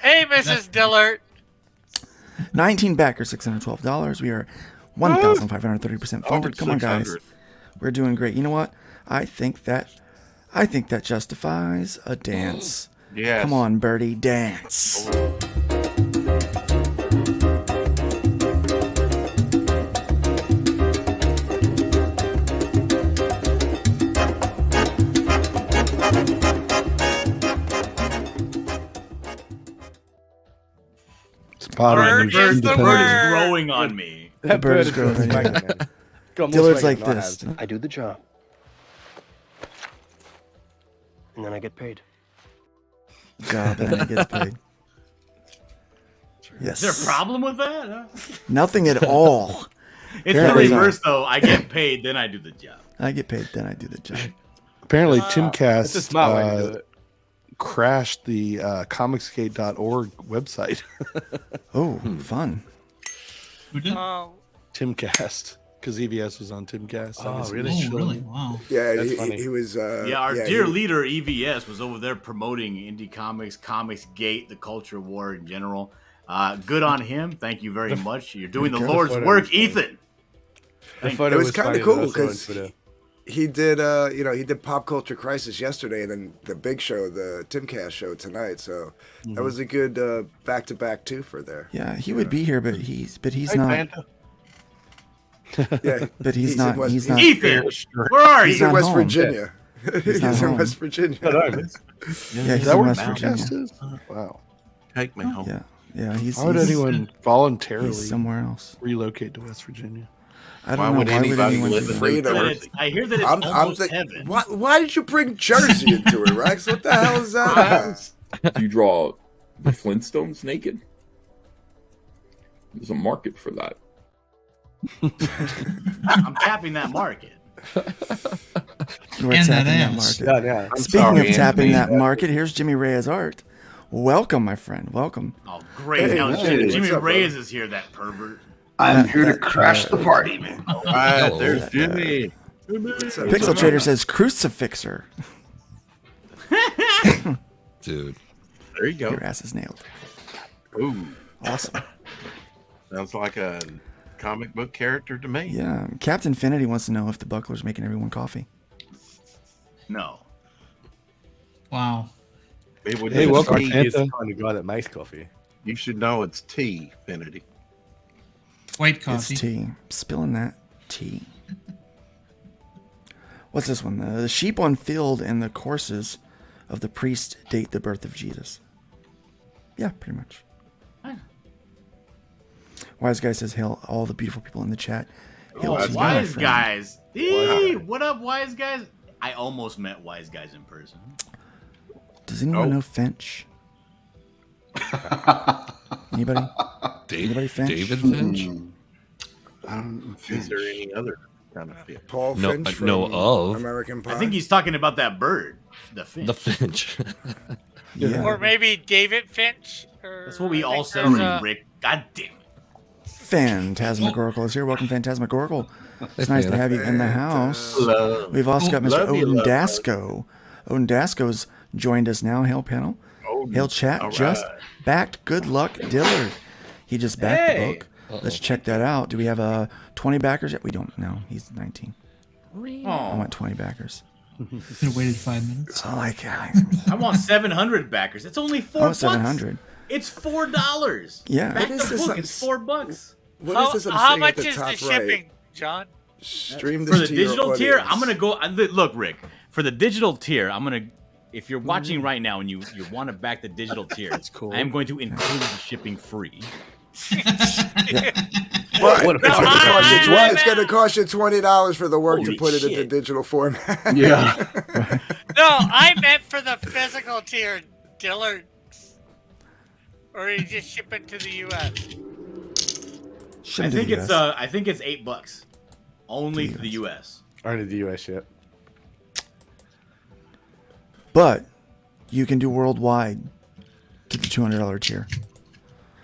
Hey, Mrs. Dillard. 19 backers, $612. We are 1,530% funded. Come on, guys. 600. We're doing great. You know what? I think that justifies a dance. Yes. Come on, Birdie, dance. Bird is growing on me. The bird is growing. Dillard's like this. I do the job, and then I get paid. Job and then it gets paid. Yes. Is there a problem with that? Huh? Nothing at all. It's the reverse, though. I get paid, then I do the job. I get paid, then I do the job. Apparently, That's a Timcast smart way to do it. crashed the comicsgate.org website. Oh, fun. Who did? Timcast, because EVS was on Timcast. Oh, really? Oh, really? Wow. Yeah, That's he, funny. he was. Our dear leader, EVS, was over there promoting indie comics, Comicsgate, the culture war in general. Good on him. Thank you very much. You're doing the Lord's work, Ethan. It was kind of cool because he did, he did Pop Culture Crisis yesterday, and then the big show, the Timcast show tonight. So that was a good back-to-back twofer there. Yeah, he would be here, but he's not. Yeah, but he's not. He's not. Ethan, where are you? He's in West home. Virginia. He's not He's in home. West Virginia. Yeah, Is he's that in where West Virginia. Timcast is? Wow. Take me home. Yeah, he's. Why would he's- anyone voluntarily he's somewhere else? relocate to West Virginia? I don't know. Why would anyone do that? Freedom. I hear that it's I'm almost thinking, heaven. why did you bring Jersey into it, Rex? What the hell is that? Do you draw the Flintstones naked? There's a market for that. I'm tapping that market. We're And tapping that that ass. market. Yeah. Speaking of tapping that market, here's Jimmy Reyes Art. Welcome, my friend. Welcome. Oh, great. Hey, now hey, Jimmy what's up, Reyes is here, that pervert. I'm here to crash the party, man. All right, there's Jimmy. Pixel Trader says Crucifixer. Dude. There you go. Your ass is nailed. Ooh, Awesome. sounds like a comic book character to me. Yeah. Captain Finity wants to know if the Buckler's making everyone coffee. No. Wow. It would Hey, be welcome, tea. He's the Fanta. kind of guy that makes coffee. You should know it's tea, Finity. White coffee. It's tea. Spilling that tea. What's this one? The sheep on field and the courses of the priest date the birth of Jesus. Yeah, pretty much. Wise Guy says, hail all the beautiful people in the chat. Hail to you, my Wise friend. Guys. Eee, what up, Wise Guys? I almost met Wise Guys in person. Does anyone know Finch? Anybody? Anybody Finch? David Finch? Is there any other kind of Finch? Paul No, Finch I from know of. American Pie. I think he's talking about that bird, the finch. The Finch. Yeah. Or maybe David Finch. Or That's what we I all think said there's already, Rick. God damn it. Phantasmagorical is here. Welcome, Phantasmagorical. It's nice to have you in the house. Love. We've also got Mr. Love you, Odin love. Dasco. Odin Dasco's joined us now. Hail panel. Hail chat. All Just right. backed. Good luck, Dillard. He just backed the book. Let's check that out. Do we have 20 backers yet? We don't know. He's 19. I want 20 backers. Could have waited 5 minutes. Oh, I want 700 backers. It's only $4. I want 700. It's $4. Yeah. Back What is the this? book. It's $4. What is this? I'm How seeing much at the is the top shipping, right? John? Stream For this the to your digital tier, audience. I'm gonna go. Look, Rick. For the digital tier, I'm gonna. If you're watching right now and you want to back the digital tier, it's cool. I am going to include the shipping free. What? I'm It's going to cost you $20 for the work to Holy put it into shit. digital format. Yeah. No, I meant for the physical tier, Dillard. Or you just ship it to the U.S. Ship I it to think the it's US. I think it's $8 only for the U.S. Aren't in the US yet. But you can do worldwide to the $200 tier.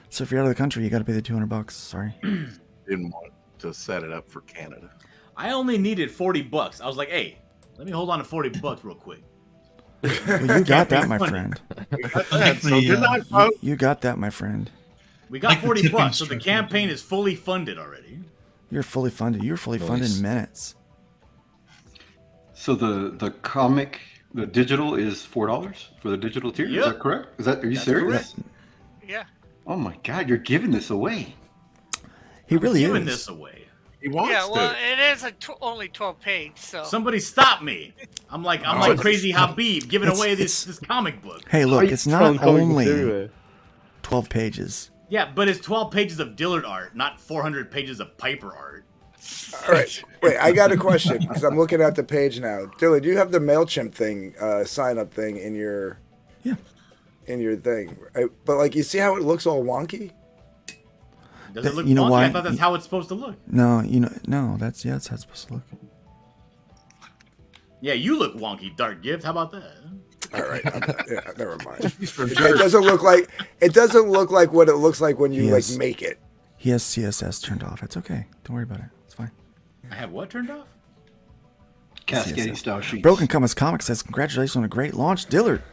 So if you're out of the country, you got to pay the $200. Sorry. Didn't want to set it up for Canada. I only needed $40. I was like, hey, let me hold on to $40 real quick. Well, you got that, my friend. You got that, my friend. We got $40, so the campaign is fully funded already. You're fully funded. You're fully funded in minutes. So the comic, the digital is $4 for the digital tier. Yep. Is that correct? Are you serious? Yeah. Oh my God, you're giving this away. He really Giving is. this away. He wants Yeah, well, to. it is only 12 page, so. Somebody stop me! I'm like crazy Habib giving away this comic book. Hey, look, it's Throwing not comic books only everywhere. 12 pages. Yeah, but it's 12 pages of Dillard art, not 400 pages of Piper art. All right. Wait, I got a question because I'm looking at the page now. Dylan, do you have the MailChimp thing, sign up thing in your thing? But like, you see how it looks all wonky? Does it look You know wonky? why? I thought that's how it's supposed to look. No, that's how it's supposed to look. Yeah, you look wonky, Dark Gift. How about that? All right, never mind. It doesn't look like what it looks like when you Yes. like make it. He has CSS turned off. It's okay. Don't worry about it. It's fine. I have what turned off? Cascading CSS. style sheets. Broken Compass Comics says, congratulations on a great launch, Dillard.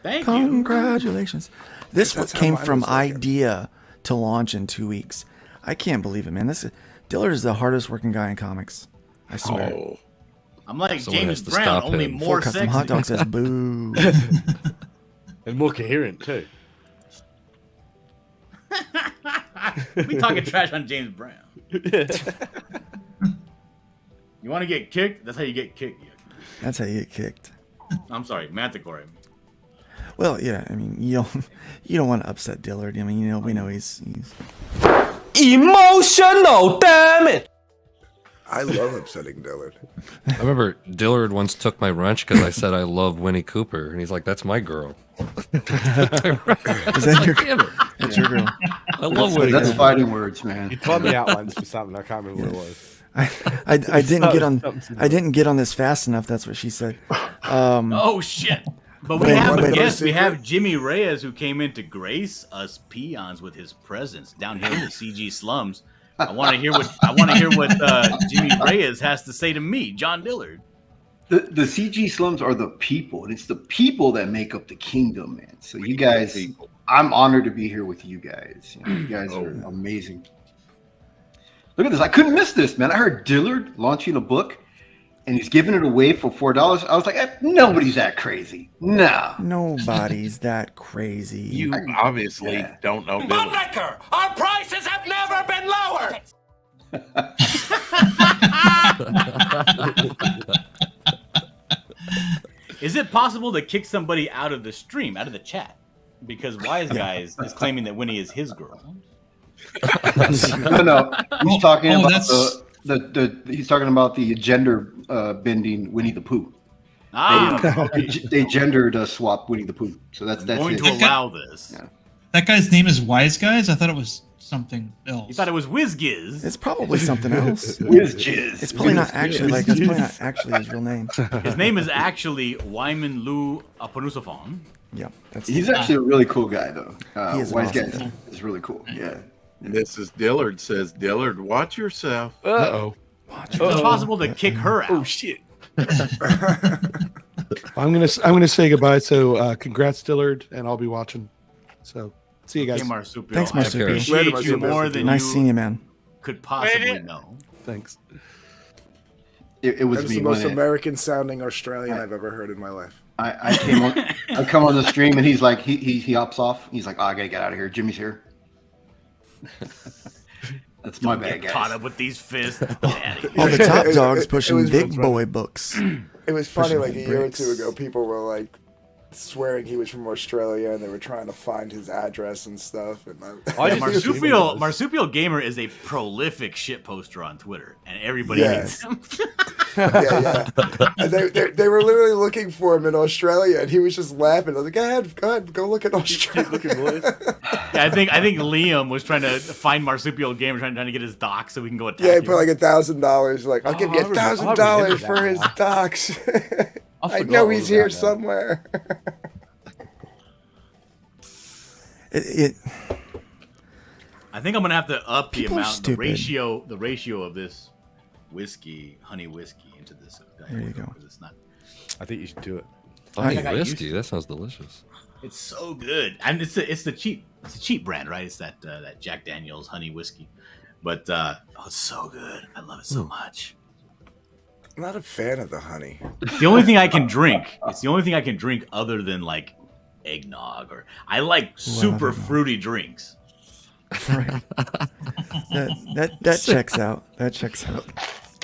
Thank you. Congratulations. This That's how came mine from was looking. idea to launch in 2 weeks. I can't believe it, man. Dillard is the hardest working guy in comics. I swear. Oh, I'm like Someone James has to Brown, stop only him. more Full Custom sexy. Hot Dog says, boo. And more coherent too. We talking trash on James Brown. You want to get kicked? That's how you get kicked. That's how you get kicked. I'm sorry, Manticore. Well, yeah, I mean, you don't want to upset Dillard. I mean, we know he's Emotional, damn it! I love upsetting Dillard. I remember Dillard once took my wrench because I said I love Winnie Cooper, and he's like, "That's my girl." Is that your? Damn it! That's your girl. I love Winnie. That's Cooper. fighting words, man. You taught me out once for something. I can't remember what it was. I didn't get on. I didn't get on this fast enough. That's what she said. Oh shit! But we Wait, have wait, a wait, guest. We secret? have Jimmy Reyes, who came in to grace us peons with his presence down here in the CG slums. I want to hear what Jimmy Reyes has to say to me, John Dillard. The CG slums are the people, and it's the people that make up the kingdom, man. So you guys, I'm honored to be here with you guys. You guys are amazing. Look at this. I couldn't miss this, man. I heard Dillard launching a book, and he's giving it away for $4. I was like, nobody's that crazy. No. Nobody's that crazy. you obviously don't know Dillard. Liquor, our prices have never been lower! Is it possible to kick somebody out of the stream, out of the chat? Because Wise Guys is claiming that Winnie is his girl. No. He's talking about that's- he's talking about the gender bending Winnie the Pooh. They gendered swap Winnie the Pooh. So that's going it. to allow this. Yeah. That guy's name is Wise Guys? I thought it was something else. You thought it was WizGiz. It's probably something else. WizGiz. It's probably not actually like that's probably not actually his real name. His name is actually Wyman Lu Aponusafon. Yep. He's actually a really cool guy, though. He is Wise awesome Guy guy. is really cool. Yeah. Mrs. Dillard says, Dillard, watch yourself. Uh-oh. It's possible to kick her out. Oh shit! I'm gonna say goodbye. So congrats, Dillard, and I'll be watching. So see you guys. Okay, Marsupial. Thanks, I Marsupial. appreciate Later, you Marsupial. more than Nice you seeing you, man. could possibly know. Thanks. It was That's me. the most when American sounding Australian I've ever heard in my life. I came on. I come on the stream and he's like, he hops off. He's like, oh, I gotta get out of here. Jimmy's here. That's my bad, guys. Caught up with these fists. All the top dogs pushing was big fun. boy books. It was funny, Pushing like a year or bricks. two ago, people were like swearing he was from Australia, and they were trying to find his address and stuff. And Marsupial Gamer is a prolific shit poster on Twitter, and everybody hates him. yeah. And they were literally looking for him in Australia, and he was just laughing. I was like, go ahead, go look at Australia. Yeah, I think Liam was trying to find Marsupial Gamer, trying to get his docs so we can go attack Yeah, he him. put like $1,000. Like, I'll give you $1,000 for his docs. I know he's here somewhere. I think I'm gonna have to up the People are amount, the stupid. ratio of this honey whiskey into this. There you go. 'Cause it's not. I think you should do it. Honey I got used whiskey. to That sounds delicious. It's so good, and it's the cheap brand, right? It's that Jack Daniel's honey whiskey, but it's so good. I love it so much. I'm not a fan of the honey. It's the only thing I can drink. It's the only thing I can drink other than like eggnog, or I like super fruity drinks. Right. That checks out. That checks out.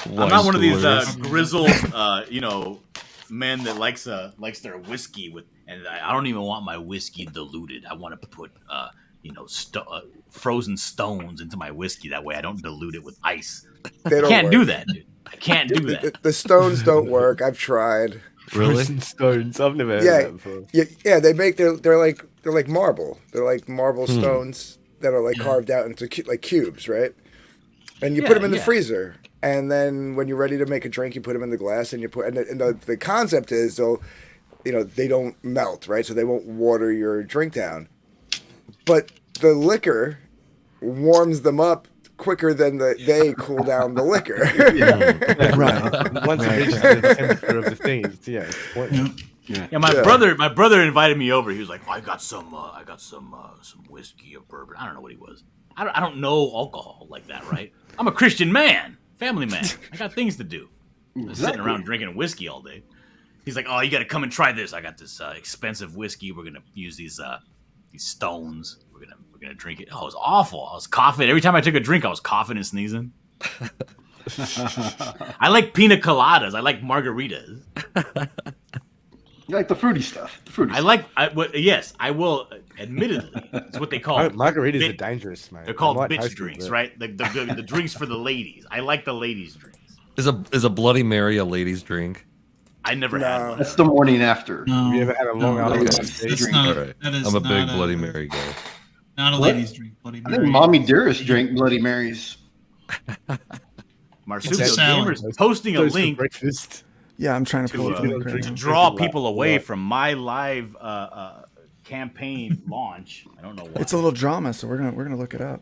I'm not one of these grizzled, men that likes their whiskey with, and I don't even want my whiskey diluted. I want to put, frozen stones into my whiskey. That way, I don't dilute it with ice. They I don't can't work. do that, dude. I can't do that. The stones don't work. I've tried. Really? Frozen stones. I've never heard Yeah, of that before. yeah. They make they're like marble. They're like marble stones that are like carved out into like cubes, right? And you put them in the freezer, and then when you're ready to make a drink, you put them in the glass, and you put. And the concept is they don't melt, right? So they won't water your drink down. But the liquor warms them up quicker than they cool down the liquor. Right. Once it reaches the temperature of the thing, it's pointless. Yeah, my brother invited me over. He was like, "Oh, I got some whiskey or bourbon." I don't know what he was. I don't know alcohol like that, right? I'm a Christian man, family man. I got things to do. I'm sitting around drinking whiskey all day. He's like, "Oh, you got to come and try this. I got this expensive whiskey. We're gonna use these stones. We're gonna drink it." Oh, it was awful. I was coughing every time I took a drink. I was coughing and sneezing. I like pina coladas. I like margaritas. You like the fruity stuff. Yes, I will. Admittedly, it's what they call margaritas are dangerous, man. They're called I like bitch hosting, drinks, but- right? The drinks for the ladies. I like the ladies' drinks. Is a Bloody Mary a ladies' drink? I never had one. That's the morning after. No, Have you ever had a Long Island iced tea? that's not, All right. that is I'm a big not Bloody Mary guy. Not a ladies' drink. Bloody I Mary. think Mommy Dearest drank Bloody Marys. Marsupial It's a salad. Gamers posting a Those for link breakfast. Yeah, I'm trying to pull to, up the link right to now. draw people away from my live campaign launch. I don't know why. It's a little drama, so we're gonna look it up.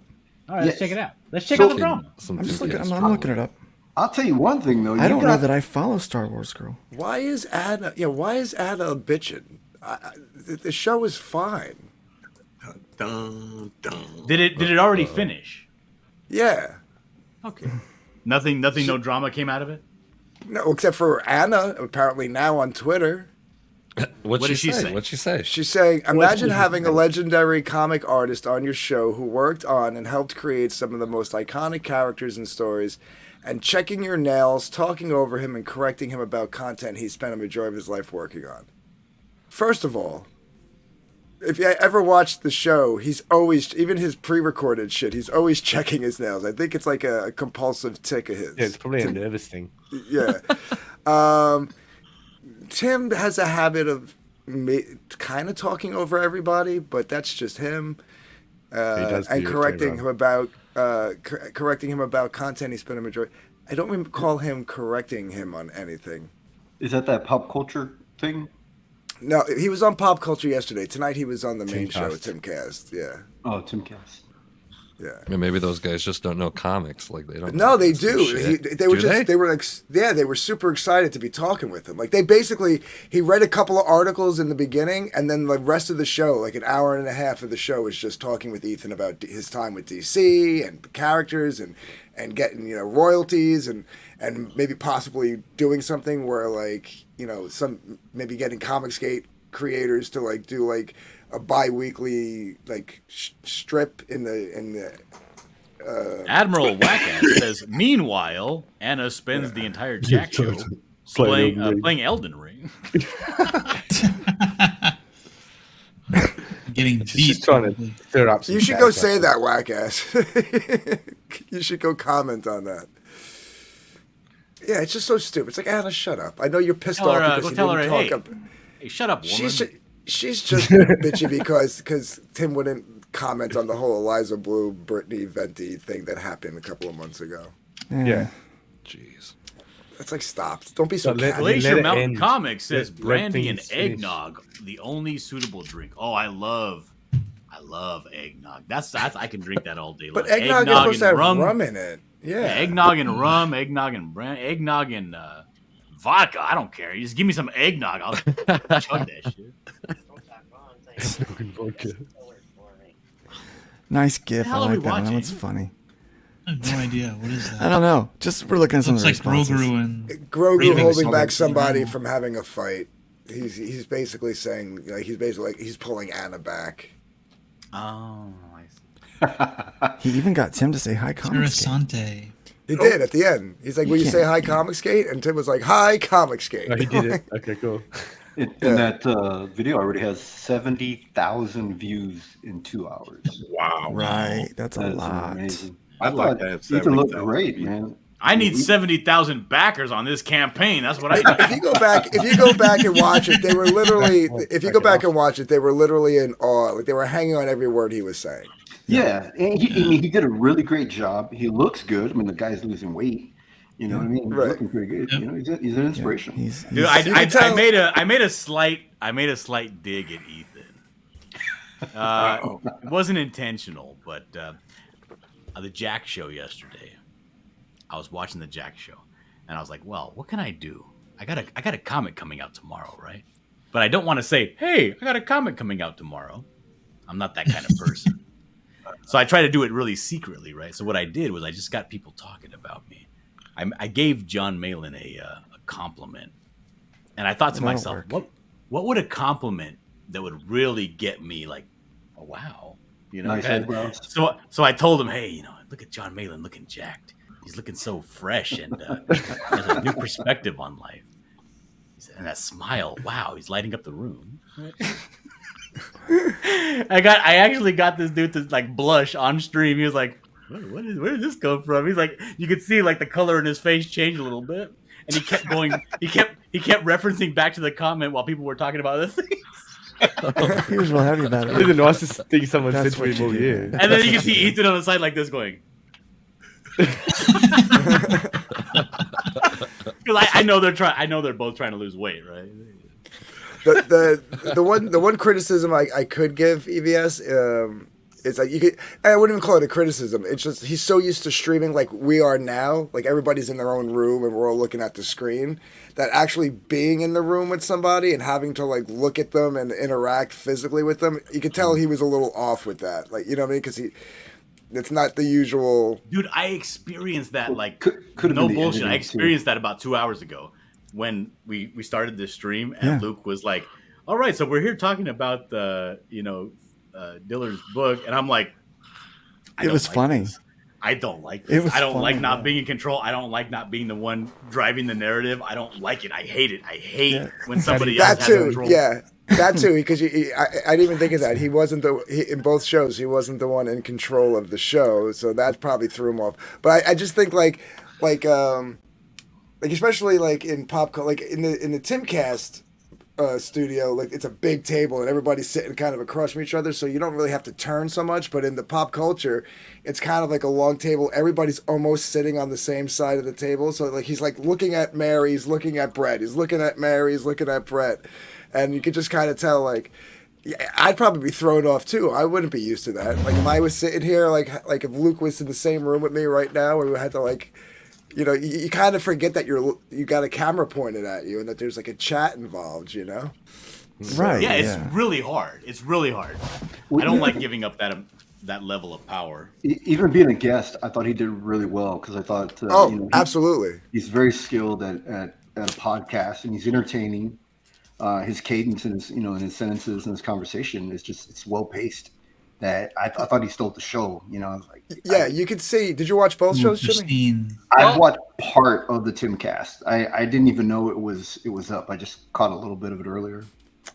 All right, let's check it out. Let's check out the drama. I'm just looking. I'm looking it up. I'll tell you one thing though. I don't know that I follow Star Wars Girl. Why is Anna? Yeah, why is Anna bitching? The show is fine. Dun, dun. Did it already finish? Yeah. Okay. Nothing. No drama came out of it. No, except for Anna, apparently now on Twitter. What did she say? What'd she say? She's saying, imagine having a legendary comic artist on your show who worked on and helped create some of the most iconic characters and stories, and checking your nails, talking over him, and correcting him about content he spent a majority of his life working on. First of all, if you ever watched the show, he's always, even his pre-recorded shit, he's always checking his nails. I think it's like a compulsive tick of his. Yeah, it's probably a nervous thing. Yeah. Tim has a habit of kind of talking over everybody, but that's just him. And correcting him about content he spent a majority. I don't recall him correcting him on anything. Is that pop culture thing? No, he was on Pop Culture yesterday. Tonight he was on the main show, Timcast. Timcast. Yeah. Oh, Timcast. Yeah. I mean, maybe those guys just don't know comics. Like they don't. No, they do. They were Do they were like, yeah, they were super excited to be talking with him. Like he read a couple of articles in the beginning, and then the rest of the show, like an hour and a half of the show, is just talking with Ethan about his time with DC and the characters and getting royalties and maybe possibly doing something where maybe getting Comicsgate creators to do a bi-weekly strip in the Admiral Wackass says, meanwhile, Anna spends the entire Jack show playing Elden Ring. Getting beat. Just trying to throw up. You should go say that, Wackass. You should go comment on that. Yeah, it's just so stupid. It's like, Anna, shut up. I know you're pissed off because you didn't talk up. Hey, shut up, woman. She's just bitchy because Tim wouldn't comment on the whole Eliza Blue, Brittany Venti thing that happened a couple of months ago. Yeah. Jeez. It's like, stop. Don't be so catty. Glacier Mountain Comics says brandy and eggnog, the only suitable drink. Oh, I love eggnog. That's I can drink that all day long. But eggnog is supposed to have rum in it. Yeah. Eggnog and rum, eggnog and eggnog and vodka. I don't care. You just give me some eggnog. I'll chug that shit. Nice gif. I hell are like we that one. That watching? one's funny. I have no idea. What is that? I don't know. Just we're looking at some Looks of the like responses. Grogu and Grogu Ravens holding back holding somebody something. from having a fight. He's basically saying he's pulling Anna back. Oh, He even got Tim to say hi, Comics. Interessante. He did at the end. He's like, "Will you say hi, Comicsgate?" And Tim was like, "Hi, Comicsgate." Oh, he did it. Okay, cool. And that video already has 70,000 views in 2 hours. Wow. Right. That's a That is lot. amazing. I'd like to have Ethan looked 70,000 great, man. I need 70,000 backers on this campaign. That's what I need. If you go back and watch it, they were literally. If you go back and watch it, they were literally in awe. Like they were hanging on every word he was saying. Yeah, and he did a really great job. He looks good. I mean, the guy's losing weight. You know what I mean? He's Right. looking pretty good. You know, he's an inspiration. Dude, I made a slight dig at Ethan. It wasn't intentional, but the Jack show yesterday. I was watching the Jack show, and I was like, "Well, what can I do? I got a comic coming out tomorrow, right? But I don't want to say, hey, I got a comic coming out tomorrow. I'm not that kind of person. So I try to do it really secretly, right? So what I did was I just got people talking about me. I gave John Malin a compliment, and I thought to myself, what would a compliment that would really get me like, oh wow, Nice eyebrows. So I told him, hey, look at John Malin looking jacked. He's looking so fresh and has a new perspective on life. And that smile, wow, he's lighting up the room. I actually got this dude to like blush on stream. He was like, where did this come from? He's like, you could see like the color in his face change a little bit, and he kept going. He kept referencing back to the comment while people were talking about other things. He was real happy about it. It's the nicest thing someone said That's to me what all you year. do. And then you can see Ethan on the side like this going. Because I know they're both trying to lose weight, right? The one criticism I could give EVS is like I wouldn't even call it a criticism. It's just he's so used to streaming like we are now, like everybody's in their own room and we're all looking at the screen, that actually being in the room with somebody and having to like look at them and interact physically with them, you could tell he was a little off with that. Like, you know what I mean? Because it's not the usual. Dude, I experienced that like Could've no been the bullshit. I editing, experienced that about 2 hours ago when we started this stream and Luke was like, "All right, so we're here talking about the Dillard's book," and I'm like, It was funny. I don't like It this. was I don't like fun, not yeah. being in control. I don't like not being the one driving the narrative. I don't like it. I hate it. I hate when somebody else That has too, control. yeah, that too. Because I didn't even think of that. He wasn't in both shows. He wasn't the one in control of the show, so that probably threw him off. But I just think like especially like in pop, like in the Timcast studio, like it's a big table and everybody's sitting kind of across from each other, so you don't really have to turn so much. But in the pop culture, it's kind of like a long table. Everybody's almost sitting on the same side of the table, so like he's like looking at Mary, he's looking at Brett, he's looking at Mary, he's looking at Brett, and you could just kind of tell like. Yeah, I'd probably be thrown off too. I wouldn't be used to that. Like if I was sitting here, like if Luke was in the same room with me right now, we had to like. You know, you kind of forget that you got a camera pointed at you and that there's like a chat involved, you know? Right. Yeah, it's really hard. It's really hard. I don't like giving up that level of power. Even being a guest, I thought he did really well because I thought, absolutely, he's very skilled at a podcast and he's entertaining. His cadence and his sentences and his conversation is it's well paced. That I thought he stole the show. You know, I was like, yeah, you could see. Did you watch both shows, Jimmy? I watched part of the Timcast. I didn't even know it was up. I just caught a little bit of it earlier.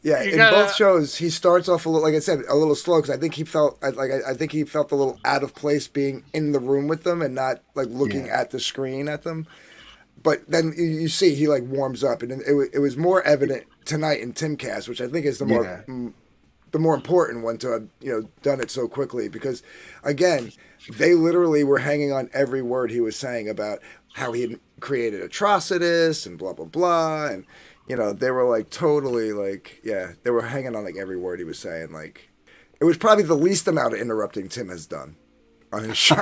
Yeah, in both shows, he starts off a little, like I said, a little slow because I think he felt a little out of place being in the room with them and not like looking at the screen at them. But then you see he like warms up, and it was more evident tonight in Timcast, which I think is the more important one to have done it so quickly, because again they literally were hanging on every word he was saying about how he had created Atrocitus and blah blah blah, and they were like totally like they were hanging on like every word he was saying. Like it was probably the least amount of interrupting Tim has done on his show.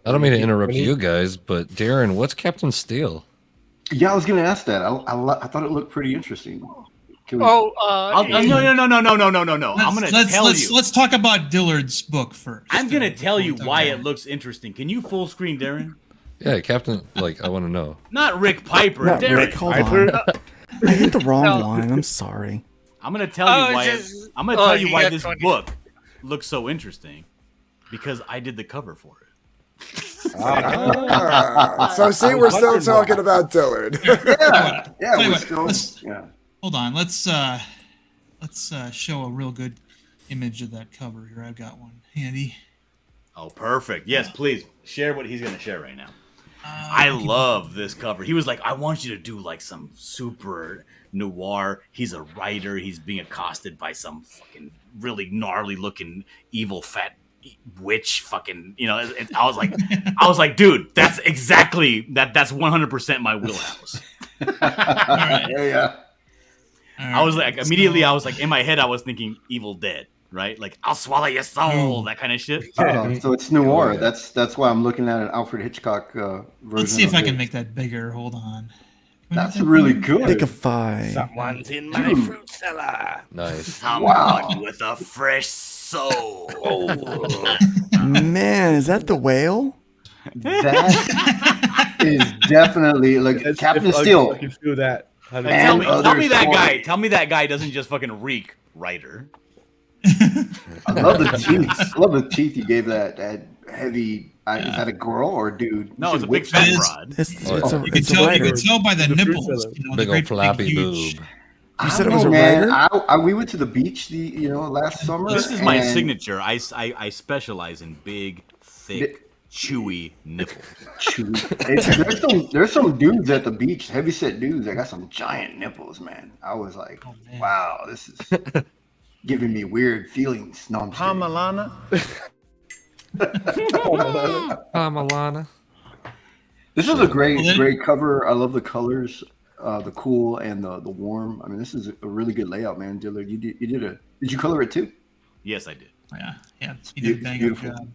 I don't mean to interrupt you guys, but Darren, what's Captain Steel? Yeah, I was going to ask that. I thought it looked pretty interesting. No. I'm going to tell you. Let's talk about Dillard's book first. I'm going to tell you why it looks interesting. Can you full screen, Darren? Yeah, Captain. Like, I want to know. Not Rick Piper. Not Darren Rick, hold on. I hit the wrong one. I'm sorry. I'm going to tell you why. I'm going to tell you why this book looks so interesting, because I did the cover for it. So see, we're still talking about Dillard. Hold on. Let's show a real good image of that cover here. I've got one handy. Oh, perfect. Yes, please share what he's going to share right now. I love this cover. He was like, I want you to do like some super noir. He's a writer. He's being accosted by some fucking really gnarly looking evil fat witch fucking, I was like, dude, that's exactly that's 100% my wheelhouse. Yeah. I was like, immediately I was like, in my head I was thinking Evil Dead, right? Like, I'll swallow your soul, that kind of shit. So it's noir. That's why I'm looking at an Alfred Hitchcock version. Let's see if I can make that bigger. Hold on. That's really good. Pick a 5. Someone's in my fruit cellar. Nice. Someone with a fresh soul. Man, is that the whale? That is definitely like Captain Steel. I can feel that. Tell me that guy doesn't just fucking reek writer. I love the teeth. I love the teeth you gave that heavy. Is that a girl or a dude? No, it's a big fat rod. You can tell by the nipples. Big old flappy boob. You said it was a writer? We went to the beach last summer. This is my signature. I specialize in big, thick, chewy nipples. There's some dudes at the beach, heavyset dudes that got some giant nipples, man. I was like, wow, this is giving me weird feelings. No, I'm Pamalana. Pamalana. This is a great cover. I love the colors, the cool and the warm. I mean, this is a really good layout, man. Dillard, did you color it too? Yes, I did. Yeah. You did a bang up job.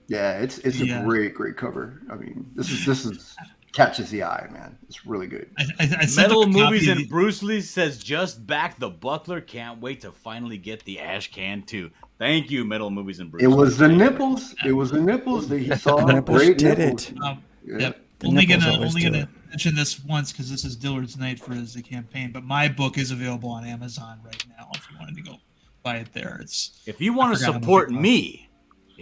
Yeah, it's a great cover. I mean, this is catches the eye, man. It's really good. Metal Movies and Bruce Lee says just back the buckler. Can't wait to finally get the ash can too. Thank you, Metal Movies and Bruce. It was the nipples. It was the nipples that he saw. The nipples great did nipples. it. Yep. Only gonna mention this once because this is Dillard's night for his campaign. But my book is available on Amazon right now. If you wanted to go buy it there, if you want to support me,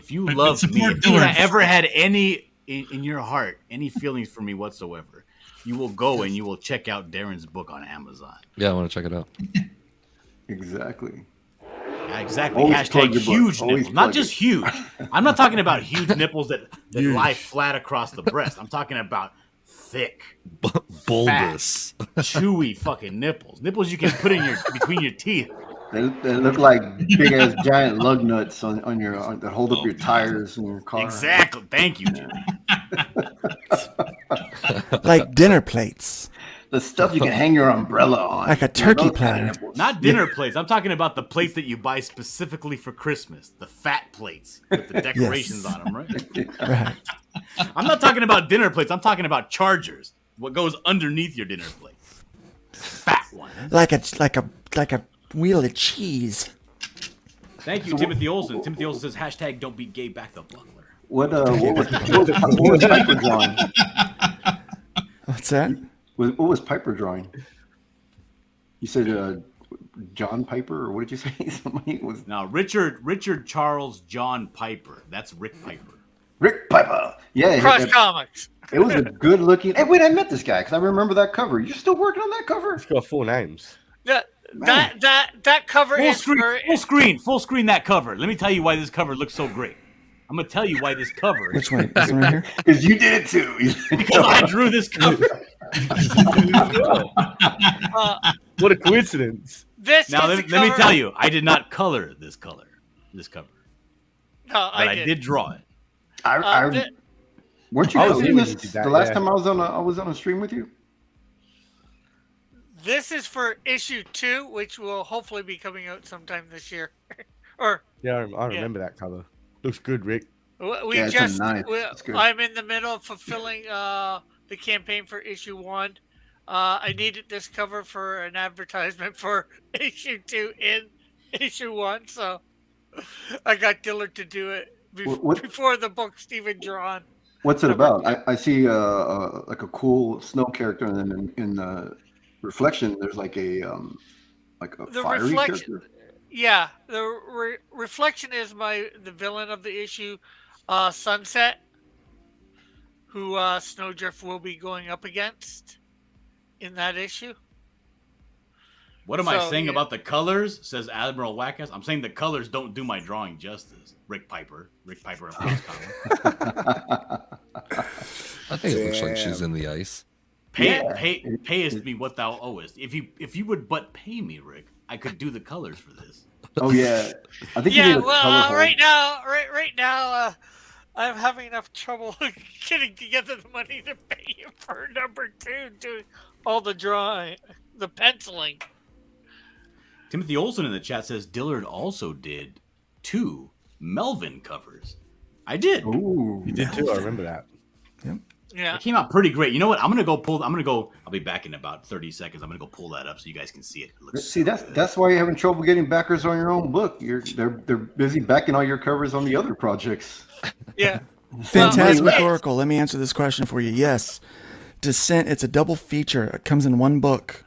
If you But love me, support if you Dillard. ever had any in your heart, any feelings for me whatsoever, you will go and you will check out Darren's book on Amazon. Yeah, I want to check it out. Exactly. Yeah, exactly. Always Hashtag plug your book. huge Always nipples. Not plug just it. huge. I'm not talking about huge nipples that lie flat across the breast. I'm talking about thick, Bulbous, fat, chewy fucking nipples. Nipples you can put in between your teeth. They look like big ass giant lug nuts on your that hold up your tires in your car. Exactly. Thank you, Jimmy. Like dinner plates. The stuff you can hang your umbrella on. Like a turkey platter. Not dinner plates. I'm talking about the plates that you buy specifically for Christmas. The fat plates with the decorations on them, right? Right. I'm not talking about dinner plates. I'm talking about chargers. What goes underneath your dinner plate? Fat one. Like a wheel of cheese. Thank you, Timothy Olsen. Timothy Olsen says hashtag don't be gay, back the buckler. What was Piper drawing? What's that? What was Piper drawing? You said John Piper, or what did you say? Somebody was No, Richard Charles John Piper. That's Rick Piper. Rick Piper. Yeah, Cross Comics. It was a good looking. Hey, wait, I met this guy because I remember that cover. You're still working on that cover? It's got 4 names. That cover is Full screen that cover. Let me tell you why this cover looks so great. I'm gonna tell you why this cover. Which one? This one right here? Because you did it too. Because I drew this cover. What a coincidence! Now let me tell you, I did not color this cover. No, but I did draw it. Weren't you coloring this the last time I was on a stream with you? This is for issue 2, which will hopefully be coming out sometime this year. Or Yeah, I remember that cover. Looks good, Rick. I'm in the middle of fulfilling the campaign for issue 1. I needed this cover for an advertisement for issue 2 in issue 1, so I got Dillard to do it before the book's even drawn. What's it about? I see like a cool snow character, and then in the reflection, there's like a fiery character. Yeah, the reflection is the villain of the issue, Sunset, who Snowdrift will be going up against in that issue. What am I saying about the colors? Says Admiral Wackus. I'm saying the colors don't do my drawing justice. Rick Piper of Cross Comics. I think it looks like she's in the ice. Payest me what thou owest. If you would but pay me, Rick, I could do the colors for this. Oh yeah, I think right now, I'm having enough trouble getting together the money to pay you for number 2, doing all the drawing, the penciling. Timothy Olsen in the chat says Dillard also did 2 Melvin covers. I did. Ooh, you did too. I remember that. Yep. Yeah. It came out pretty great. You know what? I'm gonna go. I'll be back in about 30 seconds. I'm gonna go pull that up so you guys can see it. See, that's why you're having trouble getting backers on your own book. They're busy backing all your covers on the other projects. Yeah. Phantasmagorical. Let me answer this question for you. Yes, Descent. It's a double feature. It comes in one book,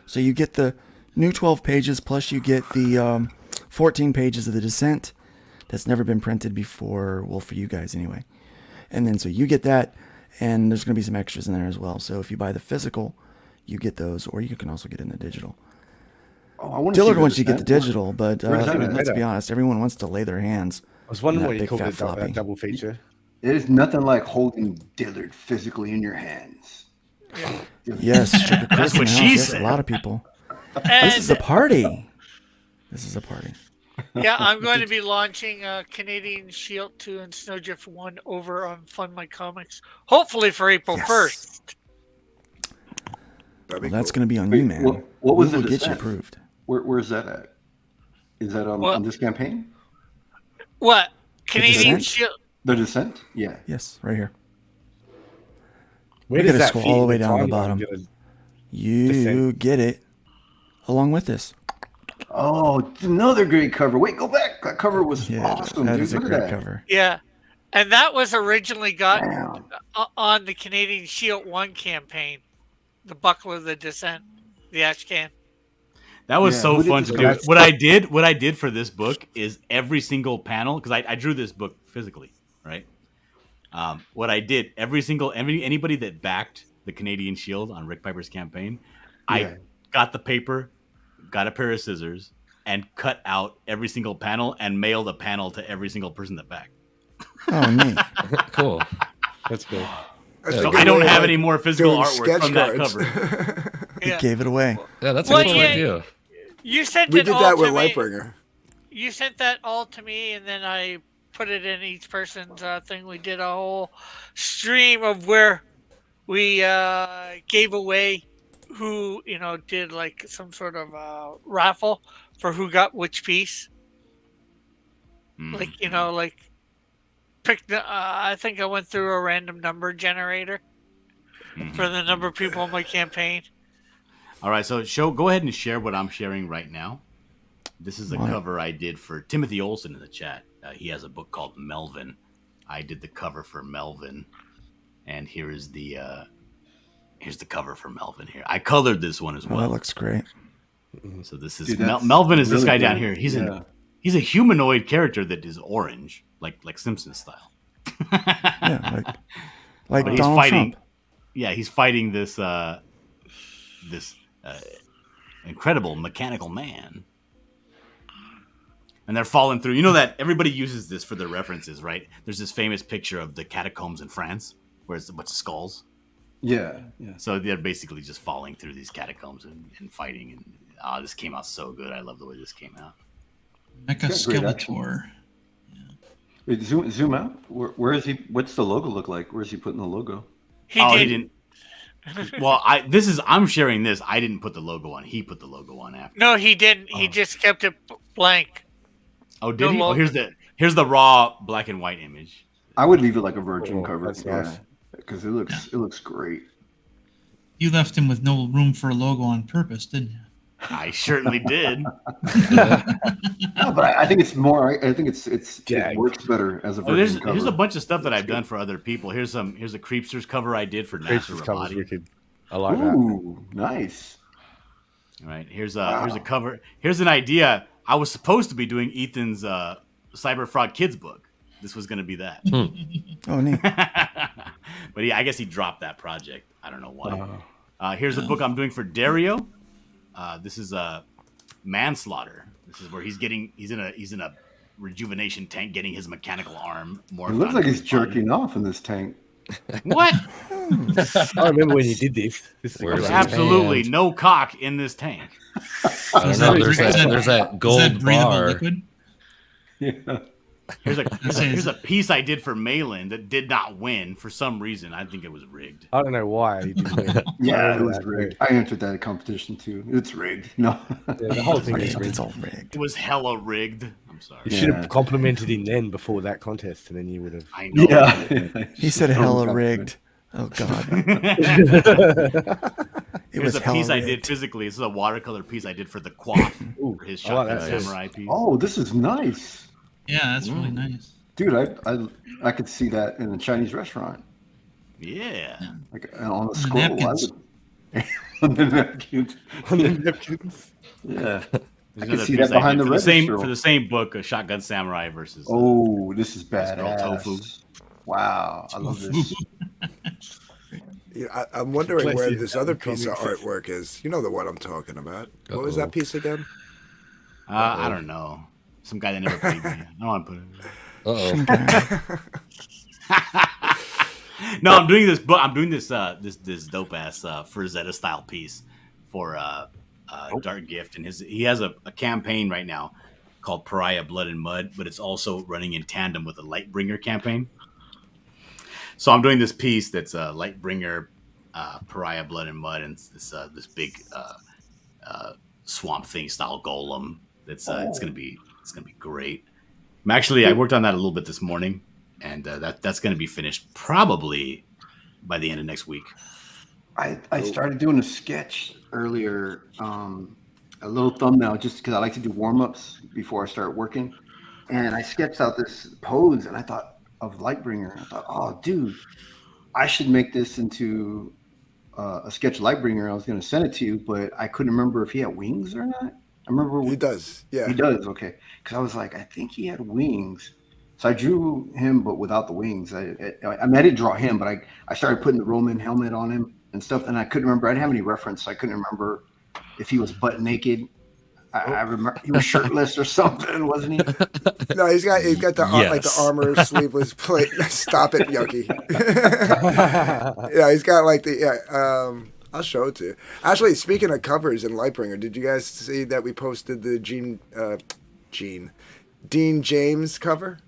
so you get the new 12 pages plus you get the 14 pages of the Descent. That's never been printed before. Well, for you guys anyway. And then so you get that. And there's going to be some extras in there as well. So if you buy the physical, you get those, or you can also get in the digital. Dillard wants you to get the digital, but let's be honest, everyone wants to lay their hands. I was wondering what you big called fat it, floppy. that double feature. There's nothing like holding Dillard physically in your hands. Yes, Sugar Chris That's what in the she house. Yes, said. a lot of people. And This is a party. This is a party. yeah, I'm going to be launching Canadian Shield 2 and Snowdrift 1 over on FundMyComics, hopefully for April 1st. Well, that's going to be on you, man. What was we'll the get you Descent? approved. Where's that at? Is that on this campaign? What? Canadian Descent? Shield? The Descent? Yeah. Yes, right here. Where You does gotta that scroll fit all the in way down the timeline? bottom. Get You Descent. get it along with this. Oh, it's another great cover. Wait, go back. That cover was Yeah, awesome. that Dude. is a Look at great that. cover. Yeah. And that was originally got on the Canadian Shield 1 campaign. The Buckler, the Descent, the Ash Can. That was Yeah, so who did fun this to guy? do. What I did for this book is every single panel, because I drew this book physically, right? What I did, anybody that backed the Canadian Shield on Rick Piper's campaign, Yeah. I got the paper, got a pair of scissors, and cut out every single panel and mailed a panel to every single person that backed. Oh, neat. Cool. That's good. That's a So good I don't way of, have like, any more physical doing artwork sketch from that cards. cover. He Yeah. gave it away. Yeah, that's Well, a cool yeah, idea. You sent We it did all that to with me. Lightbringer. You sent that all to me, and then I put it in each person's thing. We did a whole stream of where we gave away who did like some sort of raffle for who got which piece. Like like pick the. I think I went through a random number generator for the number of people in my campaign. All right, so go ahead and share what I'm sharing right now. This is a cover I did for Timothy Olsen in the chat. He has a book called Melvin. I did the cover for Melvin, and here's the cover for Melvin here. I colored this one as Oh, well. that looks great. So this is Dude, that's Melvin is this really guy down good. here. He's a humanoid character that is orange, like Simpson style. Yeah, like But he's Donald fighting. Trump. Yeah, he's fighting this incredible mechanical man. And they're falling through. You know that everybody uses this for their references, right? There's this famous picture of the catacombs in France where it's a bunch of skulls. Yeah. So they're basically just falling through these catacombs and fighting. And this came out so good. I love the way this came out. Mecha Skeletor. Wait, zoom out. Where is he? What's the logo look like? Where is he putting the logo? He didn't. Well, I'm sharing this. I didn't put the logo on. He put the logo on after. No, he didn't. He just kept it blank. Oh, did he? Oh, here's the raw black and white image. I would leave it like a virgin cover. That's nice. Because it looks great. You left him with no room for a logo on purpose, didn't you? I certainly did. No, but I think it's more. I think it works better as a virgin cover. Here's a bunch of stuff that I've done for other people. Here's a Creepsters cover I did for Nasser Rabadi. Wicked. I like that. Ooh, nice. All right, here's a cover. Here's an idea. I was supposed to be doing Ethan's Cyber Fraud Kids book. This was going to be that. Oh, neat. But I guess he dropped that project. I don't know why. Here's a book I'm doing for Dario. This is Manslaughter. This is where he's in a rejuvenation tank, getting his mechanical arm more. It looks like he's jerking off in this tank. What? I remember when you did this. There's absolutely no cock in this tank. I don't know. There's that gold bar. Yeah. Here's a piece I did for Malin that did not win for some reason. I think it was rigged. I don't know why he didn't win. Yeah, it was rigged. I entered that competition too. It's rigged. No, the whole thing is rigged. It's all rigged. It was hella rigged. I'm sorry. You should have complimented him then before that contest, and then you would have. I know. Yeah. He said hella rigged. Oh, God. Here's a piece I did physically. This is a watercolor piece I did for the Quaff, for his Shotgun Samurai piece. Oh, this is nice. Yeah, that's really nice. Dude, I could see that in a Chinese restaurant. Yeah. Like on a The scroll. napkins. On the napkins. On the napkins. Yeah. I can Another see piece that behind I the did register. for the same book, a Shotgun Samurai versus. Oh, this is Girl badass. Tofu. Wow, I love this. Yeah, I'm wondering where Places this other that piece of comic artwork is. You know the one I'm talking about. What was that piece again? I don't know. Some guy that never paid me. I don't want to put it. No, I'm doing this book. I'm doing this this dope ass Frazetta style piece for Dark Gift, and he has a campaign right now called Pariah Blood and Mud, but it's also running in tandem with a Lightbringer campaign. So I'm doing this piece that's a Lightbringer, Pariah Blood and Mud, and it's this big Swamp Thing style golem. It's gonna be great. I worked on that a little bit this morning, and that's gonna be finished probably by the end of next week. I started doing a sketch earlier, a little thumbnail, just because I like to do warm-ups before I start working. And I sketched out this pose, and I thought of Lightbringer. I thought, oh, dude, I should make this into a sketch Lightbringer. I was going to send it to you, but I couldn't remember if he had wings or not. I remember he does. Yeah, he does. Okay, because I was like, I think he had wings. So I drew him, but without the wings. I mean, I didn't draw him, but I started putting the Roman helmet on him and stuff, and I couldn't remember. I didn't have any reference, so I couldn't remember if he was butt naked. I remember he was shirtless or something, wasn't he? No, he's got the like the armor sleeveless plate. Stop it, Yogi. Yeah, he's got like the I'll show it to you. Actually, speaking of covers in Lightbringer, did you guys see that we posted the Dean James cover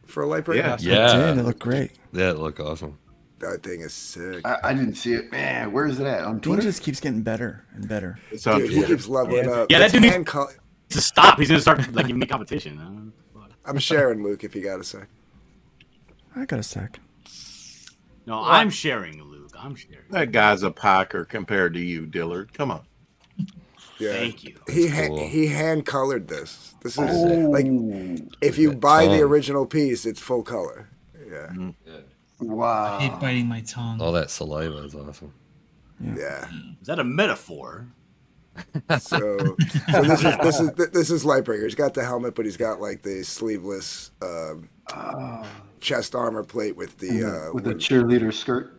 for Lightbringer? Yeah. It looked great. Yeah, it looked awesome. That thing is sick. I didn't see it, man. Where is it at? On Dean Twitter? just keeps getting better and better. Dude, he keeps leveling up. Yeah, that dude needs to stop. He's gonna start like giving me competition. I'm sharing, Luke, if you got a sec. I got a sec. No, I'm sharing, Luke. I'm sharing. That guy's a piker compared to you, Dillard. Come on. Yeah. Thank you. He hand colored this. This is like if you buy the original piece, it's full color. Yeah. Wow. I hate biting my tongue. All that saliva is awesome. Yeah. Is that a metaphor? So this is Lightbringer. He's got the helmet, but he's got like the sleeveless chest armor plate with the cheerleader skirt.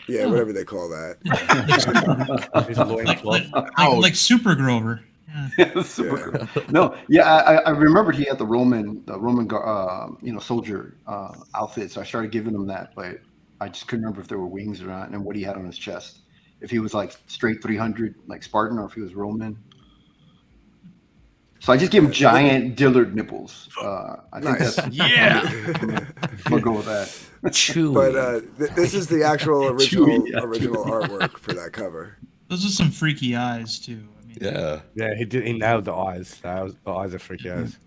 Yeah, whatever they call that. like Super Grover. Yeah, Super Grover. No, I remembered he had the Roman soldier outfit, so I started giving him that, but I just couldn't remember if there were wings or not, and what he had on his chest. If he was like straight 300 like Spartan, or if he was Roman. So I just give him giant Dillard nipples. I think that's we'll go with that. Chewy. But this is the actual original artwork for that cover. Those are some freaky eyes too. I mean, yeah, he nailed the eyes. The eyes are freaky eyes.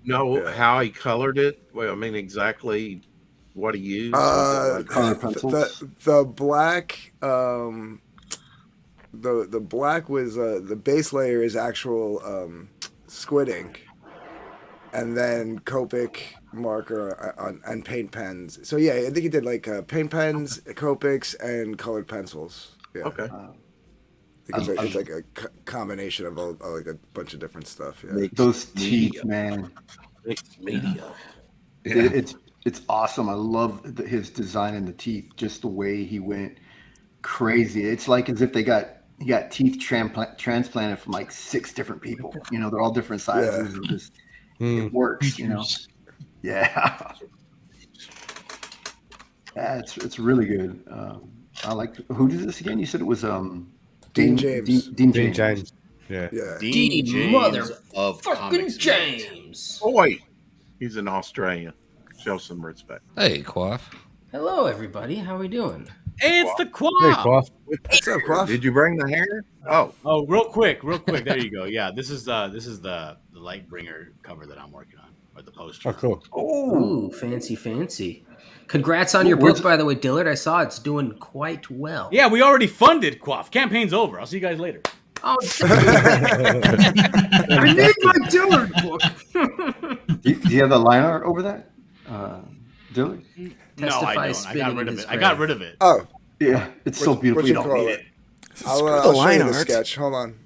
Know how he colored it? Well, I mean exactly what he used. Color pencils. The black. The black was the base layer is actual squid ink, and then Copic marker and paint pens. So yeah, I think he did like paint pens, Copics, and colored pencils. Yeah. Okay. It's like a combination of like a bunch of different stuff. Yeah. Those teeth, man. Mixed media. It's awesome. I love his design in the teeth. Just the way he went crazy. It's like as if he got teeth transplanted from like 6 different people. You know, they're all different sizes. And just it works. You know. Yeah. Yeah, it's really good. I like. Who did this again? You said it was Dean James. Dean James. Yeah. Dean James of Comics James. Oh wait, he's in Australia. Show some respect. Hey, Quaff. Hello, everybody. How are we doing? It's the Quaff. Hey, Quaff. What's up, Quaff? Did you bring the hair? Oh, real quick. There you go. Yeah, this is the Lightbringer cover that I'm working on, or the poster. Oh, cool. Ooh, fancy. Congrats on your book, by the way, Dillard. I saw it's doing quite well. Yeah, we already funded Quaff. Campaign's over. I'll see you guys later. Oh, I need my Dillard book. Do you have the line art over that, Dillard? No, I don't. I got rid of it. Oh, yeah, it's so beautiful. You don't need it. I'll show you the sketch. Hold on.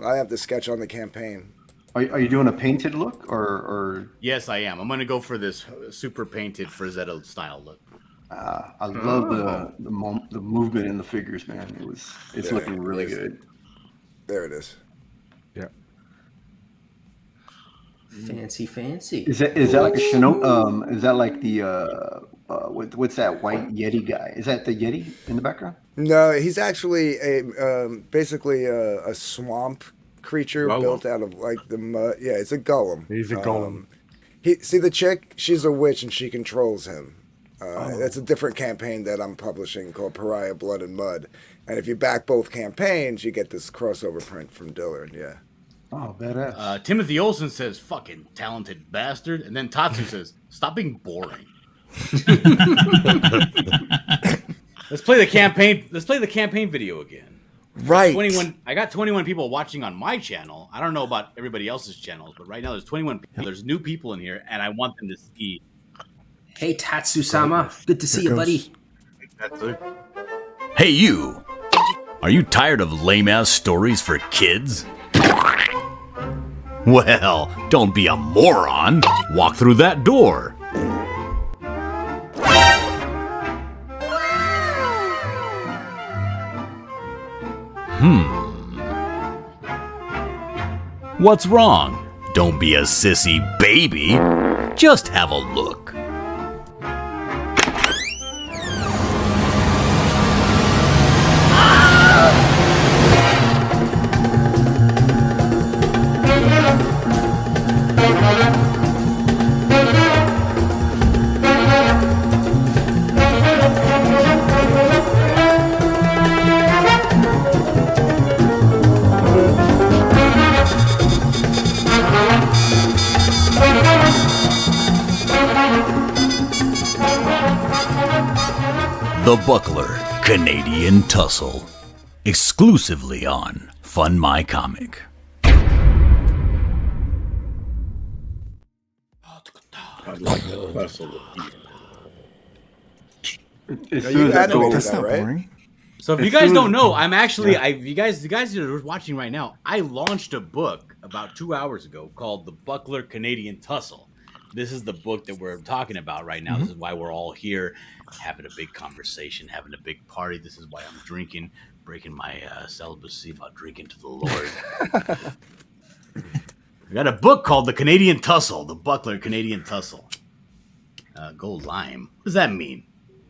I have the sketch on the campaign. Are you doing a painted look or? Yes, I am. I'm going to go for this super painted Frazetta style look. I love the movement in the figures, man. It's looking really good. There it is. Yeah. Fancy. Is that like a Shino? Is that like the what's that white Yeti guy? Is that the Yeti in the background? No, he's actually basically a swamp creature built out of like the mud. Yeah, it's a golem. He's a golem. See the chick? She's a witch and she controls him. That's a different campaign that I'm publishing called Pariah Blood and Mud. And if you back both campaigns, you get this crossover print from Dillard. Yeah. Oh, badass. Timothy Olsen says, "Fucking talented bastard," and then Tatsu says, "Stop being boring." Let's play the campaign video again. Right. 21. I got 21 people watching on my channel. I don't know about everybody else's channels, but right now there's 21 people. There's new people in here, and I want them to see. Hey, Tatsu-sama. Good to see you, buddy. Hey, you. Are you tired of lame-ass stories for kids? Well, don't be a moron. Walk through that door. What's wrong? Don't be a sissy baby. Just have a look. The Buckler Canadian Tussle. Exclusively on FundMyComic. I'd like to tussle with you. That's not boring. So if you guys don't know, I'm actually, you guys that are watching right now, I launched a book about 2 hours ago called The Buckler Canadian Tussle. This is the book that we're talking about right now. This is why we're all here, having a big conversation, having a big party. This is why I'm drinking, breaking my celibacy about drinking to the Lord. We got a book called The Canadian Tussle, The Buckler Canadian Tussle. Go lime. What does that mean?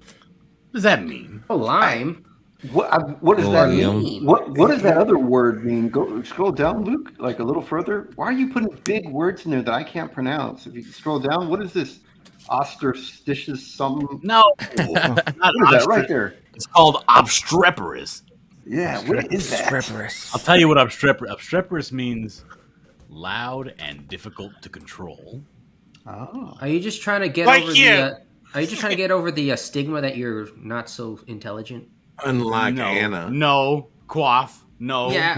What does that mean? Oh, lime? What does that mean? What does that other word mean? Go scroll down, Luke, like a little further. Why are you putting big words in there that I can't pronounce? If you scroll down, what is this? Ostristitious something? No, what is that right there? It's called obstreperous. Yeah, what is that? I'll tell you what obstreperous means: loud and difficult to control. Oh. Are you just trying to get Like over you. the? Are you just trying to get over the stigma that you're not so intelligent? Unlike Anna. No. Quaff. No. Yeah.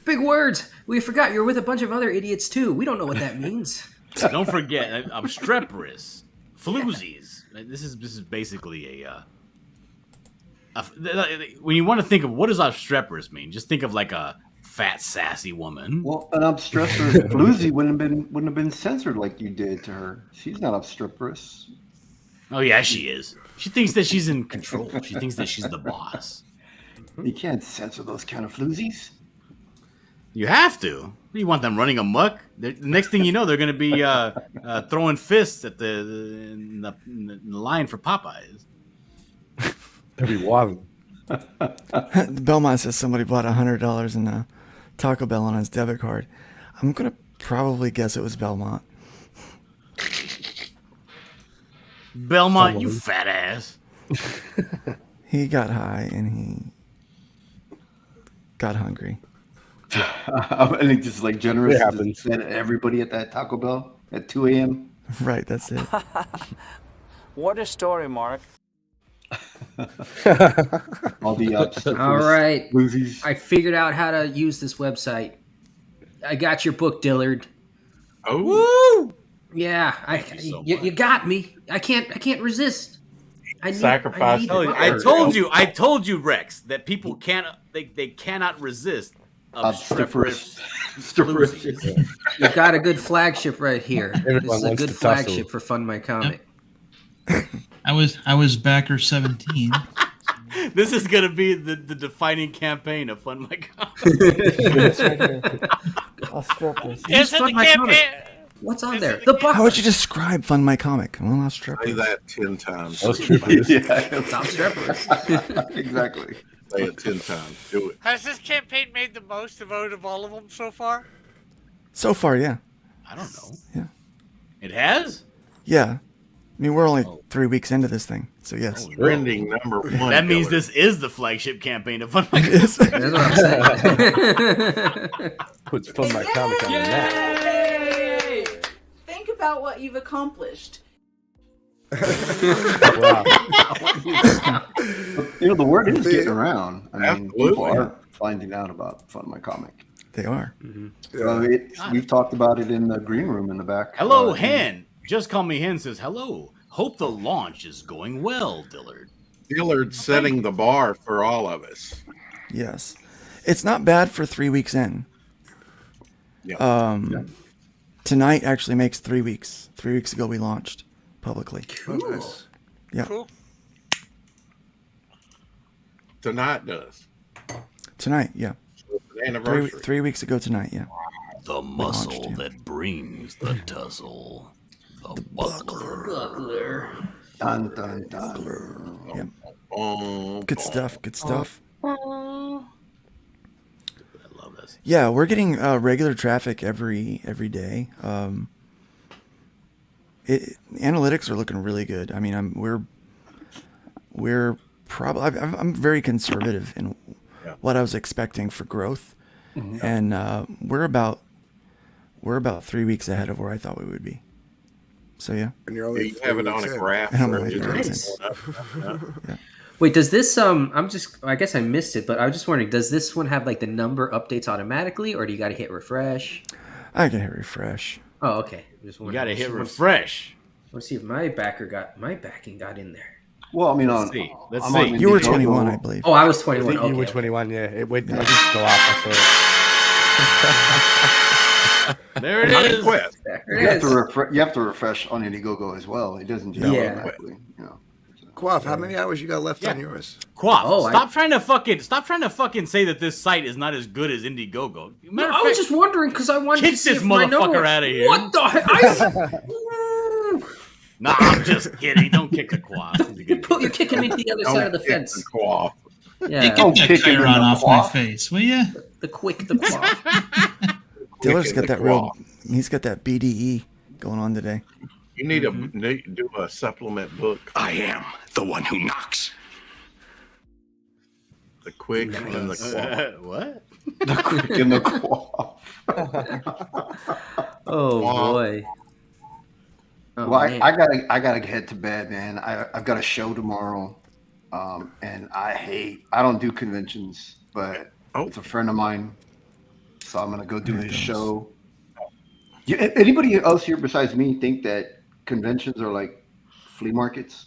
Big words. We forgot you're with a bunch of other idiots too. We don't know what that means. Don't forget obstreperous, floozies. This is basically a when you want to think of what does obstreperous mean, just think of like a fat sassy woman. Well, an obstreperous floozy wouldn't have been censored like you did to her. She's not obstreperous. Oh yeah, she is. She thinks that she's in control. She thinks that she's the boss. You can't censor those kind of floozies. You have to. You want them running amok? The next thing you know, they're going to be throwing fists at in the line for Popeyes. That'd be wild. Belmont says somebody bought $100 in Taco Bell on his debit card. I'm gonna probably guess it was Belmont. Belmont, you fat ass. He got high and he got hungry. And he's just like generous. It happens. And everybody at that Taco Bell at 2 a.m. Right, that's it. What a story, Mark. All the All right. floozies. I figured out how to use this website. I got your book, Dillard. Oh, woo! Yeah, you got me. I can't resist. Sacrifice. I told you, Rex, that people cannot resist obstreperous. You got a good flagship right here. Everyone This is a wants good to tussle. flagship for FundMyComic. I was backer 17. This is gonna be the defining campaign of FundMyComic. It's right here. Obstreperous. Is it the campaign? What's on there? The How would you describe FundMyComic? Well, obstreperous. Say that 10 times. It's obstreperous. Exactly. Say it 10 times. Do it. Has this campaign made the most out of all of them so far? So far, yeah. I don't know. Yeah. It has? Yeah. I mean, we're only 3 weeks into this thing, so yes. Trending number one. That means this is the flagship campaign of FundMyComic. It is. That's what I'm saying. Puts FundMyComic on the map. Yay! Think about what you've accomplished. Wow. The word is getting around. I mean, Absolutely. people are finding out about FundMyComic. They are. We've talked about it in the green room in the back. Hen. Just Call Me Hen says, hello. Hope the launch is going well, Dillard. Dillard's setting the bar for all of us. Yes. It's not bad for 3 weeks in. Tonight actually makes 3 weeks. 3 weeks ago we launched publicly. Oh, nice. Yeah. Cool. Tonight does. Tonight, yeah. Anniversary. 3 weeks ago tonight, yeah. The muscle that brings the tussle. The buckler. Dun, dun, dun. Yep. Good stuff. Good stuff. I love this. Yeah, we're getting regular traffic every day. Analytics are looking really good. I mean, we're probably I'm very conservative in what I was expecting for growth, and we're about 3 weeks ahead of where I thought we would be. So yeah. And you're only You have it on a graph. And I'm where only it's 3 weeks going up. Yeah. Wait, does this I guess I missed it, but I was just wondering, does this one have like the number updates automatically, or do you got to hit refresh? I can hit refresh. Oh, okay. You got to hit refresh. Let's see if my backing got in there. Well, I mean, Let's see. I'm on You were Indiegogo. 21, I believe. Oh, I was I 21. think you were Okay. 21. Yeah, it went. I didn't go off. I thought. There it is. You have to refresh on Indiegogo as well. It doesn't just automatically, you know. Quaff, how many hours you got left on yours? Quaff, stop trying to fucking say that this site is not as good as Indiegogo. Matter of I was fact, just wondering because I wanted kick to see this if my motherfucker number... out of here. What the heck? Nah, I'm just kidding. Don't kick the quaff. You're kicking me to the other side of the fence. Quaff. Yeah. Hey, get that Chiron off my face, will ya? The quaff. Dillard's got that real. He's got that BDE going on today. You need to do a supplement book. I am the one who knocks. The quick and the quaff. What? The quick and the quaff. Oh boy. Oh, Well, man. I gotta head to bed, man. I've got a show tomorrow, and I don't do conventions, but it's a friend of mine, so I'm gonna go do his show. Anybody else here besides me think that conventions are like flea markets?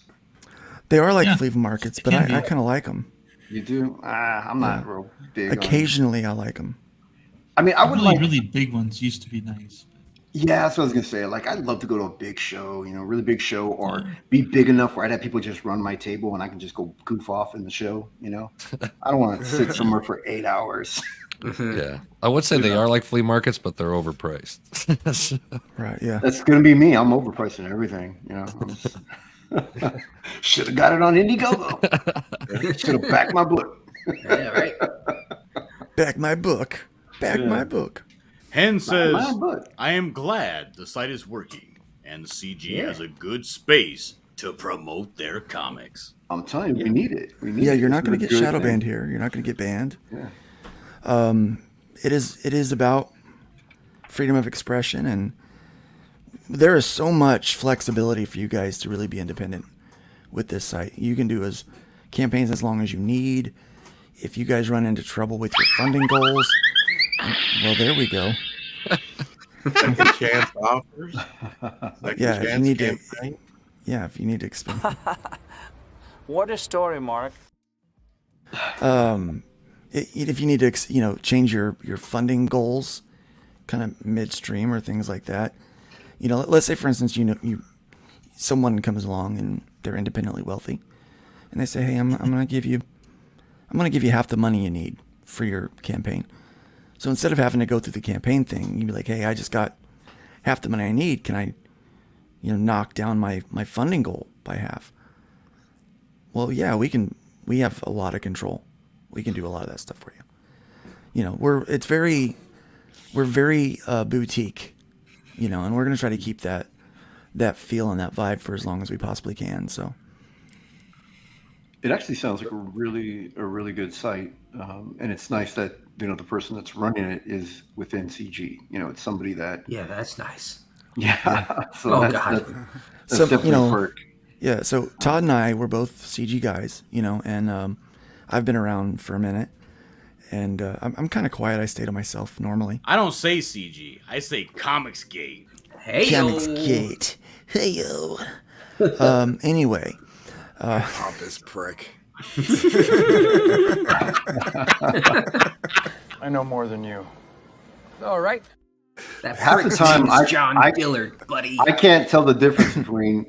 They are like flea markets, but I kind of like them. You do? I'm not real big. Occasionally, I like them. I mean, I would really, like really big ones used to be nice. Yeah, that's what I was gonna say. Like, I'd love to go to a big show, really big show, or be big enough where I'd have people just run my table and I can just go goof off in the show. I don't want to sit somewhere for 8 hours. Yeah, I would say they are like flea markets, but they're overpriced. Right? Yeah. That's gonna be me. I'm overpricing everything. Should have got it on Indiegogo. Should have backed my book. Yeah, right. Back my book. Back my book. Hen says, my book. I am glad the site is working and CG has a good space to promote their comics. I'm telling you, we need it. We need Yeah, it. you're not It's going to a get good shadow thing. banned here. You're not going to get banned. Yeah. It is about freedom of expression, and there is so much flexibility for you guys to really be independent with this site. You can do campaigns as long as you need. If you guys run into trouble with your funding goals, well, there we go. Second chance offers. Yeah, if you need to. Yeah, if you need to expand. What a story, Mark. If you need to, change your funding goals, kind of midstream or things like that. Let's say, for instance, someone comes along and they're independently wealthy, and they say, "Hey, I'm gonna give you half the money you need for your campaign." So instead of having to go through the campaign thing, you'd be like, "Hey, I just got half the money I need. Can I, knock down my funding goal by half?" Well, yeah, we can. We have a lot of control. We can do a lot of that stuff for you. We're very boutique, and we're gonna try to keep that feel and that vibe for as long as we possibly can. So It actually sounds like a really good site, and it's nice that the person that's running it is within CG. It's somebody that. Yeah, that's nice. Yeah. So Oh, that's, God. that's definitely a perk. Yeah. So Todd and I were both CG guys, and I've been around for a minute, and I'm kind of quiet. I stay to myself normally. I don't say CG. I say Comics Gate. Hey, Comics Gate. Hey yo. Anyway, Pompous prick. I know more than you. All right. That Half the time, John Dillard, buddy. I can't tell the difference between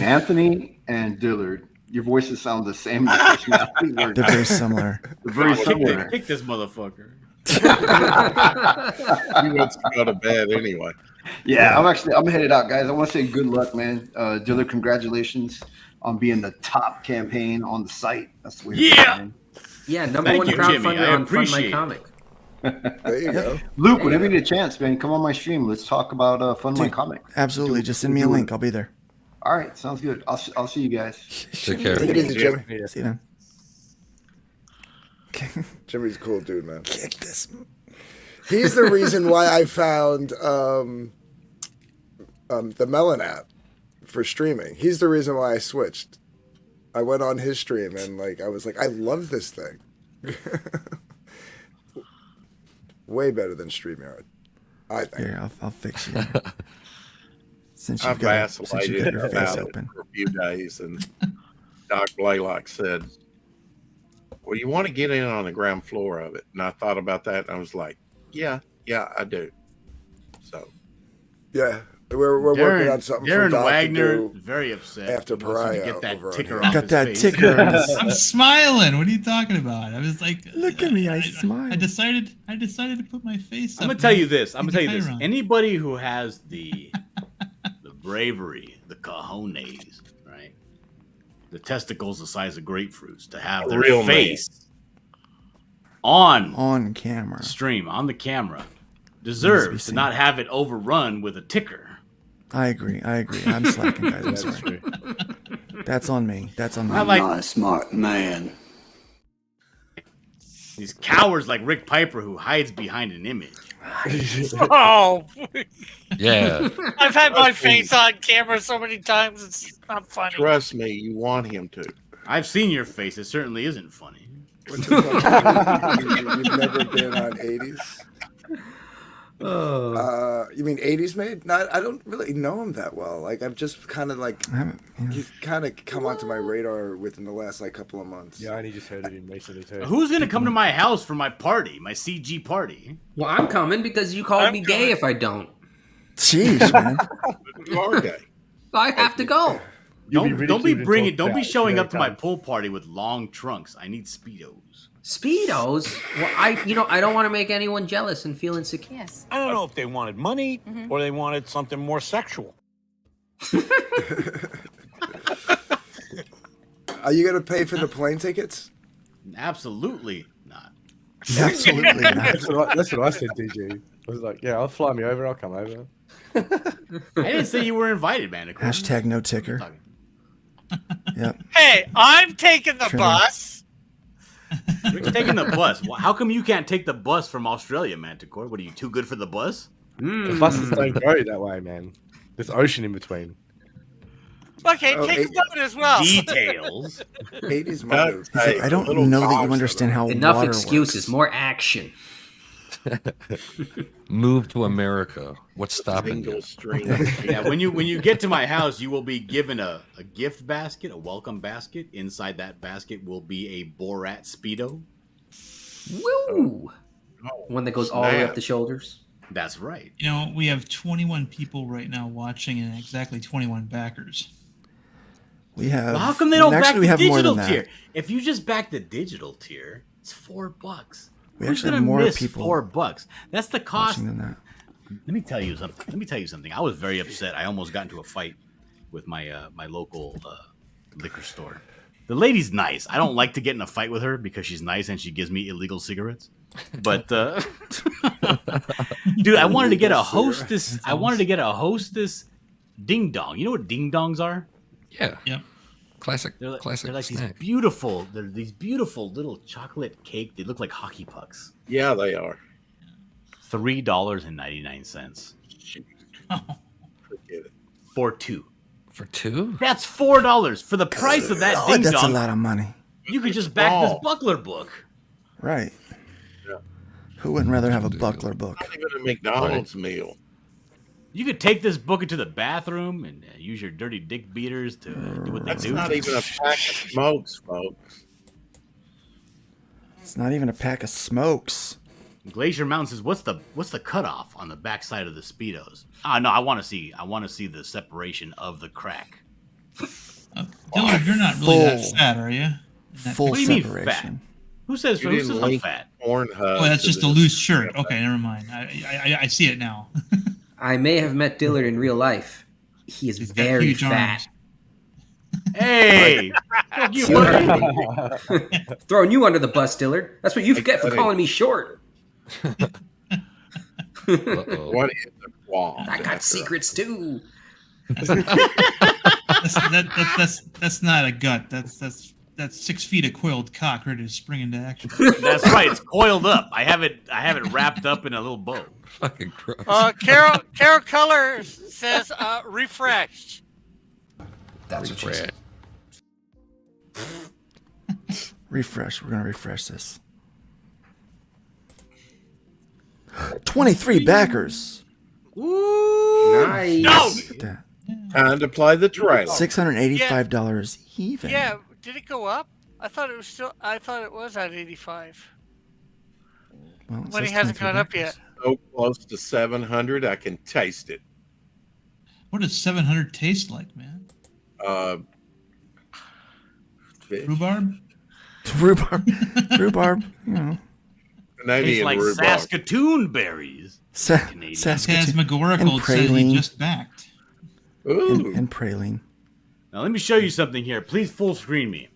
Anthony and Dillard. Your voices sound the same. They're very similar. They're very similar. Kick this motherfucker. He wants to go to bed anyway. Yeah, I'm headed out, guys. I want to say good luck, man. Dillard, congratulations on being the top campaign on the site. That's the way. Yeah, number one crowdfunder on FundMyComic. There you go. Luke, whenever you get a chance, man, come on my stream. Let's talk about FundMyComic. Absolutely. Just send me a link. I'll be there. All right, sounds good. I'll see you guys. Take care. Take it easy, Jimmy. See you then. Jimmy's a cool dude, man. Kick this. He's the reason why I found the Melon app for streaming. He's the reason why I switched. I went on his stream and I was like, I love this thing. Way better than StreamYard, I think. Here, I'll fix you. Since I've your vacillated face about it open. for a few days, and Doc Blaylock said, well, you want to get in on the ground floor of it. And I thought about that, and I was like, yeah, I do. So, yeah, we're working on something for Darren Doc Wagner, to do very upset. after He wants Pariah. to get that over on ticker here. off Got his that face. ticker. I'm smiling. What are you talking about? I was like, Look at me. I smile. I decided to put my face up. I'm gonna tell you this. in the Chiron. Anybody who has the bravery, the cojones, right? The testicles the size of grapefruits to have their Real face on camera, stream on the camera, deserves to not have it overrun with a ticker. I agree. I'm slacking, guys. I'm sorry. That's on me. I'm not a smart man. These cowards like Rick Piper who hides behind an image. Oh, Yeah. I've had my face on camera so many times. It's not funny. trust me, you want him to. I've seen your face. It certainly isn't funny. You've never been on 80s? You mean 80s made? No, I don't really know him that well. I've just kind of he's kind of come onto my radar within the last couple of months. Yeah, I only just heard it in recently too. Who's gonna come to my house for my party, my CG party? Well, I'm coming because you called me gay if I don't. Jeez, man. You are gay. I have to go. Don't be showing up to my pool party with long trunks. I need Speedos. Speedos? Well, I don't want to make anyone jealous and feel insecure. Yes. I don't know if they wanted money or they wanted something more sexual. Are you gonna pay for the plane tickets? Absolutely not. Absolutely not. That's what I said, DJ. I was like, yeah, I'll fly me over. I'll come over. I didn't say you were invited, man. Hashtag no ticker. Yep. Hey, I'm taking the bus. Rick's taking the bus. Well, how come you can't take the bus from Australia, Manticore? What are you, too good for the bus? The buses don't go that way, man. There's ocean in between. Okay, take the boat as well. Details. 80s motive. I don't know that you understand how Enough water excuses, works. more action. Move to America. What's stopping you? Yeah, when you get to my house, you will be given a gift basket, a welcome basket. Inside that basket will be a Borat Speedo. Woo! One that goes all the way up the shoulders. That's right. You know, we have 21 people right now watching and exactly 21 backers. We have. Well, how come they don't back actually, we the have more digital than tier? that. If you just back the digital tier, it's $4. We Who's actually gonna have more miss people $4? That's the cost. watching than that. Let me tell you something. I was very upset. I almost got into a fight with my my local liquor store. The lady's nice. I don't like to get in a fight with her because she's nice and she gives me illegal cigarettes. But dude, I wanted to get a hostess. I wanted to get a hostess ding dong. You know what ding dongs are? Yeah. Yep. Classic. They're like snack. these beautiful. They're these beautiful little chocolate cake. They look like hockey pucks. Yeah, they are. $3.99. Forget it. For two. For two? That's $4 for the price of that ding That's a dong. lot of money. You could just back this Buckler book. Right. Yeah. Who wouldn't rather have a Buckler book? Not even a McDonald's meal. You could take this book into the bathroom and use your dirty dick beaters to do what they That's do. not even a pack of smokes, folks. It's not even a pack of smokes. Glacier Mountain says, "What's the cutoff on the backside of the Speedos?" No, I want to see the separation of the crack. Dillard, you're not really that fat, are you? Full What do you mean separation. fat? Who says I'm fat? Oh, that's just a loose shirt. Okay, never mind. I see it now. I may have met Dillard in real life. He is very huge fat. Hey! Throwing you under the bus, Dillard. That's what you get for calling me short. What is the qualm? I got secrets too. That's not a gut. That's 6 feet of coiled cock ready to spring into action. That's right. It's coiled up. I have it wrapped up in a little bow. Fucking gross. Carol Color says refreshed. That's what she said. Refresh. We're gonna refresh this. 23 backers. Ooh, nice. No. Time to play the trailer. $685 even. Yeah, did it go up? I thought it was at 85. Well, When he hasn't gone up yet. So close to 700, I can taste it. What does 700 taste like, man? Fish. Rhubarb? Rhubarb, you know. Canadian Tastes like rhubarb. Saskatoon berries. Saskatoon. Phantasmagorical And said he praline. just backed. Ooh. And praline. Now let me show you something here. Please full screen me.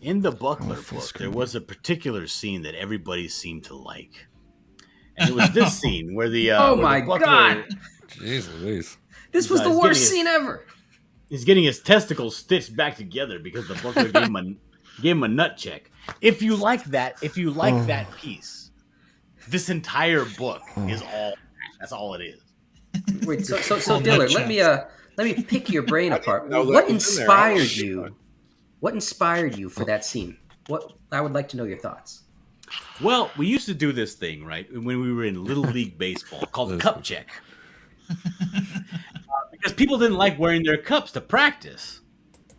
In the Buckler full book, screen. there was a particular scene that everybody seemed to like, and it was this scene where the Oh where my the Buckler, God. Jeez Louise. This was the he's worst getting scene ever. He's getting his testicles stitched back together because the Buckler gave him a nut check. If you like that piece, this entire book is all. That's all it is. Wait, so Dillard, let me pick your brain apart. know that What was in there. I inspired don't you? What inspired you for that scene? What I would like to know your thoughts. Well, we used to do this thing, right, when we were in Little League Baseball called Cup Check. Because people didn't like wearing their cups to practice.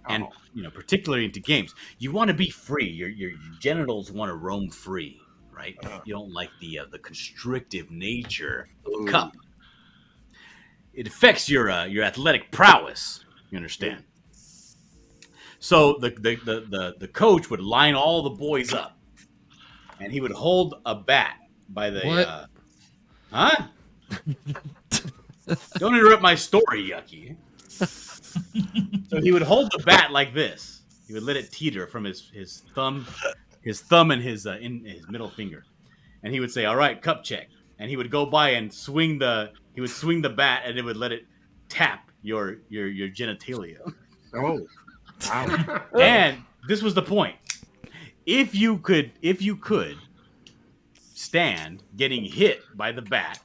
And, particularly into games. You want to be free. Your genitals want to roam free, right? You don't like the constrictive nature of a cup. It affects your athletic prowess, you understand? So the coach would line all the boys up, and he would hold a bat by the huh? Don't interrupt my story, Yucky. So he would hold the bat like this. He would let it teeter from his thumb and his middle finger, and he would say, "All right, cup check." And he would go by and swing the bat, and it would let it tap your genitalia. Oh. Wow. And this was the point. If you could stand getting hit by the bat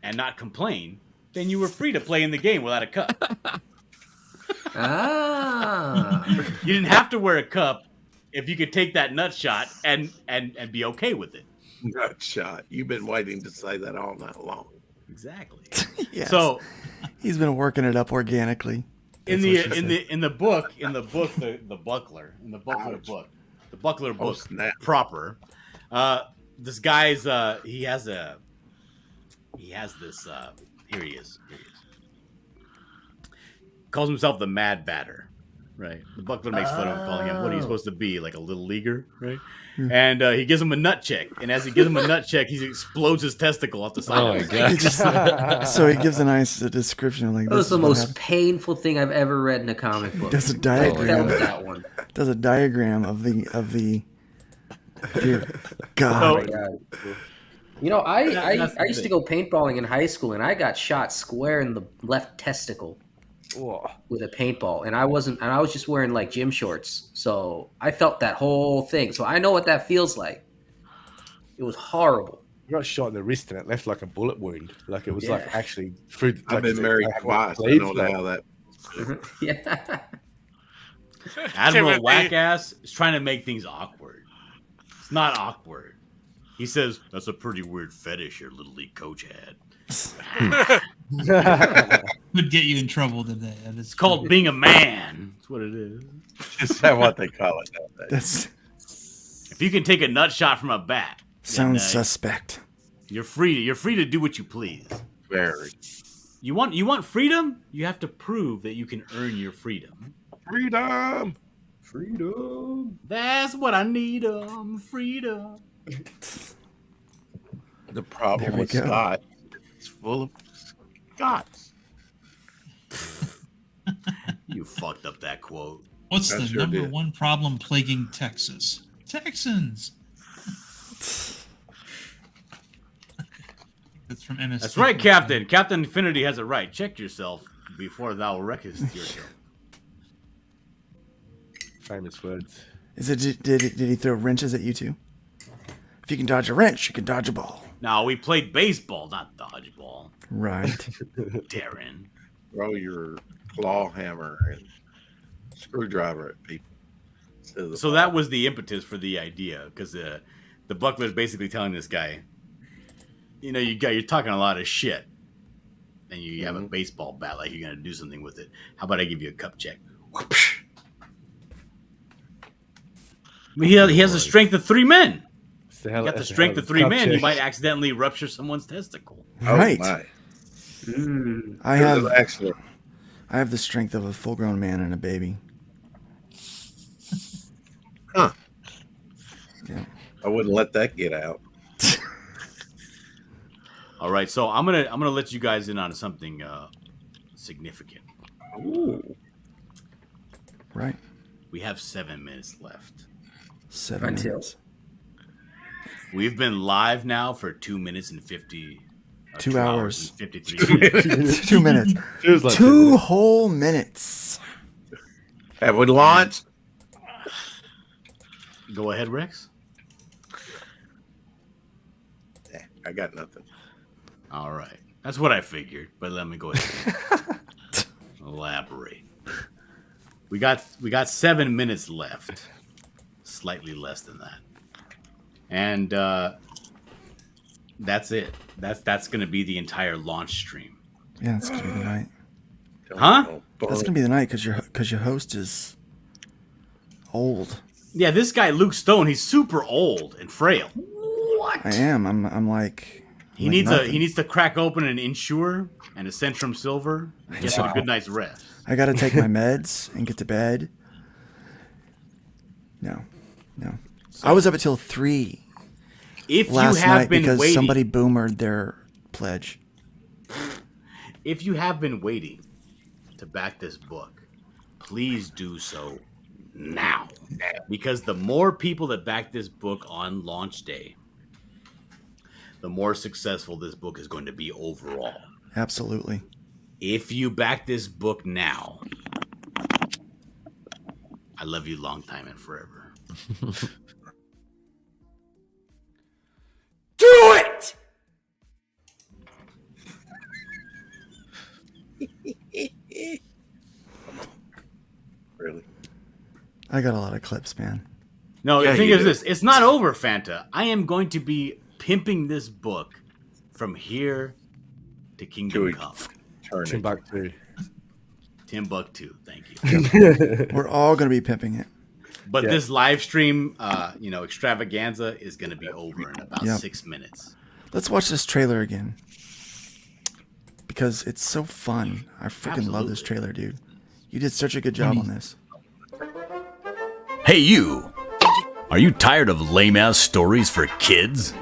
and not complain, then you were free to play in the game without a cup. You didn't have to wear a cup if you could take that nut shot and be okay with it. Nut shot. You've been waiting to say that all night long. Exactly. Yes. So he's been working it up organically. In the book, the Buckler book proper. This guy's he has this here he is. Calls himself the Mad Batter, right? The Buckler makes fun of him, calling him what he's supposed to be, like a little leaguer, right? And he gives him a nut check, and as he gives him a nut check, he explodes his testicle off the side. Oh my god! So he gives a nice description, like that was the most painful thing I've ever read in a comic book. Does a diagram. That one. Does a diagram of the. Dear God. Oh, you know, I used to go paintballing in high school, and I got shot square in the left testicle with a paintball, and I was just wearing like gym shorts, so I felt that whole thing. So I know what that feels like. It was horrible. You got shot in the wrist, and it left like a bullet wound. Like it was like actually through. I've been married twice. I know how that. Yeah. Admiral Wackass is trying to make things awkward. It's not awkward. He says, "That's a pretty weird fetish your little league coach had." Would get you in trouble today. It's called being a man. That's what it is. Is that what they call it nowadays? If you can take a nut shot from a bat, Sounds suspect. You're free. You're free to do what you please. Very. You want freedom? You have to prove that you can earn your freedom. Freedom. That's what I need. Freedom. The problem There we with go. Scott, it's full of Scots. You fucked up that quote. What's I the sure number did. one problem plaguing Texas? Texans. That's from MS. That's right, Captain. Captain Infinity has it right. Check yourself before thou wreckest your show. Famous words. Is it? Did he throw wrenches at you too? If you can dodge a wrench, you can dodge a ball. No, we played baseball, not dodgeball. Right. Darren. Throw your claw hammer and screwdriver at people. So that was the impetus for the idea, because the buckler's basically telling this guy, you know, you're talking a lot of shit, and you have a baseball bat, like you're gonna do something with it. How about I give you a cup check? Whoopsh. I mean, he has the strength of 3 men. You got the strength of 3 men. You might accidentally rupture someone's testicle. Right. Oh, my. I have Excellent. I have the strength of a full-grown man and a baby. Huh. Yeah. I wouldn't let that get out. All right, so I'm gonna let you guys in on something significant. Ooh. Right. We have 7 minutes left. 7 minutes. We've been live now for 2 minutes and 50. 2 hours. And 53 minutes. 2 minutes. Feels like 2 whole minutes. Have we launched? Go ahead, Rex. I got nothing. All right, that's what I figured. But let me go ahead and elaborate. We got 7 minutes left, slightly less than that, and that's it. That's going to be the entire launch stream. Yeah, it's gonna be the night. Huh? That's gonna be the night because your host is old. Yeah, this guy Luke Stone, he's super old and frail. What? I am. I'm like. He needs to crack open an Insure and a Centrum Silver and get a good night's rest. I got to take my meds and get to bed. No. I was up until 3 If last you have night been because waiting, somebody boomered their pledge. If you have been waiting to back this book, please do so now. Because the more people that back this book on launch day, the more successful this book is going to be overall. Absolutely. If you back this book now, I love you long time and forever. Do it! Really? I got a lot of clips, man. No, Yeah, the thing you is do. this. It's not over, Fanta. I am going to be pimping this book from here to Kingdom Come. Timbuktu. Timbuktu, thank you. We're all going to be pimping it. But Yeah. this live stream, extravaganza is going to be over in about Yep. 6 minutes. Let's watch this trailer again. Because it's so fun. I freaking love this trailer, dude. You did such a good job on this. Hey, you! Are you tired of lame-ass stories for kids?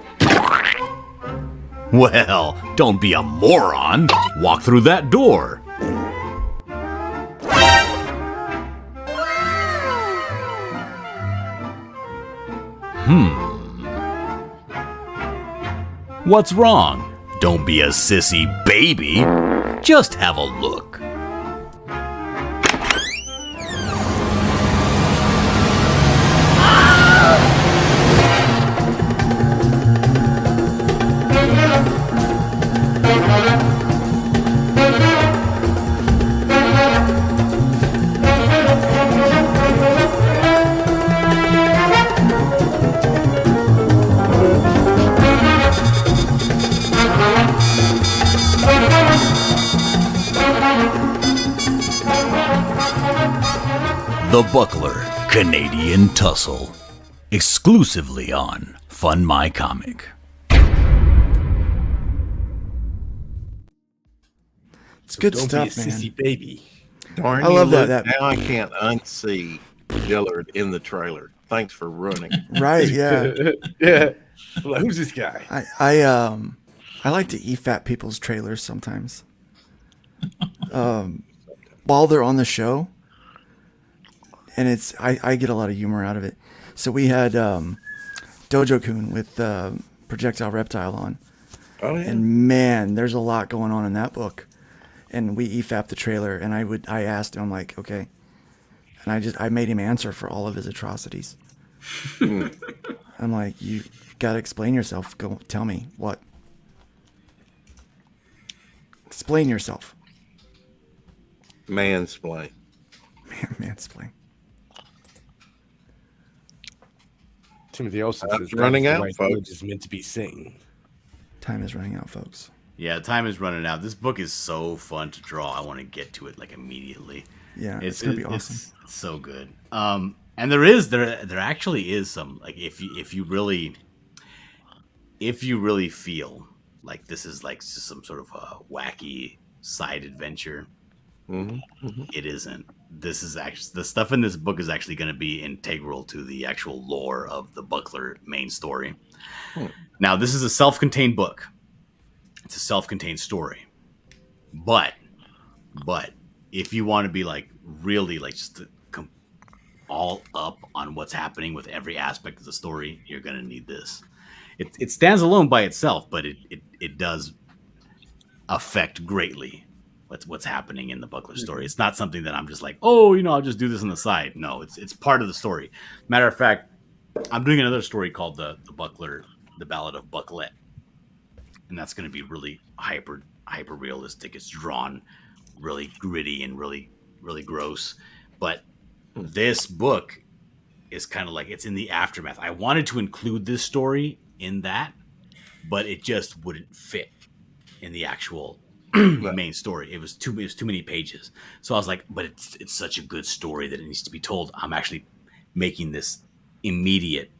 Well, don't be a moron. Walk through that door. What's wrong? Don't be a sissy baby. Just have a look. The Buckler, Canadian Tussle. Exclusively on FundMyComic. It's good Don't stuff, be a man. sissy baby. Darn I you, love Luke, that. Now I can't unsee Dillard in the trailer. Thanks for ruining it. Right? Yeah. Yeah. Well, who's this guy? I like to EFAP people's trailers sometimes. While they're on the show, and I get a lot of humor out of it. So we had Dojo Kun with Projectile Reptile on. Oh yeah. And man, there's a lot going on in that book. And we EFAP the trailer, and I asked him, I'm like, okay. And I made him answer for all of his atrocities. I'm like, you gotta explain yourself. Go tell me what. Explain yourself. Mansplain. Mansplain. Timothy Olsen Time's says running that's out, the right folks. word is meant to be sing. Time is running out, folks. Yeah, time is running out. This book is so fun to draw. I want to get to it like immediately. Yeah, it's gonna be awesome. It's so good. And there actually is some, like, if you really feel like this is like just some sort of a wacky side adventure, it isn't. This is actually, the stuff in this book is actually going to be integral to the actual lore of the Buckler main story. Now, this is a self-contained book. It's a self-contained story. But if you want to be like really like just all up on what's happening with every aspect of the story, you're going to need this. It stands alone by itself, but it does affect greatly what's happening in the Buckler story. It's not something that I'm just like, oh, I'll just do this on the side. No, it's part of the story. Matter of fact, I'm doing another story called the Buckler, the Ballad of Bucklet, and that's going to be really hyper realistic. It's drawn really gritty and really gross, but this book is kind of like, it's in the aftermath. I wanted to include this story in that, but it just wouldn't fit in the actual main story. It was too many pages. So I was like, but it's such a good story that it needs to be told. I'm actually making this immediate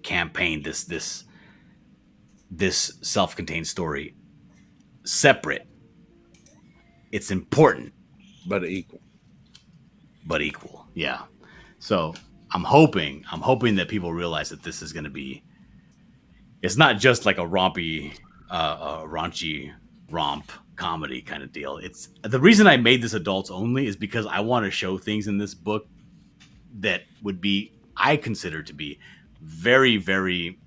campaign, this self-contained story separate. It's important, but equal. Yeah. So I'm hoping that people realize that this is going to be, it's not just like a raunchy romp comedy kind of deal. It's the reason I made this adults only is because I want to show things in this book that would be, I consider to be very, very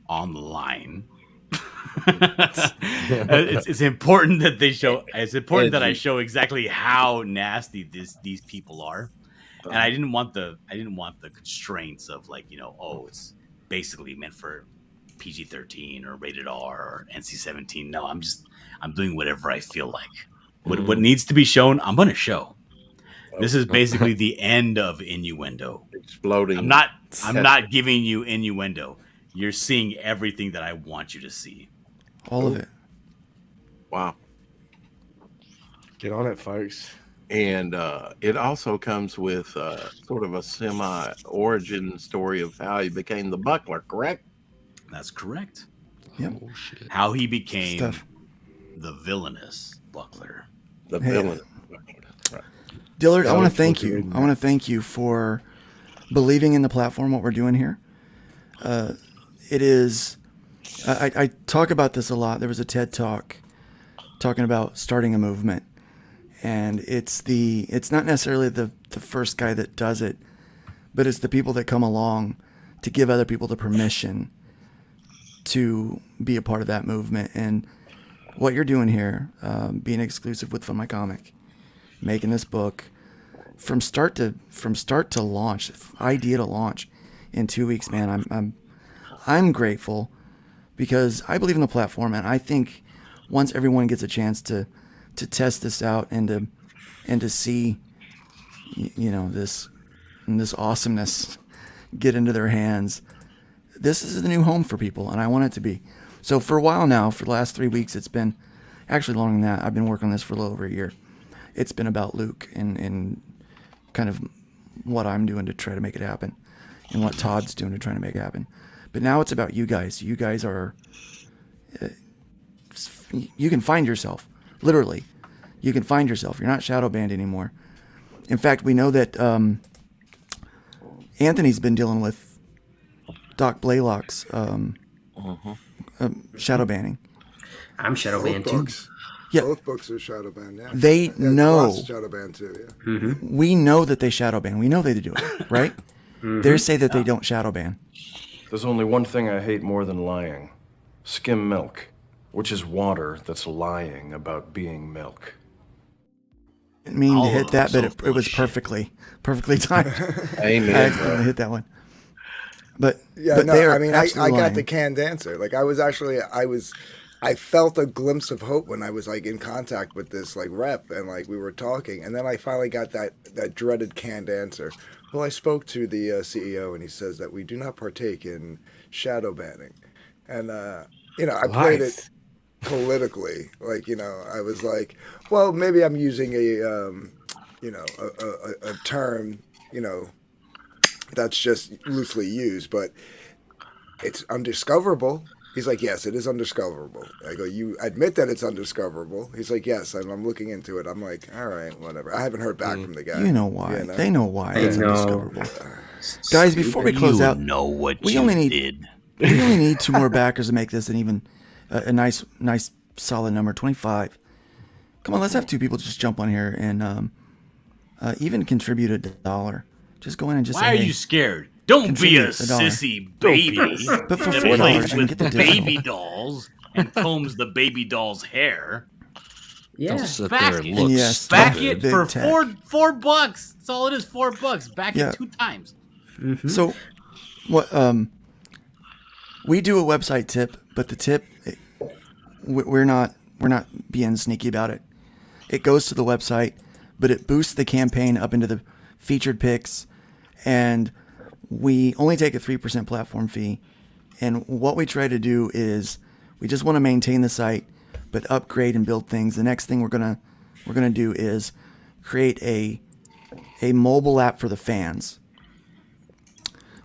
on the line. It's important that they show. It's important that I show exactly how nasty these people are, and I didn't want the constraints of like, it's basically meant for PG-13 or rated R or NC-17. No, I'm doing whatever I feel like. What needs to be shown, I'm going to show. This is basically the end of innuendo. Exploding. I'm not giving you innuendo. You're seeing everything that I want you to see. All of it. Wow. Get on it, folks. And it also comes with sort of a semi-origin story of how he became the Buckler, correct? That's correct. Yep. Oh, shit. How he became the villainous Buckler. The villain. Right. Dillard, I want to thank you. I want to thank you for believing in the platform, what we're doing here. It is, I talk about this a lot. There was a TED Talk talking about starting a movement, and it's not necessarily the first guy that does it, but it's the people that come along to give other people the permission to be a part of that movement. And what you're doing here, being exclusive with FundMyComic, making this book from start to launch, idea to launch in 2 weeks, man, I'm grateful because I believe in the platform, and I think once everyone gets a chance to test this out and to see, this awesomeness get into their hands, this is the new home for people, and I want it to be. So for a while now, for the last 3 weeks, it's been actually longer than that. I've been working on this for a little over a year. It's been about Luke and kind of what I'm doing to try to make it happen, and what Todd's doing to try to make it happen. But now it's about you guys. You guys are. You can find yourself, literally. You can find yourself. You're not shadow banned anymore. In fact, we know that Anthony's been dealing with Doc Blaylock's shadow banning. I'm shadow banned too. Yeah. Both books are shadow banned. Yeah. They know. Ross is shadow banned too. Yeah. Mm-hmm. We know that they shadow ban. We know they do it, right? They say that they don't shadow ban. There's only one thing I hate more than lying. Skim milk, which is water that's lying about being milk. Didn't mean to hit that, but it was perfectly timed. Amen. I accidentally hit that one. But yeah, but no, they are I mean, I got lying. the canned answer. Like I felt a glimpse of hope when I was like in contact with this like rep and like we were talking, and then I finally got that dreaded canned answer. Well, I spoke to the CEO, and he says that we do not partake in shadow banning, and I played it politically. Like I was like, well, maybe I'm using a term that's just loosely used, but it's undiscoverable. He's like, yes, it is undiscoverable. I go, you admit that it's undiscoverable? He's like, yes, I'm looking into it. I'm like, all right, whatever. I haven't heard back from the guy. You know why? They know why They it's know. undiscoverable. Guys, before we close out, we only need 2 more backers to make this an even a nice solid number, 25. Come on, let's have 2 people just jump on here and even contribute $1. Just go in and just Why say, are hey, you scared? Don't be a $1. sissy baby But for that $4, plays I can get the with additional. baby dolls and combs the baby doll's hair. Yeah. Don't sit Back there and it. look Yes, Back stupid. it for Big tech. $4. That's all it is, $4. Back Yeah. it 2 times. So, what? We do a website tip, but the tip, we're not being sneaky about it. It goes to the website, but it boosts the campaign up into the featured picks, and we only take a 3% platform fee. And what we try to do is we just want to maintain the site, but upgrade and build things. The next thing we're gonna do is create a mobile app for the fans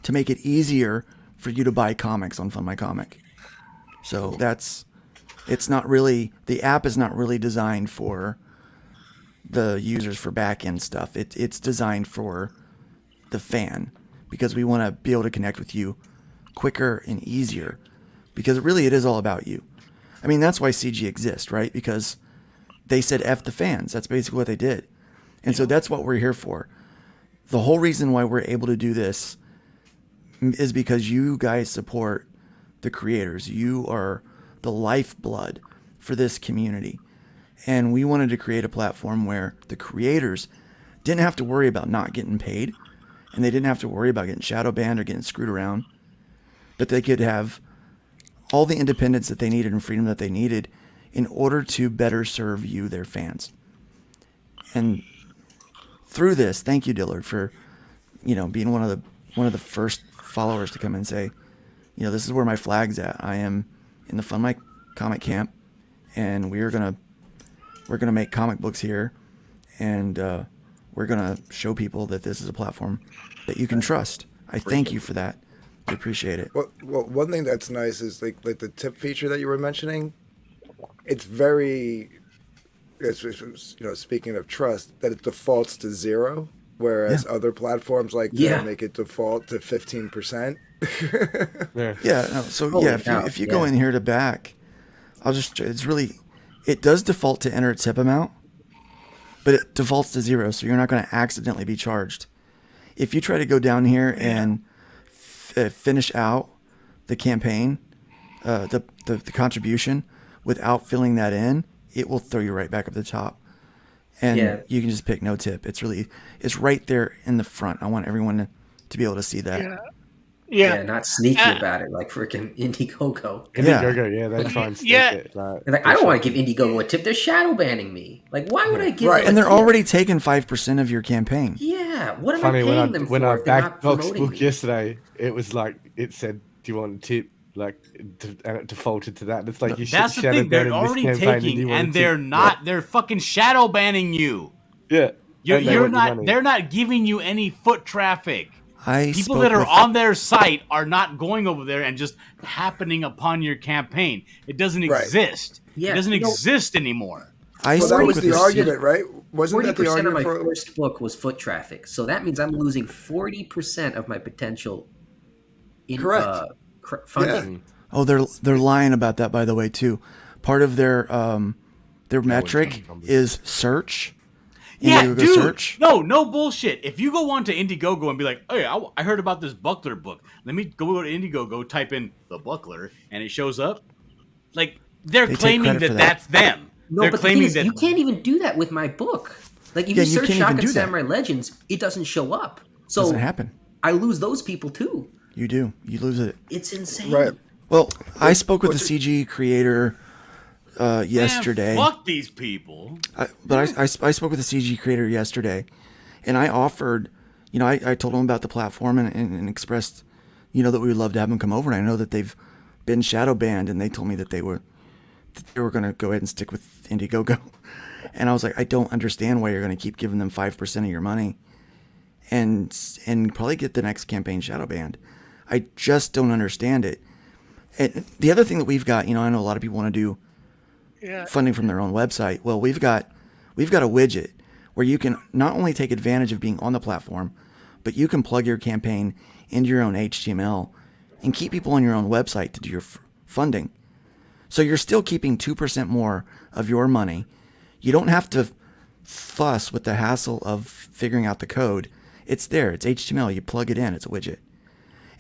to make it easier for you to buy comics on FundMyComic. So it's not really, the app is not really designed for the users for back-end stuff. It's designed for the fan, because we want to be able to connect with you quicker and easier, because really it is all about you. I mean, that's why CG exists, right? Because they said F the fans. That's basically what they did. And so that's what we're here for. The whole reason why we're able to do this is because you guys support the creators. You are the lifeblood for this community. And we wanted to create a platform where the creators didn't have to worry about not getting paid, and they didn't have to worry about getting shadow banned or getting screwed around, but they could have all the independence that they needed and freedom that they needed in order to better serve you, their fans. And through this, thank you, Dillard, for being one of the first followers to come and say, this is where my flag's at. I am in the FundMyComic camp, and we're gonna make comic books here, and we're gonna show people that this is a platform that you can trust. I thank you for that. I appreciate it. Well, one thing that's nice is like the tip feature that you were mentioning. It's very, speaking of trust, that it defaults to 0, whereas other platforms like make it default to 15%. If you go in here to back, it does default to enter tip amount, but it defaults to 0, so you're not going to accidentally be charged. If you try to go down here and finish out the campaign, the contribution, without filling that in, it will throw you right back up the top. And you can just pick no tip. It's right there in the front. I want everyone to be able to see that. Yeah, not sneaky about it like freaking Indiegogo. Indiegogo, they try and sneak it. Like, I don't want to give Indiegogo a tip. They're shadow banning me. Like, why would I give them And a they're tip? already taking 5% of your campaign. Yeah, what am Funny, I paying them for? when I if they're not backed Box promoting Book me? yesterday, it was like, it said, do you want a tip? And it defaulted to that. And it's like, you That's the thing. They're already taking, and they're not. They're fucking shadow banning you. Yeah. You're not. They're not giving you any foot traffic. People that are on their site are not going over there and just happening upon your campaign. It doesn't exist. Yeah, it doesn't exist anymore. That was the argument, right? Wasn't that the 40% argument of my for first book was foot traffic, so that means I'm losing 40% of my potential in funding. Oh, they're lying about that, by the way, too. Part of their metric is search. Yeah, dude. Search. No bullshit. If you go on to Indiegogo and be like, "Hey, I heard about this Buckler book. Let me go to Indiegogo, type in the Buckler, and it shows up." Like they're claiming that that's them. No, they're but claiming that you can't even do that with my book. Like if you search Shotgun Samurai Legends, it doesn't show up. So doesn't happen. I lose those people too. You do. You lose it. It's insane. Right. Well, I spoke with the CG creator yesterday. Man, fuck these people. I spoke with the CG creator yesterday, and I offered, I told him about the platform and expressed, that we would love to have them come over. And I know that they've been shadow banned, and they told me that they were going to go ahead and stick with Indiegogo. And I was like, I don't understand why you're going to keep giving them 5% of your money, and probably get the next campaign shadow banned. I just don't understand it. And the other thing that we've got, I know a lot of people want to do funding from their own website. Well, we've got a widget where you can not only take advantage of being on the platform, but you can plug your campaign into your own HTML and keep people on your own website to do your funding. So you're still keeping 2% more of your money. You don't have to fuss with the hassle of figuring out the code. It's there. It's HTML. You plug it in. It's a widget.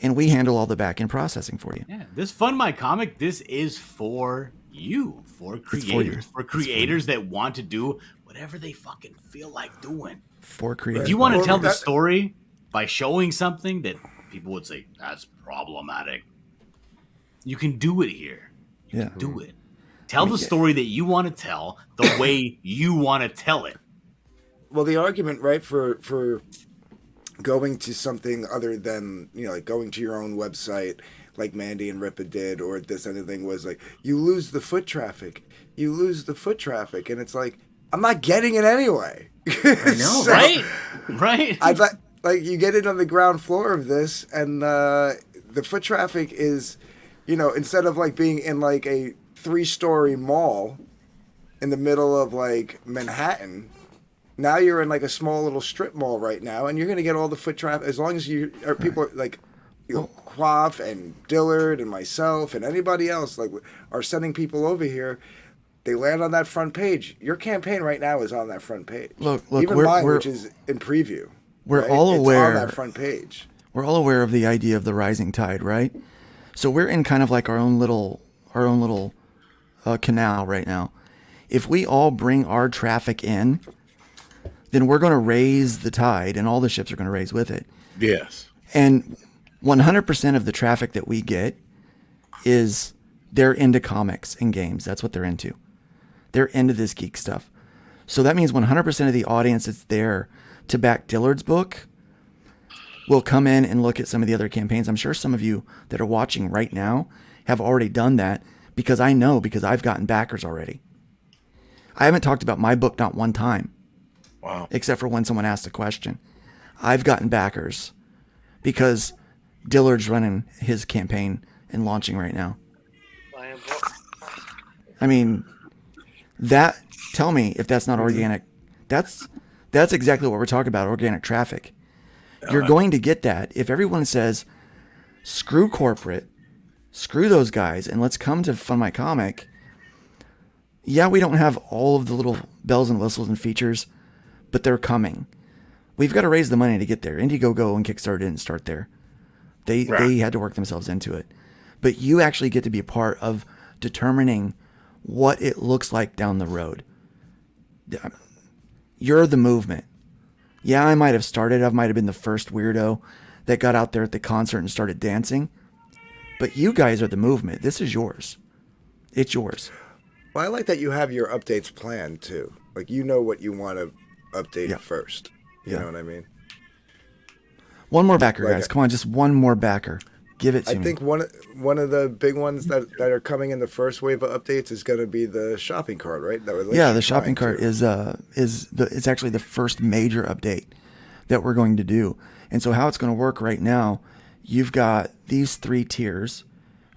And we handle all the back-end processing for you. Yeah, this FundMyComic, this is for you, for creators, for creators that want to do whatever they fucking feel like doing. For creators. If you want to tell the story by showing something that people would say, that's problematic, you can do it here. You can do it. Tell the story that you want to tell the way you want to tell it. Well, the argument, right, for going to something other than, like going to your own website like Mandy and Ripa did, or this other thing was like, you lose the foot traffic. You lose the foot traffic. And it's like, I'm not getting it anyway. I know, So, right? I'd like you get it on the ground floor of this, and the foot traffic is, instead of like being in like a 3-story mall in the middle of like Manhattan, now you're in like a small little strip mall right now, and you're going to get all the foot traffic as long as people are like, Quaff and Dillard and myself and anybody else like are sending people over here. They land on that front page. Your campaign right now is on that front page. Look, even mine, which is in preview. We're all aware. It's on that front page. We're all aware of the idea of the rising tide, right? So we're in kind of like our own little canal right now. If we all bring our traffic in, then we're going to raise the tide, and all the ships are going to raise with it. Yes. And 100% of the traffic that we get is they're into comics and games. That's what they're into. They're into this geek stuff. So that means 100% of the audience that's there to back Dillard's book will come in and look at some of the other campaigns. I'm sure some of you that are watching right now have already done that, because I know, because I've gotten backers already. I haven't talked about my book not one time. Wow. Except for when someone asked a question. I've gotten backers because Dillard's running his campaign and launching right now. I mean, tell me if that's not organic. That's exactly what we're talking about, organic traffic. You're going to get that if everyone says, screw corporate, screw those guys, and let's come to FundMyComic. Yeah, we don't have all of the little bells and whistles and features, but they're coming. We've got to raise the money to get there. Indiegogo and Kickstarter didn't start there. They had to work themselves into it. But you actually get to be a part of determining what it looks like down the road. You're the movement. Yeah, I might have started. I might have been the first weirdo that got out there at the concert and started dancing. But you guys are the movement. This is yours. It's yours. Well, I like that you have your updates planned too. Like, you know what you want to update first. You know what I mean? One more backer, guys. Come on, just one more backer. Give it to I me. think one of the big ones that are coming in the first wave of updates is going to be the shopping cart, right? Yeah, the shopping cart is it's actually the first major update that we're going to do. And so how it's going to work right now, you've got these 3 tiers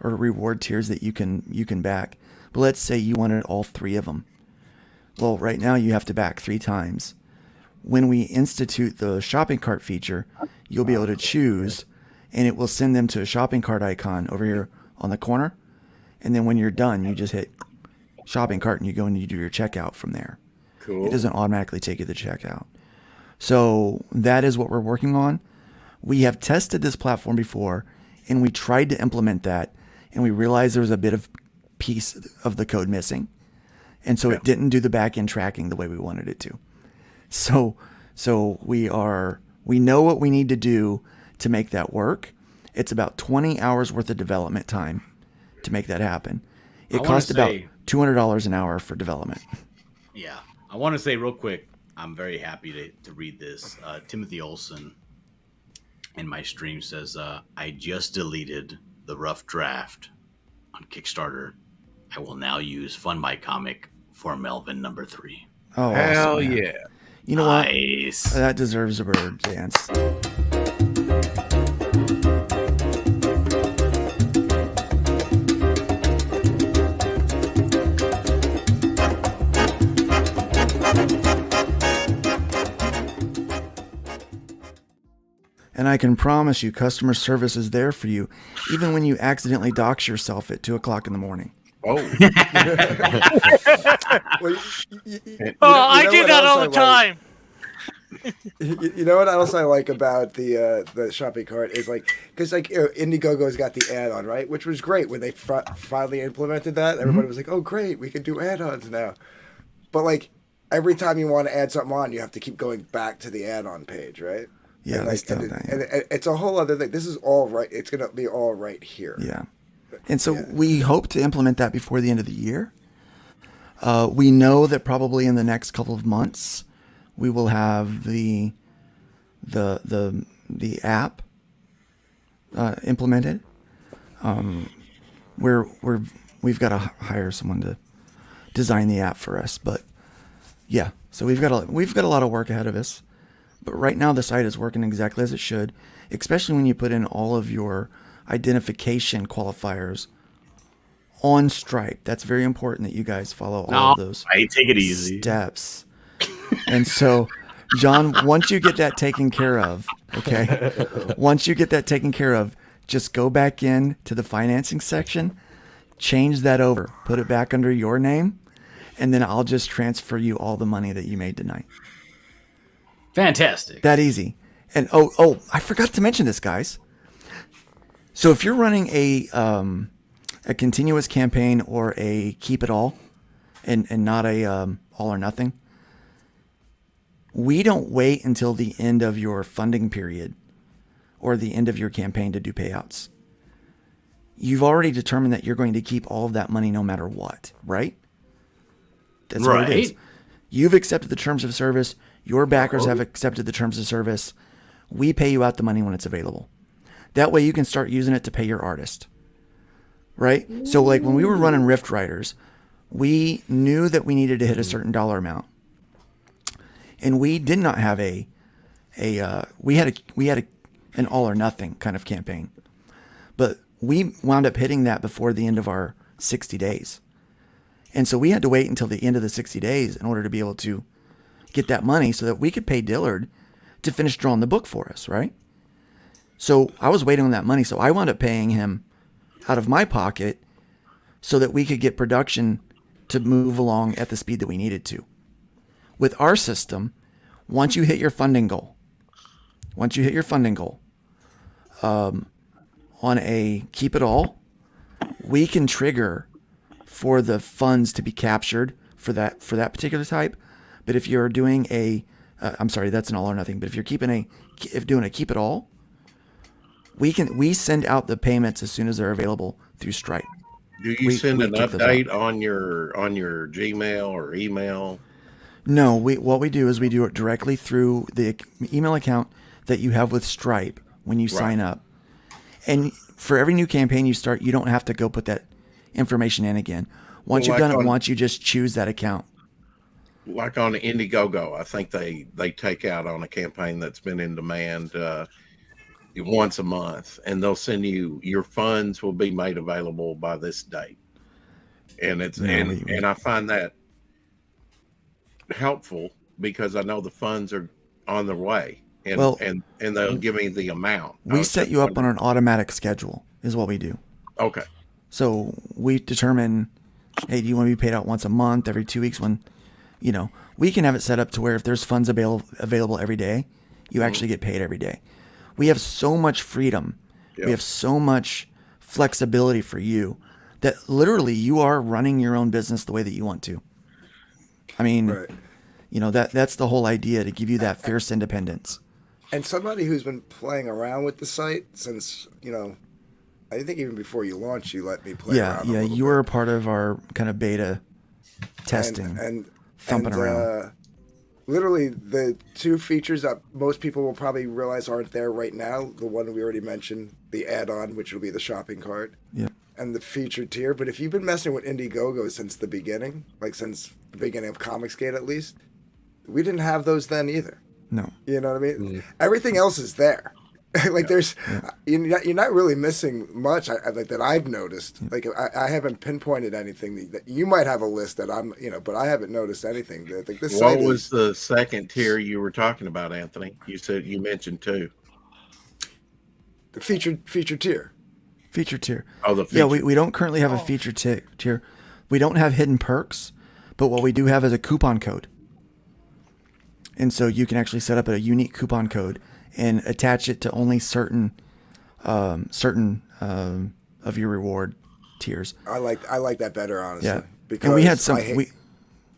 or reward tiers that you can back. But let's say you wanted all 3 of them. Well, right now you have to back 3 times. When we institute the shopping cart feature, you'll be able to choose, and it will send them to a shopping cart icon over here on the corner. And then when you're done, you just hit shopping cart and you go and you do your checkout from there. Cool. It doesn't automatically take you to the checkout. So that is what we're working on. We have tested this platform before, and we tried to implement that, and we realized there was a bit of piece of the code missing. And so it didn't do the back-end tracking the way we wanted it to. So we know what we need to do to make that work. It's about 20 hours worth of development time to make that happen. It costs about $200 an hour for development. Yeah. I want to say real quick, I'm very happy to read this. Timothy Olson in my stream says, I just deleted the rough draft on Kickstarter. I will now use FundMyComic for Melvin number 3. Oh, hell awesome, man. yeah. You know Nice. what? That deserves a bird dance. And I can promise you customer service is there for you, even when you accidentally dox yourself at 2 o'clock in the morning. Oh. I do that all the time. You know what else I like about the shopping cart is because Indiegogo's got the add-on, right, which was great when they finally implemented that. Everybody was like, "Oh, great, we can do add-ons now." But every time you want to add something on, you have to keep going back to the add-on page, right? Yeah, and it's a whole other thing. This is all right. It's gonna be all right here. Yeah, and so we hope to implement that before the end of the year. We know that probably in the next couple of months, we will have the app implemented. We've got to hire someone to design the app for us, but yeah. So we've got a lot of work ahead of us. But right now the site is working exactly as it should, especially when you put in all of your identification qualifiers on Stripe. That's very important that you guys follow all of those take it easy. steps. And so, John, once you get that taken care of, just go back in to the financing section, change that over, put it back under your name, and then I'll just transfer you all the money that you made tonight. Fantastic. That easy. And oh, I forgot to mention this, guys. So if you're running a continuous campaign or a keep it all, and not a all or nothing, we don't wait until the end of your funding period or the end of your campaign to do payouts. You've already determined that you're going to keep all of that money no matter what, right? That's what it is. You've accepted the terms of service. Your backers have accepted the terms of service. We pay you out the money when it's available. That way you can start using it to pay your artist, right? So when we were running Rift Riders, we knew that we needed to hit a certain dollar amount. And we did not have we had an all or nothing kind of campaign. But we wound up hitting that before the end of our 60 days. And so we had to wait until the end of the 60 days in order to be able to get that money so that we could pay Dillard to finish drawing the book for us, right? So I was waiting on that money, so I wound up paying him out of my pocket so that we could get production to move along at the speed that we needed to. With our system, once you hit your funding goal, on a keep it all, we can trigger for the funds to be captured for that particular type. But if you're doing that's an all or nothing. But if you're doing a keep it all, we send out the payments as soon as they're available through Stripe. Do you send an update on your Gmail or email? No, what we do is we do it directly through the email account that you have with Stripe when you sign up. And for every new campaign you start, you don't have to go put that information in again. Once you've done it once, you just choose that account. Like on Indiegogo, I think they take out on a campaign that's been in demand once a month, and they'll send you your funds will be made available by this date. And it's and I find that helpful because I know the funds are on their way, and they'll give me the amount. We set you up on an automatic schedule, is what we do. Okay. So we determine, hey, do you want to be paid out once a month, every 2 weeks? When, we can have it set up to where if there's funds available every day, you actually get paid every day. We have so much freedom. Yep. We have so much flexibility for you that literally you are running your own business the way that you want to. I mean, that's the whole idea, to give you that fierce independence. And somebody who's been playing around with the site since, I think even before you launched, you let me play around. Yeah, you were a part of our kind of beta testing and thumping around. Literally, the two features that most people will probably realize aren't there right now, the one we already mentioned, the add-on, which will be the shopping cart, and the featured tier. But if you've been messing with Indiegogo since the beginning, like since the beginning of Comicsgate at least, we didn't have those then either. No. You know what I mean? Everything else is there. There's, you're not really missing much. That I've noticed. Like I haven't pinpointed anything that you might have a list that I'm, but I haven't noticed anything. What was the second tier you were talking about, Anthony? You mentioned two. The featured tier. Featured tier. Oh, the featured. Yeah, we don't currently have a featured tier. We don't have hidden perks, but what we do have is a coupon code. And so you can actually set up a unique coupon code and attach it to only certain of your reward tiers. I like that better, honestly. Yeah, because and we had some.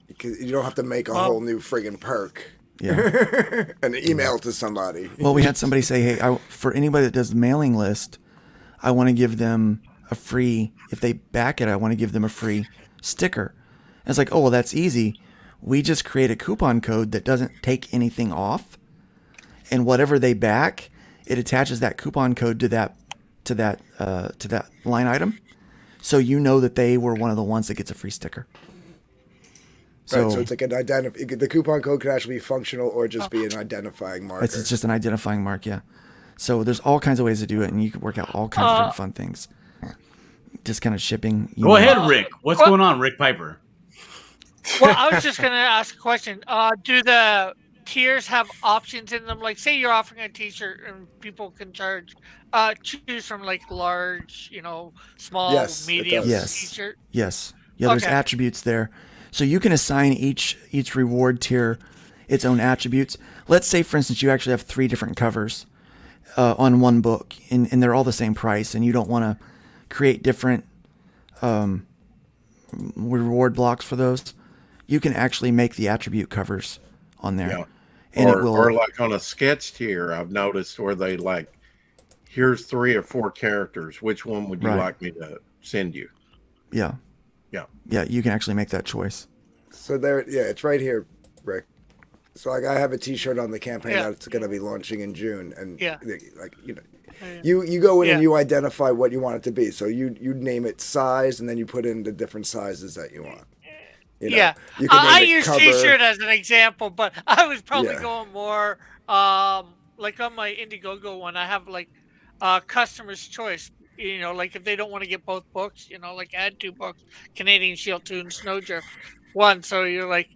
Because you don't have to make a whole new friggin' perk. Yeah, and email to somebody. Well, we had somebody say, "Hey, for anybody that does the mailing list, I want to give them a free. If they back it, I want to give them a free sticker." And it's like, oh well, that's easy. We just create a coupon code that doesn't take anything off. And whatever they back, it attaches that coupon code to that line item, so you know that they were one of the ones that gets a free sticker. So it's like an the coupon code could actually be functional or just be an identifying marker. It's just an identifying mark, yeah. So there's all kinds of ways to do it, and you can work out all kinds of different fun things. Just kind of shipping. Go ahead, Rick. What's going on, Rick Piper? Well, I was just going to ask a question. Do the tiers have options in them? Like, say you're offering a T-shirt and people can choose from like large, small, medium T-shirt. Yes. Yeah. There's attributes there, so you can assign each reward tier its own attributes. Let's say, for instance, you actually have 3 different covers on one book, and they're all the same price, and you don't want to create different reward blocks for those. You can actually make the attribute covers on there. Yeah. And or like on a sketch tier, I've noticed where they here's 3 or 4 characters. Which one would you like me to send you? Yeah. Yeah, you can actually make that choice. So it's right here, Rick. So I have a T-shirt on the campaign that's going to be launching in June, and you go in and you identify what you want it to be. So you name it size, and then you put in the different sizes that you want. I use T-shirt as an example, but I was probably going more like on my Indiegogo one. I have like customer's choice. Like if they don't want to get both books, like add 2 books, Canadian Shield 2 and Snowdrift 1. So you're like,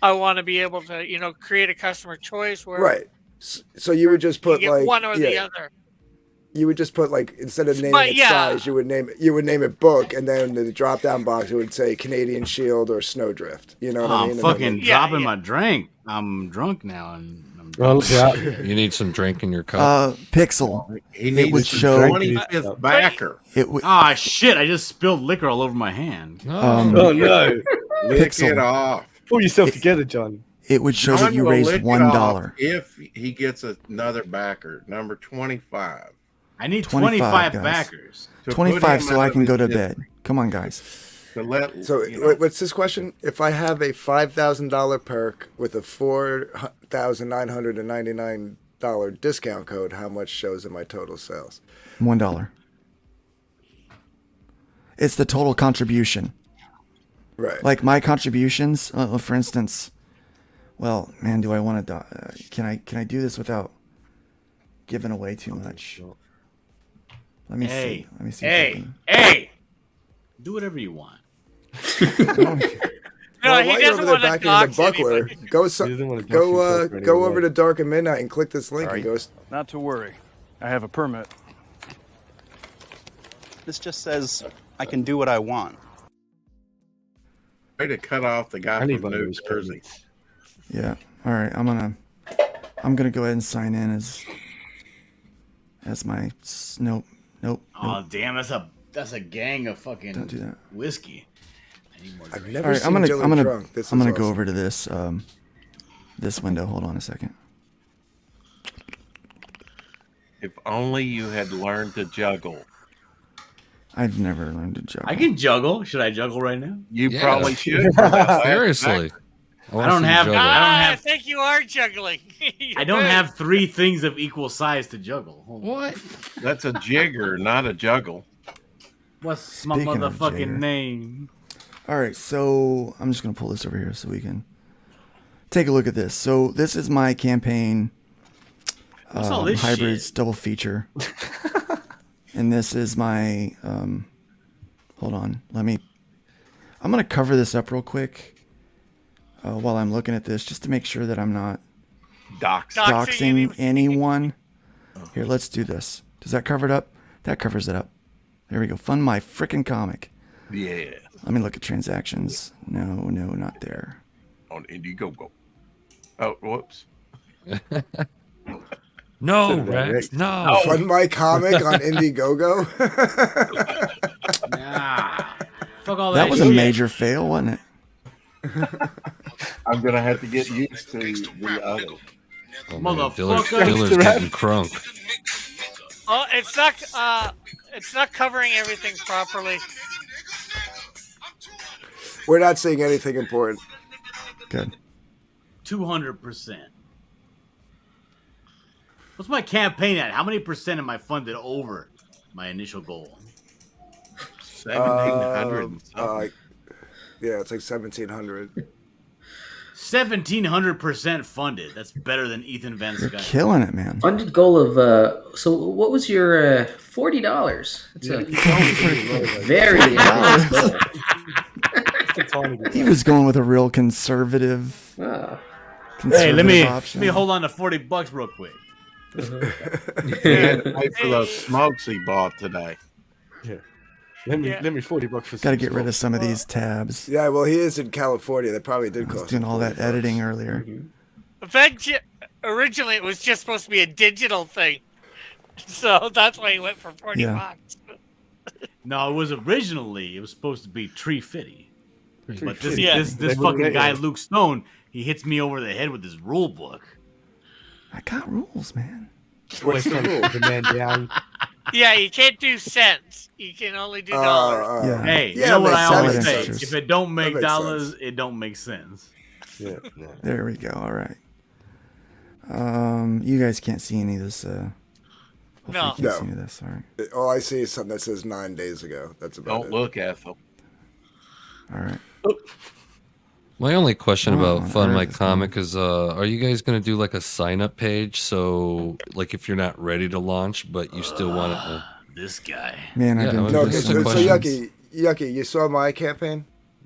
I want to be able to create a customer choice where So you would just put like one or the other. You would just put instead of naming it size, you would name it book, and then the drop down box it would say Canadian Shield or Snowdrift. You know what I mean? I'm fucking dropping my drink. I'm drunk now, and you need some drink in your cup. Pixel. It would show 25th backer. Shit! I just spilled liquor all over my hand. Oh no! Lick Pixel. it off. Pull yourself together, John. It would show that you raised $1 if he gets another backer, number 25. I need 25 guys. Backers. 25 so I can go to bed. Come on, guys. So what's this question? If I have a $5,000 perk with a $4,999 discount code, how much shows in my total sales? $1. It's the total contribution. Right. Like my contributions, for instance. Well, man, do I want to? Can I do this without giving away too much? Let me see. Let me see. Hey! Do whatever you want. Well, he while you're doesn't over there want to back in the dox buckler, anybody. go over to Dark and Midnight and click this link and go. Not to worry. I have a permit. This just says I can do what I want. Way to cut off the guy from New Jersey. Yeah. All right. I'm gonna go ahead and sign in as my nope. Oh damn! That's a gang of fucking Don't do that. whiskey. I need more. I've drink. never All right. seen Dillard drunk. I'm gonna go over to this this window. Hold on a second. If only you had learned to juggle. I've never learned to juggle. I can juggle. Should I juggle right now? You probably should. Seriously. I don't have. I think you are juggling. I don't have 3 things of equal size to juggle. Hold on. What? That's a jigger, not a juggle. What's my Speaking of motherfucking jigger. name? All right, so I'm just gonna pull this over here so we can take a look at this. So this is my campaign What's all this hybrids shit? double feature, and this is my. Hold on, I'm gonna cover this up real quick while I'm looking at this, just to make sure that I'm not doxing anyone. Here, let's do this. Does that cover it up? That covers it up. There we go. Fund my frickin' comic. Yeah. Let me look at transactions. No, not there. On Indiegogo. Oh, whoops. No, Rex. No. Fund my comic on Indiegogo. Fuck all That was a shit. major fail, wasn't it? I'm gonna have to get used to the other. Oh, man, Motherfucker. Dillard's getting crunk. Oh, it's not covering everything properly. We're not saying anything important. Good. 200%. What's my campaign at? How many percent am I funded over my initial goal? 1,700. Yeah, it's like 1,700. 1,700% funded. That's better than Ethan Van You're Skyke. killing it, man. Funded goal of so what was your $40? That's a very goal. He was going with a real conservative. Hey, let me option. hold on to $40 real quick. He had to pay for those smokes he bought today. Yeah. Let me $40 for. Got to get rid of some of these tabs. Yeah, well, he is in California. That probably did I was cost. doing him all that $40. editing earlier. Originally, it was just supposed to be a digital thing, so that's why he went for $40. Yeah. No, it was supposed to be Tree Fitty. But this Yeah. fucking guy, Luke Stone, he hits me over the head with his rule book. I got rules, man. What's the rule? The man down. Yeah, you can't do cents. You can only do dollars. Yeah. Hey, Yeah, you know what makes I always sense. say? Sense. If it don't make makes dollars, sense. it don't make sense. Yeah. There we go. All right. You guys can't see any of this. Hopefully No. you can't see any of this. All right. All I see is something that says 9 days ago. That's about Don't it. look, Ethel. All right. My only question about Oh, Fund I My heard this Comic is, are you guys gonna do like a sign up page? So, like, if you're not ready to launch, but you still want to. This guy. Man, I've Yeah, been well, No, doing there's so, some some so questions. Yucky, you saw my campaign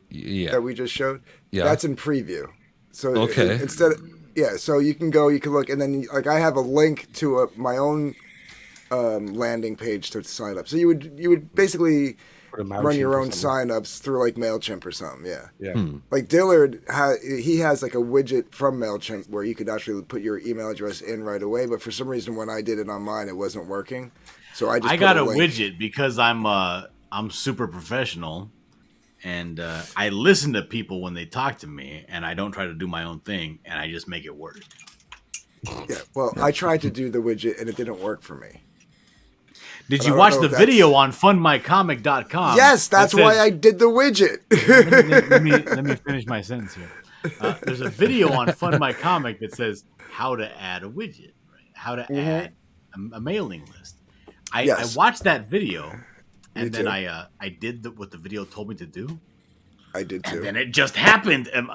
Yeah. that we just showed? Yeah. That's in preview. So Okay. instead of, yeah, so you can look, and then like I have a link to my own landing page to sign up. So you would basically run your own signups through like MailChimp or something. Yeah. Yeah. Like Dillard, he has like a widget from MailChimp where you could actually put your email address in right away. But for some reason, when I did it on mine, it wasn't working. So I just got put a link. widget because I'm super professional, and I listen to people when they talk to me, and I don't try to do my own thing, and I just make it work. Yeah. Well, I tried to do the widget and it didn't work for me. Did But you I watch don't the know if that's- video on FundMyComic.com? Yes, that's that says- why I did the widget. let me finish my sentence here. There's a video on FundMyComic that says how to add a widget, right? how to add a mailing list. I Yes. watched that video, and Me then too. I did what the video told me to do. I did too. And then it just happened, and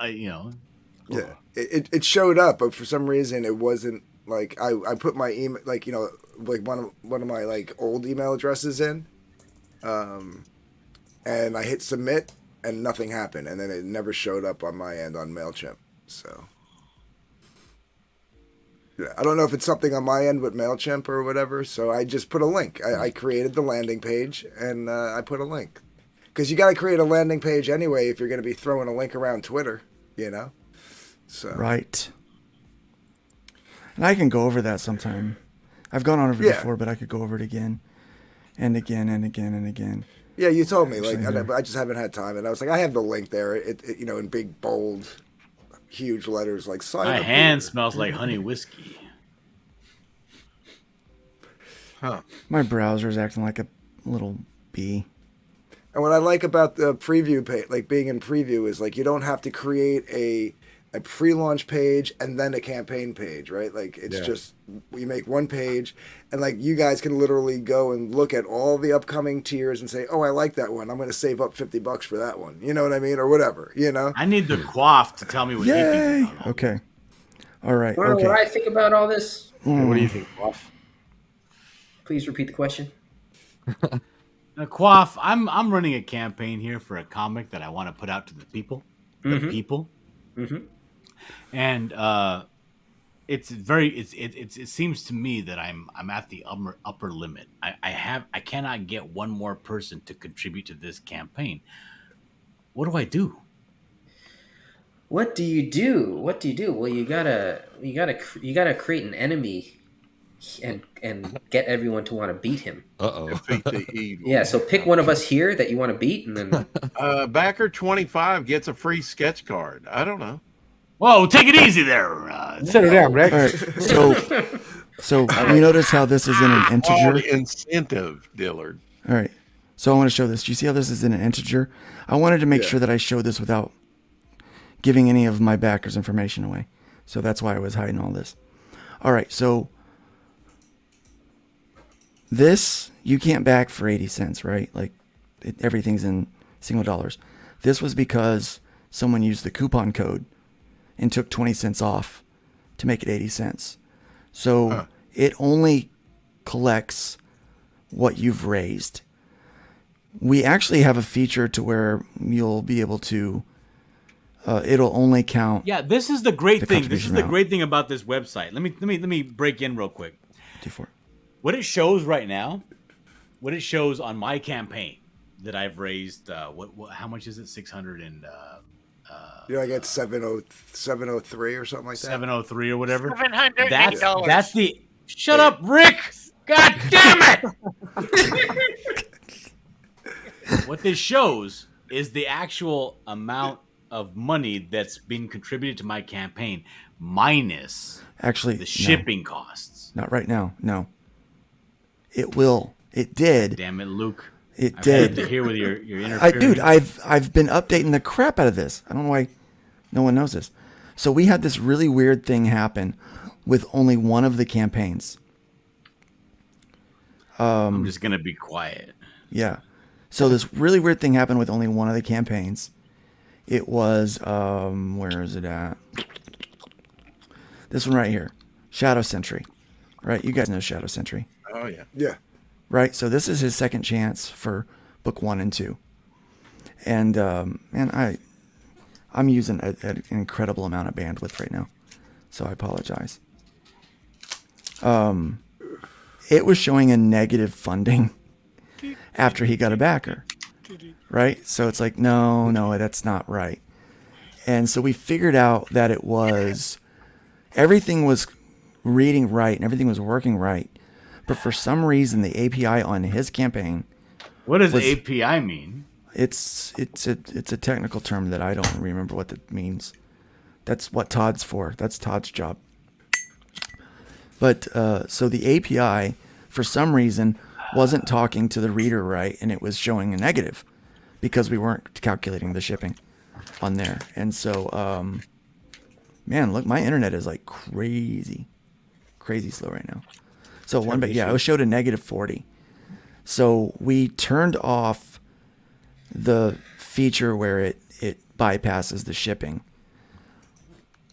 Yeah, it showed up, but for some reason it wasn't like I put my email, like like one of my like old email addresses in, and I hit submit and nothing happened, and then it never showed up on my end on MailChimp. So yeah, I don't know if it's something on my end with MailChimp or whatever. So I just put a link. I created the landing page and I put a link because you got to create a landing page anyway if you're going to be throwing a link around Twitter, So Right. And I can go over that sometime. I've gone on over it before, but I could go over it again and again and again and again. Yeah, you told me, like, Actually, I just haven't had time. And I was like, I have the link there, it in big, bold, huge letters, like, sign my up hand here. smells like honey whiskey. Huh. My browser's acting like a little bee. And what I like about the preview page, like being in preview, is like you don't have to create a pre-launch page and then a campaign page, right? Like it's just we make one page, and like you guys can literally go and look at all the upcoming tiers and say, "Oh, I like that one. I'm going to save up $50 for that one." You know what I mean, or whatever. I need the quaff to tell me what he Yay! thinks about it. Okay. All right. Well, Okay. what I think about all this? What do you think, Quaff? Please repeat the question. Now, Quaff, I'm running a campaign here for a comic that I want to put out to the people. The people. Mm-hmm. And it seems to me that I'm at the upper limit. I cannot get one more person to contribute to this campaign. What do I do? What do you do? Well, you gotta create an enemy, and get everyone to want to beat him. Defeat the evil. Yeah, so pick one of us here that you want to beat, and then Backer 25 gets a free sketch card. I don't know. Whoa, take it easy there. Settle down, Rex. All right. So you notice how this is in an integer? Called incentive, Dillard. All right. So I want to show this. Do you see how this is in an integer? I wanted to make sure that I showed this without giving any of my backers' information away. So that's why I was hiding all this. All right. So this, you can't back for 80 cents, right? Like everything's in single dollars. This was because someone used the coupon code and took 20 cents off to make it 80 cents. So it only collects what you've raised. We actually have a feature to where you'll be able to, it'll only count. Yeah, this is the great thing. This contribution is the amount. great thing about this website. Let me break in real quick. D4. What it shows right now, what it shows on my campaign that I've raised, how much is it? 600 and I get 703 or something like that. 703 or whatever. $708. That's the. Shut up, Rick! God damn it! What this shows is the actual amount of money that's been contributed to my campaign minus Actually, the shipping costs. Not right now. No. It will. It did. Damn it, Luke. It I've did. had to hear with your interference. Dude, I've been updating the crap out of this. I don't know why no one knows this. So we had this really weird thing happen with only one of the campaigns. I'm just gonna be quiet. Yeah. So this really weird thing happened with only one of the campaigns. It was where is it at? This one right here. Shadow Sentry. Right? You guys know Shadow Sentry. Oh yeah. Yeah. Right? So this is his second chance for book 1 and 2. And man, I'm using an incredible amount of bandwidth right now. So I apologize. It was showing a negative funding after he got a backer. Right? So it's like, no, that's not right. And so we figured out that it was everything was reading right and everything was working right. But for some reason, the API on his campaign. What does API mean? It's a technical term that I don't remember what that means. That's what Todd's for. That's Todd's job. But so the API, for some reason, wasn't talking to the reader right, and it was showing a negative because we weren't calculating the shipping on there. And so, man, look, my internet is like crazy. crazy slow right now. So it was showed a -40. So we turned off the feature where it bypasses the shipping.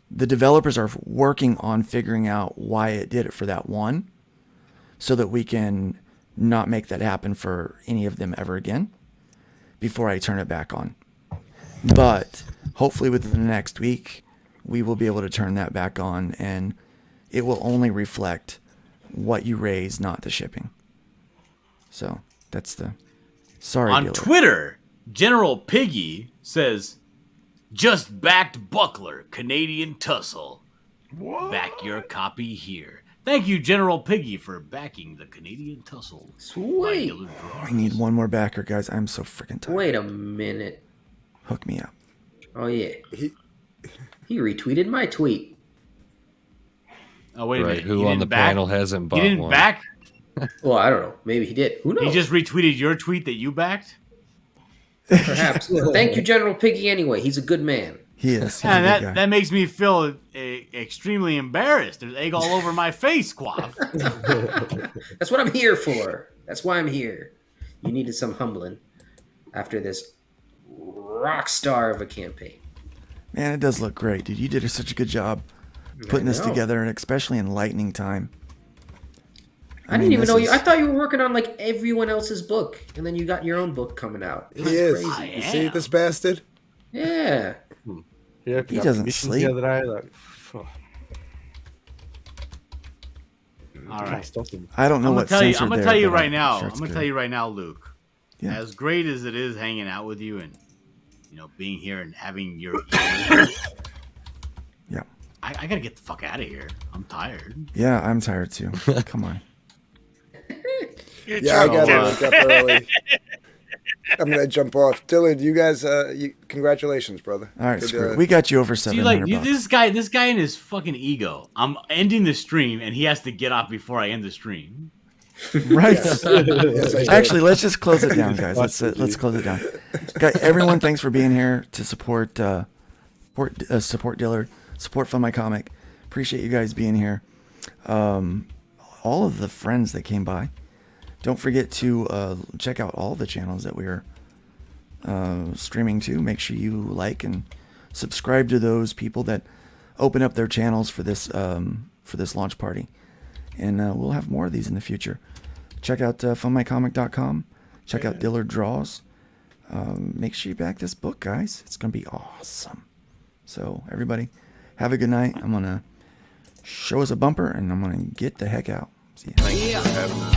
The developers are working on figuring out why it did it for that one, so that we can not make that happen for any of them ever again before I turn it back on. But hopefully within the next week, we will be able to turn that back on, and it will only reflect what you raise, not the shipping. So that's the On dealer. Twitter, General Piggy says, "Just backed Buckler, Canadian Tussle. Back your copy here." Thank you, General Piggy, for backing the Canadian Tussle. Sweet. I need one more backer, guys. I'm so freaking tired. Wait a minute. Hook me up. Oh yeah. He retweeted my tweet. Oh wait a minute. Who on the panel hasn't bought He didn't one? back? Well, I don't know. Maybe he did. Who knows? He just retweeted your tweet that you backed? Perhaps. Thank you, General Piggy. Anyway, he's a good man. He is. Yeah, that makes me feel extremely embarrassed. There's egg all over my face, Quaff. That's what I'm here for. That's why I'm here. You needed some humbling after this rock star of a campaign. Man, it does look great, dude. You did such a good job putting this together, and especially in lightning time. I didn't even know you. I thought you were working on like everyone else's book, and then you got your own book coming out. He is. You see this bastard? Yeah. Yeah, He doesn't sleep. The other day, like, All right. I don't know I'm what gonna tell you. censored I'm gonna there, tell you but right I'm now. sure I'm it's gonna good. tell you right now, Luke. Yeah. As great as it is hanging out with you and being here and having your Yeah. I gotta get the fuck out of here. I'm tired. Yeah, I'm tired too. Come on. Yeah, I gotta wake up early. I'm gonna jump off. Dillard, you guys, congratulations, brother. All right, Good, screw it. We got you over See, 700 bucks. this guy and his fucking ego. I'm ending the stream and he has to get off before I end the stream. Right. Yes, Actually, let's just close it down, guys. Let's close it down. Guys, everyone, thanks for being here to support support Dillard, support FundMyComic. Appreciate you guys being here. All of the friends that came by. Don't forget to check out all the channels that we're streaming to. Make sure you like and subscribe to those people that open up their channels for this launch party. And we'll have more of these in the future. Check out FundMyComic.com. Check out Dillard Draws. Make sure you back this book, guys. It's going to be awesome. So, everybody, have a good night. I'm going to show us a bumper, and I'm going to get the heck out. See you. Thank you for having me.